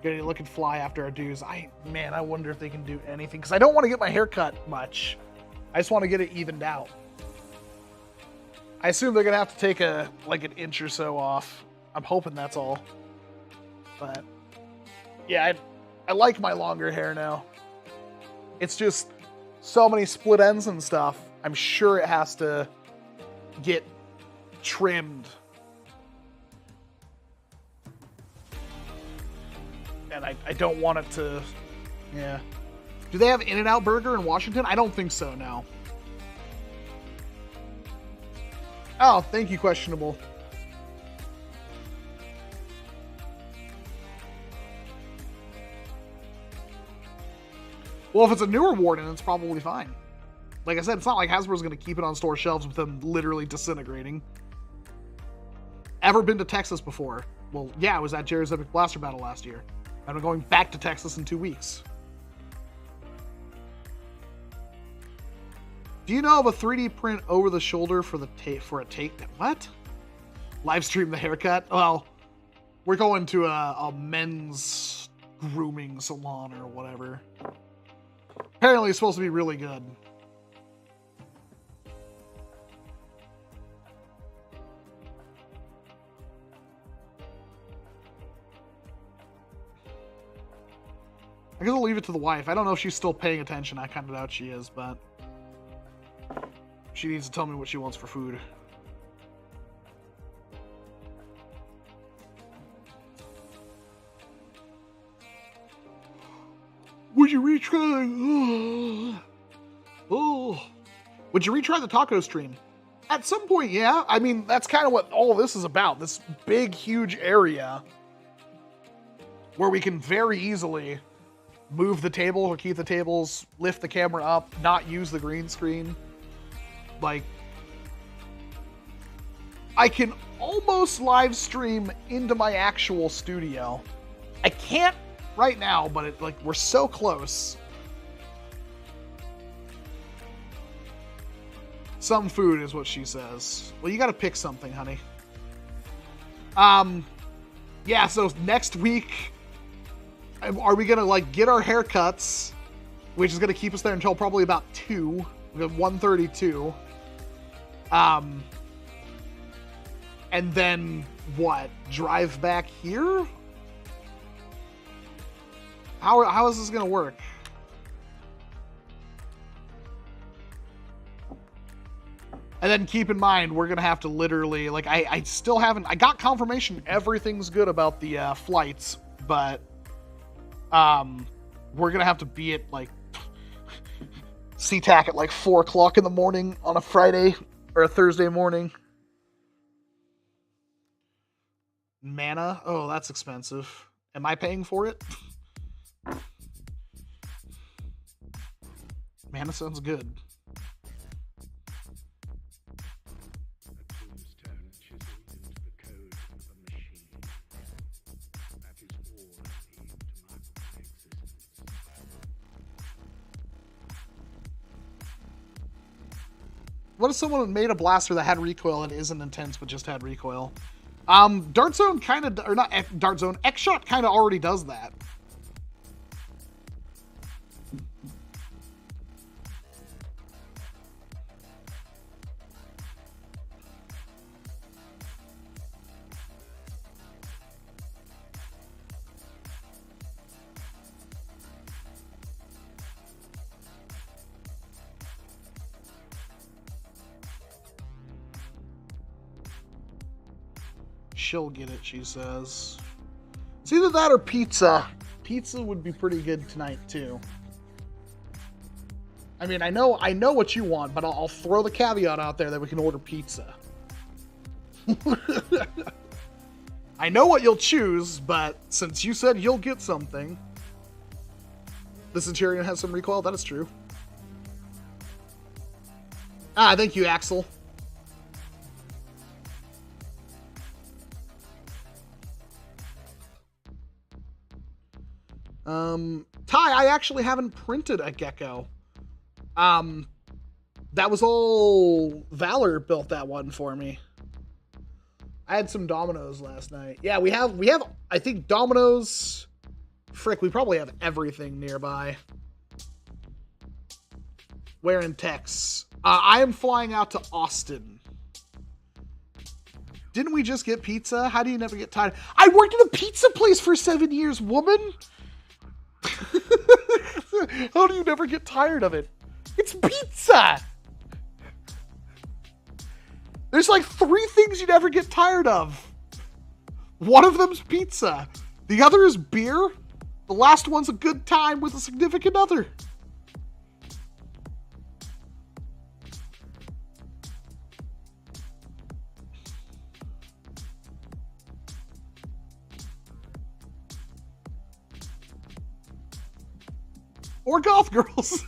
Gonna look and fly after our dues. Man, I wonder if they can do anything, because I don't want to get my hair cut much. I just want to get it evened out. I assume they're gonna have to take like an inch or so off. I'm hoping that's all. But yeah, I like my longer hair now. It's just so many split ends and stuff. I'm sure it has to get trimmed. And I don't want it to, yeah. Do they have In-N-Out Burger in Washington? I don't think so, no. Oh, thank you, Questionable. Well, if it's a newer Warden, it's probably fine. Like I said, it's not like Hasbro's going to keep it on store shelves with them literally disintegrating. Ever been to Texas before? Well, yeah, I was at Jerry's Epic Blaster Battle last year. I'm going back to Texas in 2 weeks. Do you know of a 3D print over the shoulder for a take? What? Live stream the haircut? Well, we're going to a men's grooming salon or whatever. Apparently it's supposed to be really good. I guess I'll leave it to the wife. I don't know if she's still paying attention. I kind of doubt she is, but she needs to tell me what she wants for food. Would you retry? Oh. Would you retry the taco stream? At some point, yeah. I mean, that's kind of what all this is about. This big, huge area where we can very easily move the table or keep the tables, lift the camera up, not use the green screen. Like, I can almost live stream into my actual studio. I can't right now, but we're so close. Some food is what she says. Well, you gotta pick something, honey. Yeah, so next week, are we gonna like get our haircuts, which is gonna keep us there until probably about 2. We have 1:32. And then what? Drive back here? How is this gonna work? And then keep in mind, we're gonna have to literally, like, I still haven't, I got confirmation everything's good about the flights, but we're gonna have to be at like SeaTac at like 4 o'clock in the morning on a Friday or a Thursday morning. Mana? Oh, that's expensive. Am I paying for it? Mana sounds good. What if someone made a blaster that had recoil and isn't intense but just had recoil? Dart Zone kind of, or not Dart Zone, X-Shot kind of already does that. She'll get it, she says. It's either that or pizza. Pizza would be pretty good tonight, too. I mean, I know what you want, but I'll throw the caveat out there that we can order pizza. I know what you'll choose, but since you said you'll get something. The Centurion has some recoil, that is true. Ah, thank you, Axel. Ty, I actually haven't printed a gecko. That was all Valor built that one for me. I had some Dominoes last night. Yeah, we have, I think Dominoes. Frick, we probably have everything nearby. Where in Tex? I am flying out to Austin. Didn't we just get pizza? How do you never get tired? I worked at a pizza place for 7 years, woman! How do you never get tired of it? It's pizza! There's like 3 things you never get tired of. One of them's pizza. The other is beer. The last one's a good time with a significant other. Or goth girls.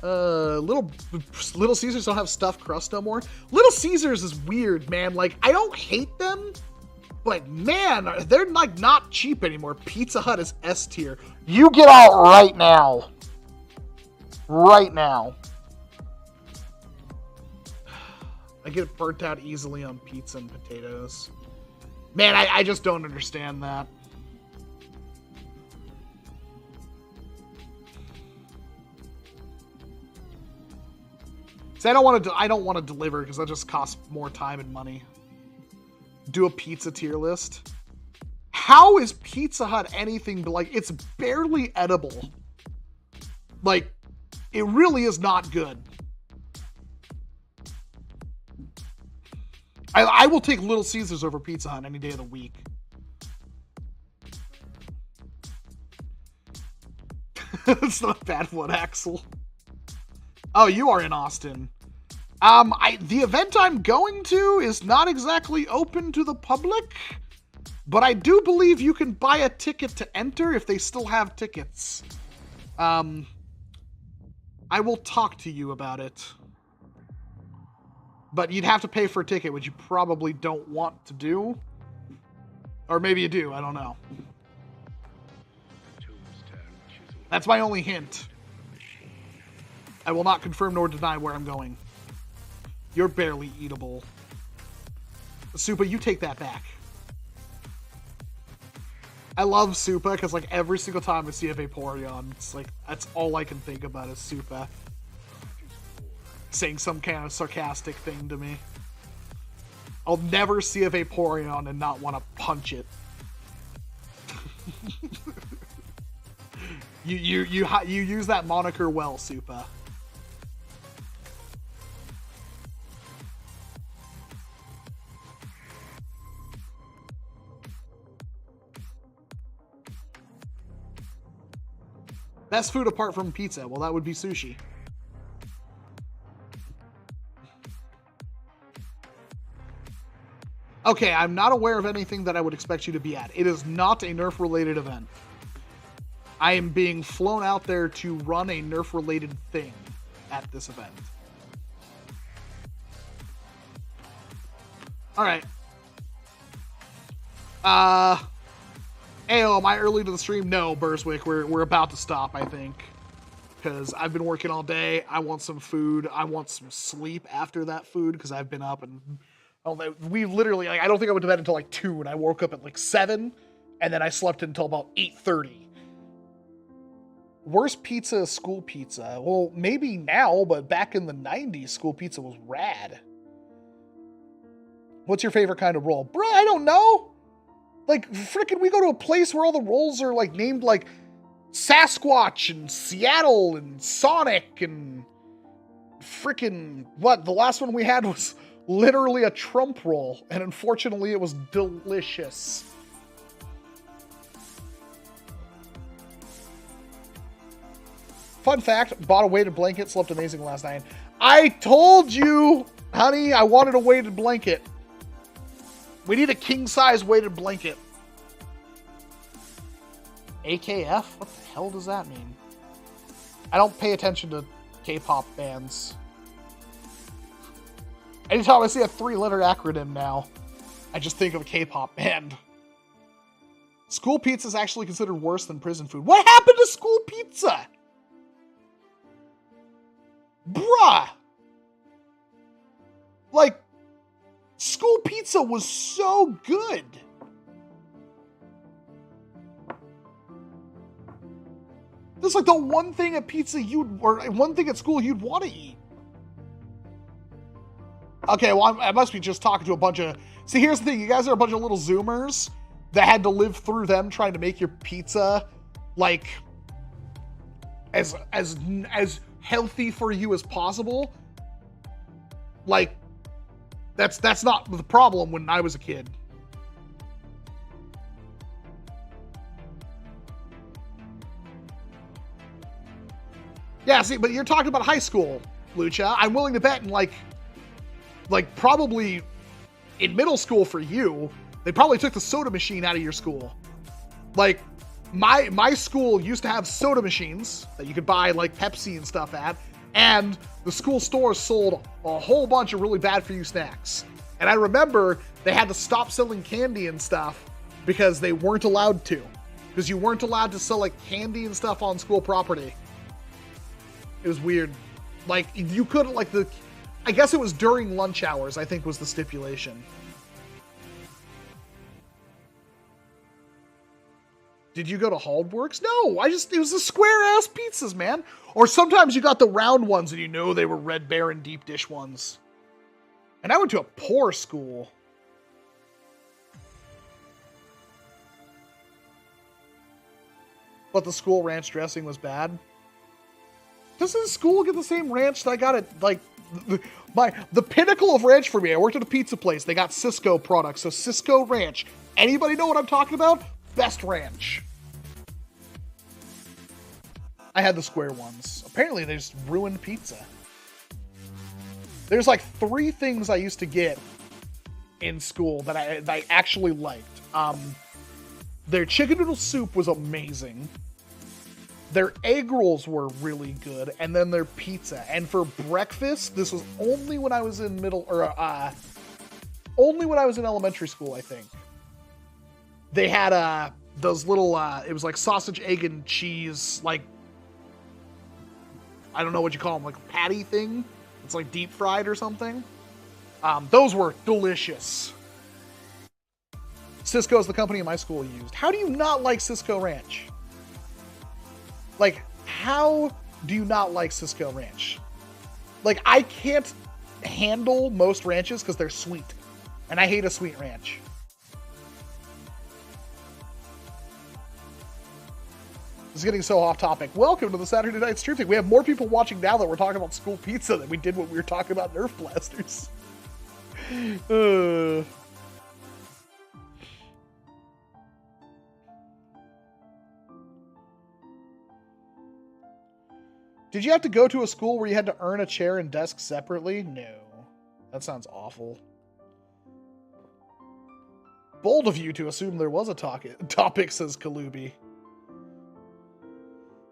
Little Caesars don't have stuffed crust no more. Little Caesars is weird, man. Like, I don't hate them, but man, they're like not cheap anymore. Pizza Hut is S tier. You get out right now. Right now. I get burnt out easily on pizza and potatoes. Man, I just don't understand that. I don't want to deliver because that just costs more time and money. Do a pizza tier list. How is Pizza Hut anything but like it's barely edible? Like it really is not good. I will take Little Caesars over Pizza Hut any day of the week. It's not a bad one, Axel. Oh, you are in Austin. The event I'm going to is not exactly open to the public, but I do believe you can buy a ticket to enter if they still have tickets. I will talk to you about it. But you'd have to pay for a ticket, which you probably don't want to do. Or maybe you do, I don't know. That's my only hint. I will not confirm nor deny where I'm going. You're barely eatable. Supa, you take that back. I love Supa because like every single time I see a Vaporeon, it's like that's all I can think about is Supa. Saying some kind of sarcastic thing to me. I'll never see a Vaporeon and not want to punch it. You use that moniker well, Supa. Best food apart from pizza? Well, that would be sushi. Okay, I'm not aware of anything that I would expect you to be at. It is not a NERF-related event. I am being flown out there to run a NERF-related thing at this event. Alright. Ayo, am I early to the stream? No, Burswick. We're about to stop, I think. because I've been working all day. I want some food. I want some sleep after that food because I've been up and we literally, like, I don't think I went to bed until like 2 and I woke up at like 7 and then I slept until about 8:30. Worst pizza is school pizza. Well, maybe now, but back in the 90s, school pizza was rad. What's your favorite kind of roll? Bruh, I don't know. Like, frickin' we go to a place where all the rolls are like named like Sasquatch and Seattle and Sonic and frickin' what? The last one we had was literally a Trump roll, and unfortunately it was delicious. Fun fact, bought a weighted blanket, slept amazing last night. I told you, honey, I wanted a weighted blanket. We need a king-size weighted blanket. AKF? What the hell does that mean? I don't pay attention to K-pop bands. Anytime I see a 3-letter acronym now, I just think of a K-pop band. School pizza is actually considered worse than prison food. What happened to school pizza? Bruh! Like, school pizza was so good. This is like the one thing at pizza or one thing at school you'd want to eat. Okay, well, I must be just talking to a bunch of... See, here's the thing. You guys are a bunch of little Zoomers that had to live through them trying to make your pizza, like, as healthy for you as possible. Like, that's not the problem when I was a kid. Yeah, see, but you're talking about high school, Lucha. I'm willing to bet in like probably in middle school for you, they probably took the soda machine out of your school. Like, my school used to have soda machines that you could buy like Pepsi and stuff at, and the school stores sold a whole bunch of really bad for you snacks. And I remember they had to stop selling candy and stuff because they weren't allowed to. Because you weren't allowed to sell like candy and stuff on school property. It was weird. Like, you couldn't, like, I guess it was during lunch hours, I think was the stipulation. Did you go to Haldworks? No, it was the square-ass pizzas, man. Or sometimes you got the round ones and you know they were Red Baron deep dish ones. And I went to a poor school. But the school ranch dressing was bad. Doesn't school get the same ranch that I got at, like, the pinnacle of ranch for me? I worked at a pizza place. They got Cisco products, so Cisco Ranch. Anybody know what I'm talking about? Best ranch. I had the square ones. Apparently, they just ruined pizza. There's like 3 things I used to get in school that I actually liked. Their chicken noodle soup was amazing. Their egg rolls were really good, and then their pizza. And for breakfast, this was only when I was in only when I was in elementary school, I think. They had those little, it was like sausage, egg, and cheese, like, I don't know what you call them, like patty thing. It's like deep fried or something. Those were delicious. Cisco is the company my school used. How do you not like Cisco Ranch? Like, how do you not like Cisco Ranch? Like, I can't handle most ranches because they're sweet. And I hate a sweet ranch. This is getting so off topic. Welcome to the Saturday Night Stream Thang. We have more people watching now that we're talking about school pizza than we did when we were talking about Nerf blasters. Did you have to go to a school where you had to earn a chair and desk separately? No. That sounds awful. Bold of you to assume there was a topic, says Kalubi.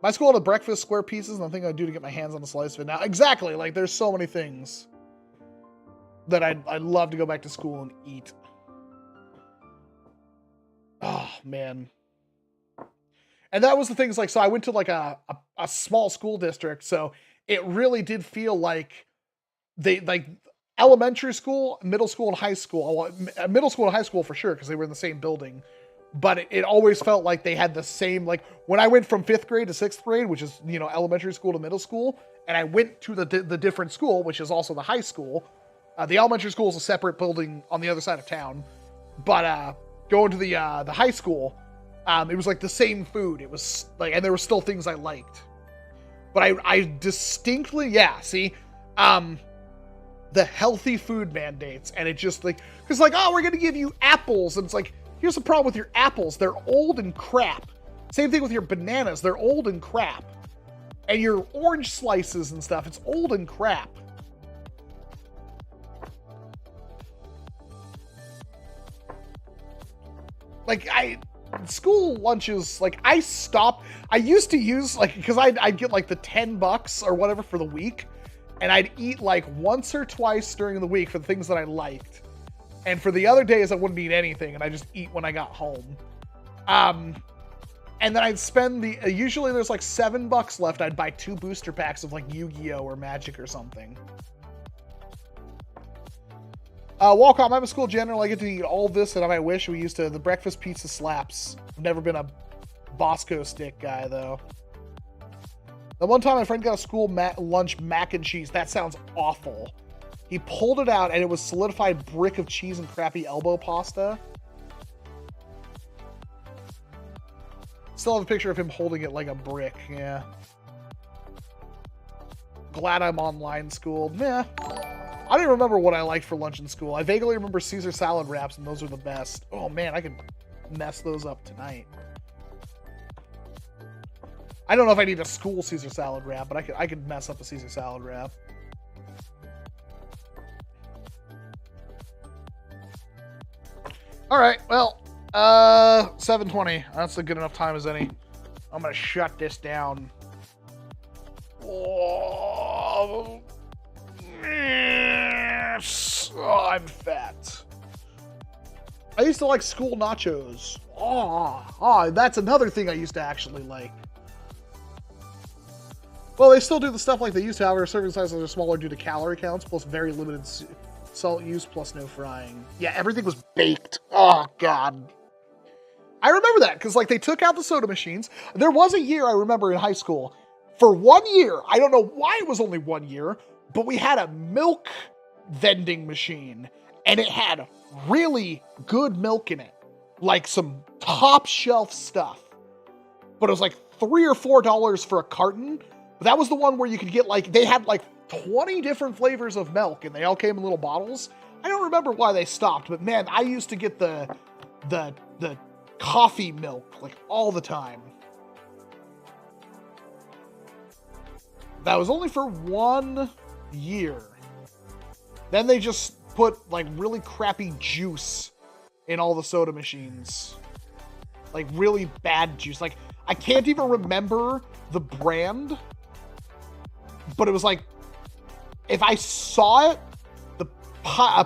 My school had a breakfast square pieces, and I think I'd do to get my hands on a slice of it now. Exactly. Like, there's so many things that I'd love to go back to school and eat. Oh, man. And that was the things, like, so I went to like a a small school district, so it really did feel like they like elementary school, middle school, and high school. Well, middle school and high school for sure because they were in the same building. But it always felt like they had the same, like when I went from 5th grade to 6th grade, which is, you know, elementary school to middle school, and I went to the different school, which is also the high school. The elementary school is a separate building on the other side of town, but going to the high school, it was like the same food. It was like, and there were still things I liked, but I distinctly, yeah, see, the healthy food mandates, and it just like, because like, oh, we're gonna give you apples, and it's like, here's the problem with your apples. They're old and crap. Same thing with your bananas. They're old and crap. And your orange slices and stuff, it's old and crap. Like, school lunches, like, I stopped. I used to use, like, because I'd get, like, the $10 or whatever for the week. And I'd eat, like, once or twice during the week for the things that I liked. And for the other days, I wouldn't eat anything, and I just eat when I got home. And then I'd spend usually there's like $7 left. I'd buy 2 booster packs of like Yu-Gi-Oh! Or Magic or something. Walcom, I'm a school general. I get to eat all this, and I wish we used to. The breakfast pizza slaps. I've never been a Bosco stick guy, though. The one time my friend got a school lunch mac and cheese. That sounds awful. He pulled it out, and it was solidified brick of cheese and crappy elbow pasta. Still have a picture of him holding it like a brick, yeah. Glad I'm online schooled. Yeah. I don't even remember what I liked for lunch in school. I vaguely remember Caesar salad wraps, and those are the best. Oh, man, I could mess those up tonight. I don't know if I need a school Caesar salad wrap, but I could mess up a Caesar salad wrap. All right, well, 7:20. That's a good enough time as any. I'm gonna shut this down. Oh, I'm fat. I used to like school nachos. Oh, that's another thing I used to actually like. Well, they still do the stuff like they used to. However, serving sizes are smaller due to calorie counts, plus very limited salt use, plus no frying. Yeah, everything was baked. Oh, God. I remember that, because, like, they took out the soda machines. There was a year, I remember, in high school. For 1 year, I don't know why it was only 1 year, but we had a milk vending machine, and it had really good milk in it. Like, some top-shelf stuff. But it was, like, $3 or $4 for a carton. That was the one where you could get, like, they had, like, 20 different flavors of milk, and they all came in little bottles. I don't remember why they stopped, but man, I used to get the coffee milk, like, all the time. That was only for 1 year. Then they just put, like, really crappy juice in all the soda machines. Like, really bad juice. Like, I can't even remember the brand, but it was like, if I saw it, a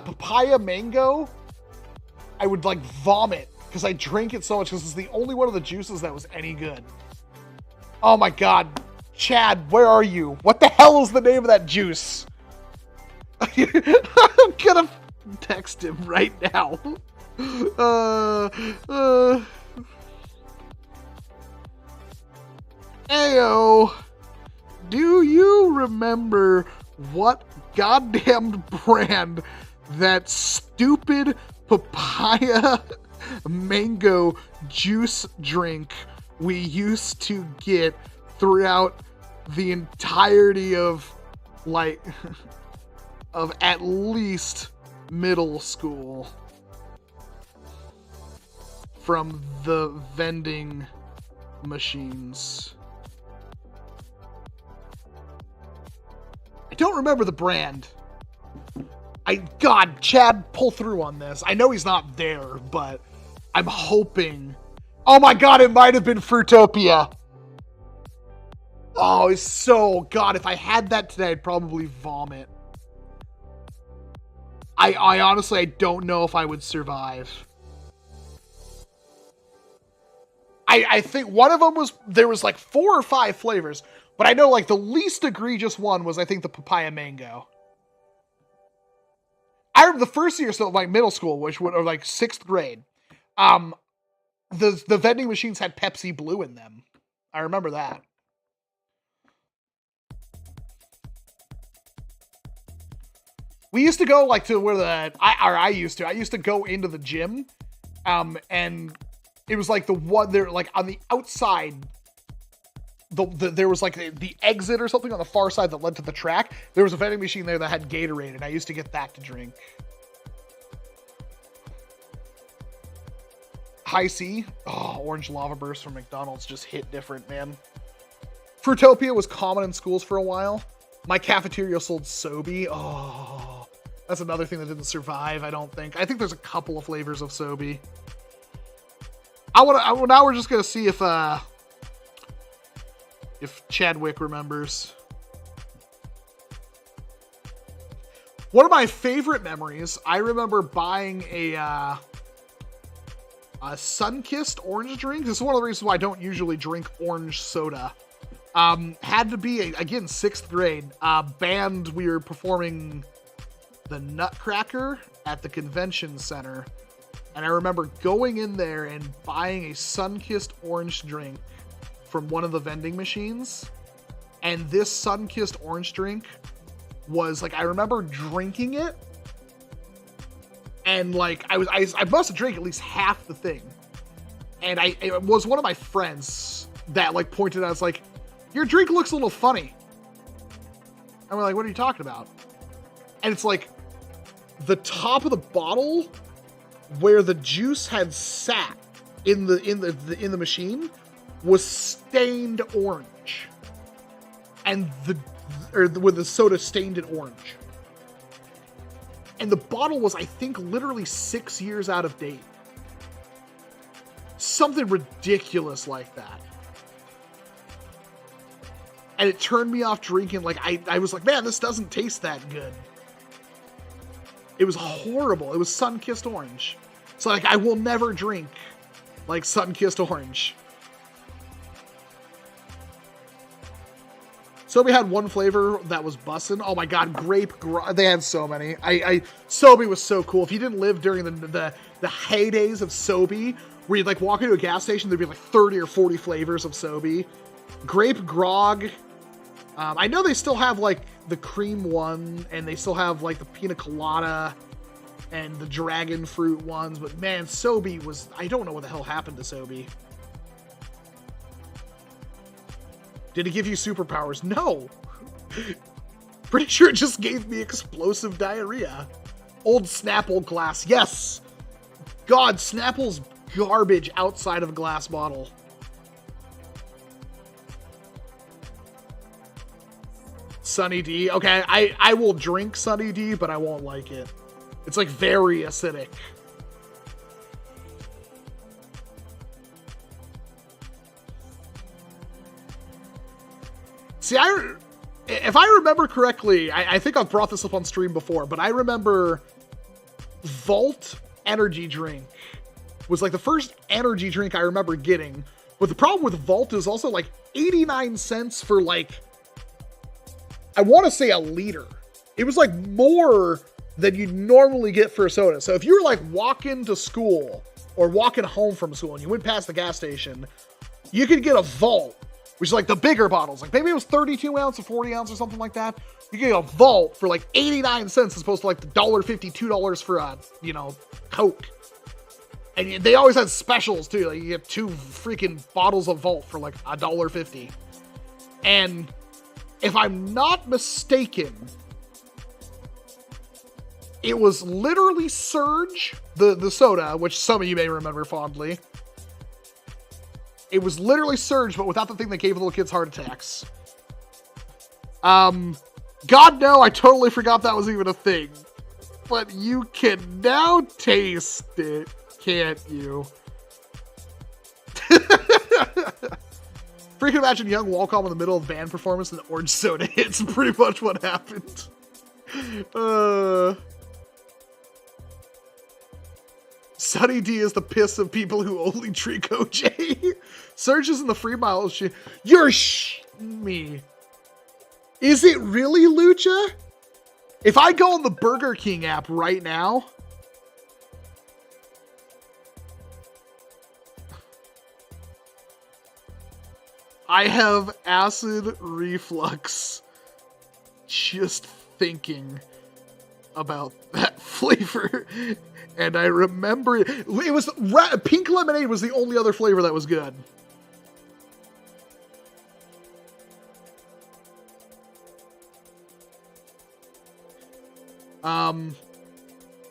papaya mango, I would like vomit because I drink it so much because it's the only one of the juices that was any good. Oh my God. Chad, where are you? What the hell is the name of that juice? I'm gonna text him right now. Ayo. Do you remember what goddamn brand that stupid papaya mango juice drink we used to get throughout the entirety of, like, of at least middle school from the vending machines? I don't remember the brand. God, Chad, pull through on this. I know he's not there, but I'm hoping. Oh my God, it might have been Fruitopia. Oh, it's so, God, if I had that today, I'd probably vomit. I honestly, I don't know if I would survive. I think one of them there was like 4 or 5 flavors, but I know like the least egregious one was I think the papaya mango. I remember the first year, so like middle school, or like 6th grade, the vending machines had Pepsi Blue in them. I remember that. We used to go like to where I used to go into the gym, and it was like the one there, like on the outside, there was like the exit or something on the far side that led to the track. There was a vending machine there that had Gatorade, and I used to get that to drink. High C, orange lava burst from McDonald's just hit different, man. Fruitopia was common in schools for a while. My cafeteria sold Sobe. Oh, that's another thing that didn't survive, I don't think. I think there's a couple of flavors of Sobe. Now we're just gonna see if Chadwick remembers. One of my favorite memories, I remember buying a Sunkissed orange drink. This is one of the reasons why I don't usually drink orange soda. Had to be, again, 6th grade. Band, we were performing the Nutcracker at the convention center. And I remember going in there and buying a Sunkissed orange drink from one of the vending machines. And this Sunkissed orange drink was like, I remember drinking it. And like, I must have drank at least half the thing. And it was one of my friends that like pointed out, it's like, your drink looks a little funny. And we're like, what are you talking about? And it's like, the top of the bottle where the juice had sat in the machine was stained orange. And with the soda stained it orange. And the bottle was, I think, literally 6 years out of date. Something ridiculous like that. And it turned me off drinking. Like, I was like, man, this doesn't taste that good. It was horrible. It was sun-kissed orange. So, like, I will never drink, like, sun-kissed orange. Sobe had one flavor that was bussin'. Oh my god, they had so many. Sobe was so cool. If you didn't live during the heydays of Sobe, where you'd like walk into a gas station, there'd be like 30 or 40 flavors of Sobe. Grape grog. I know they still have like the cream one, and they still have like the pina colada and the dragon fruit ones, but man, Sobe was, I don't know what the hell happened to Sobe. Did it give you superpowers? No. Pretty sure it just gave me explosive diarrhea. Old Snapple glass. Yes. God, Snapple's garbage outside of a glass bottle. Sunny D. Okay, I will drink Sunny D, but I won't like it. It's like very acidic. See, if I remember correctly, I think I've brought this up on stream before, but I remember Volt energy drink was like the first energy drink I remember getting. But the problem with Volt is also like 89 cents for like, I want to say a liter. It was like more than you'd normally get for a soda. So if you were like walking to school or walking home from school and you went past the gas station, you could get a Volt, which is like the bigger bottles. Like maybe it was 32 ounce or 40 ounce or something like that. You get a Volt for like 89 cents as opposed to like the $1.50, $2 for a, Coke. And they always had specials too. Like you get 2 freaking bottles of Volt for like $1.50. And if I'm not mistaken, it was literally Surge, the soda, which some of you may remember fondly. It was literally Surge, but without the thing that gave little kids heart attacks. God no, I totally forgot that was even a thing. But you can now taste it, can't you? Freaking imagine young Walcom in the middle of band performance and the orange soda hits. Pretty much what happened. Sunny D is the piss of people who only drink OJ. Surge is in the free mile. You're me. Is it really, Lucha? If I go on the Burger King app right now, I have acid reflux just thinking about that flavor. And I remember it was pink lemonade was the only other flavor that was good.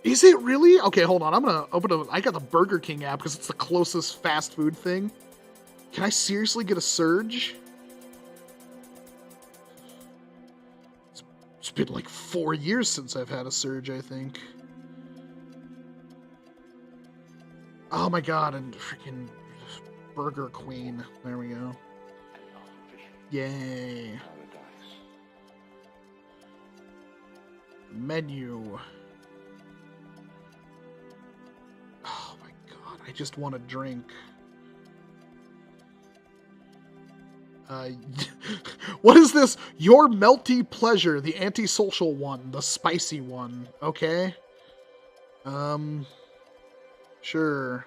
Is it really? Okay, hold on. I'm gonna open I got the Burger King app because it's the closest fast food thing. Can I seriously get a Surge? It's been like 4 years since I've had a Surge, I think. Oh my god, and freaking Burger Queen. There we go. Yay. Menu. Oh my god, I just want a drink. What is this? Your Melty Pleasure, the antisocial one, the spicy one. Okay. Sure.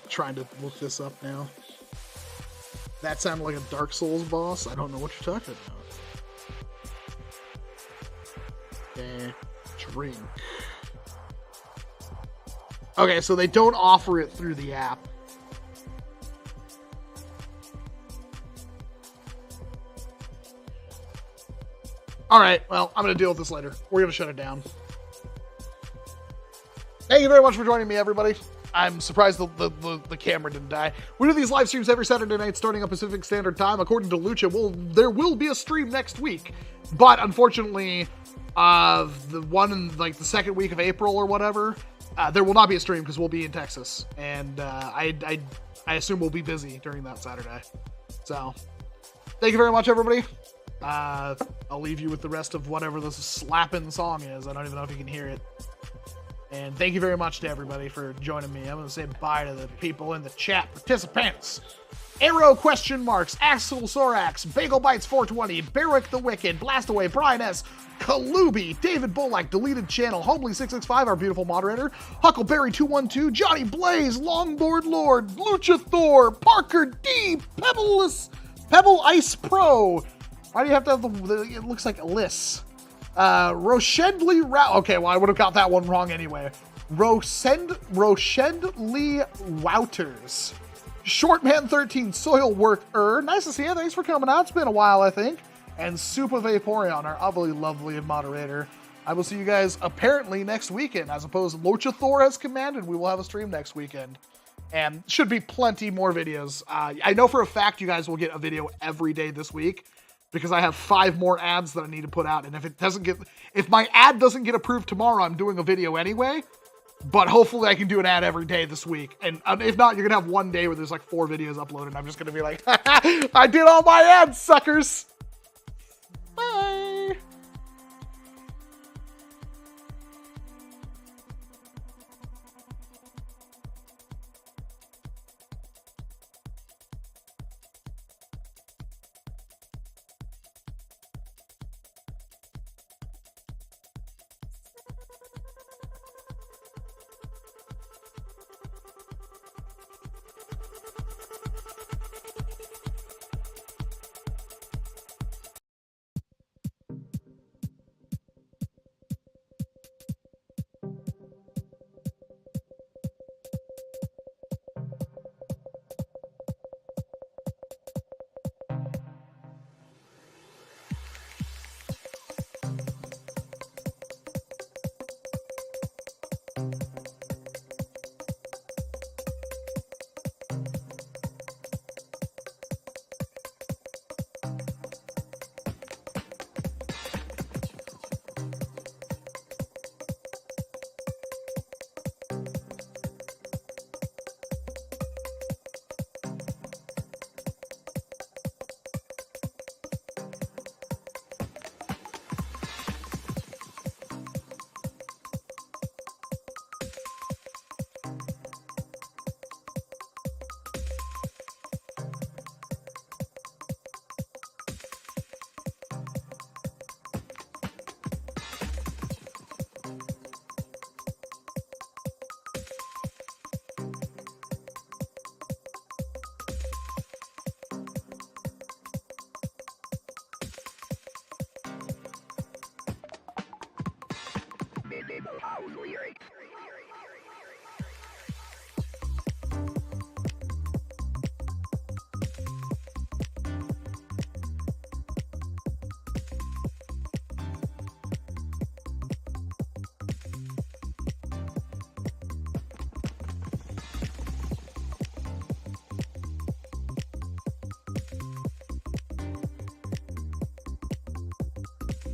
Trying to look this up now. That sounded like a Dark Souls boss. I don't know what you're talking about. Drink. Okay, so they don't offer it through the app. Alright, well, I'm going to deal with this later. We're going to shut it down. Thank you very much for joining me, everybody. I'm surprised the camera didn't die. We do these live streams every Saturday night starting at Pacific Standard Time. According to Lucha, there will be a stream next week. But unfortunately, the one in like the second week of April or whatever, there will not be a stream because we'll be in Texas. And I assume we'll be busy during that Saturday. So, thank you very much, everybody. I'll leave you with the rest of whatever this slapping song is. I don't even know if you can hear it. And thank you very much to everybody for joining me. I'm going to say bye to the people in the chat participants. Arrow question marks, Axel Sorax, Bagel Bites 420, Barrick the Wicked, Blastaway, Brian S, Kalubi, David Bullock, Deleted Channel, Homely665, our beautiful moderator, Huckleberry 212, Johnny Blaze, Longboard Lord, Lucha Thor, Parker D, Pebble Ice Pro. Why do you have to have it looks like a list. Roshendley okay, well, I would have got that one wrong anyway. Roshendley Wouters. Shortman13, Soil Worker. Nice to see you. Thanks for coming out. It's been a while, I think. And Soup of Vaporeon, our utterly lovely moderator. I will see you guys apparently next weekend, as opposed to Lucha Thor has commanded. We will have a stream next weekend. And should be plenty more videos. I know for a fact you guys will get a video every day this week, because I have 5 more ads that I need to put out. And if my ad doesn't get approved tomorrow, I'm doing a video anyway. But hopefully I can do an ad every day this week. And if not, you're going to have one day where there's like 4 videos uploaded. And I'm just going to be like, I did all my ads, suckers. Bye.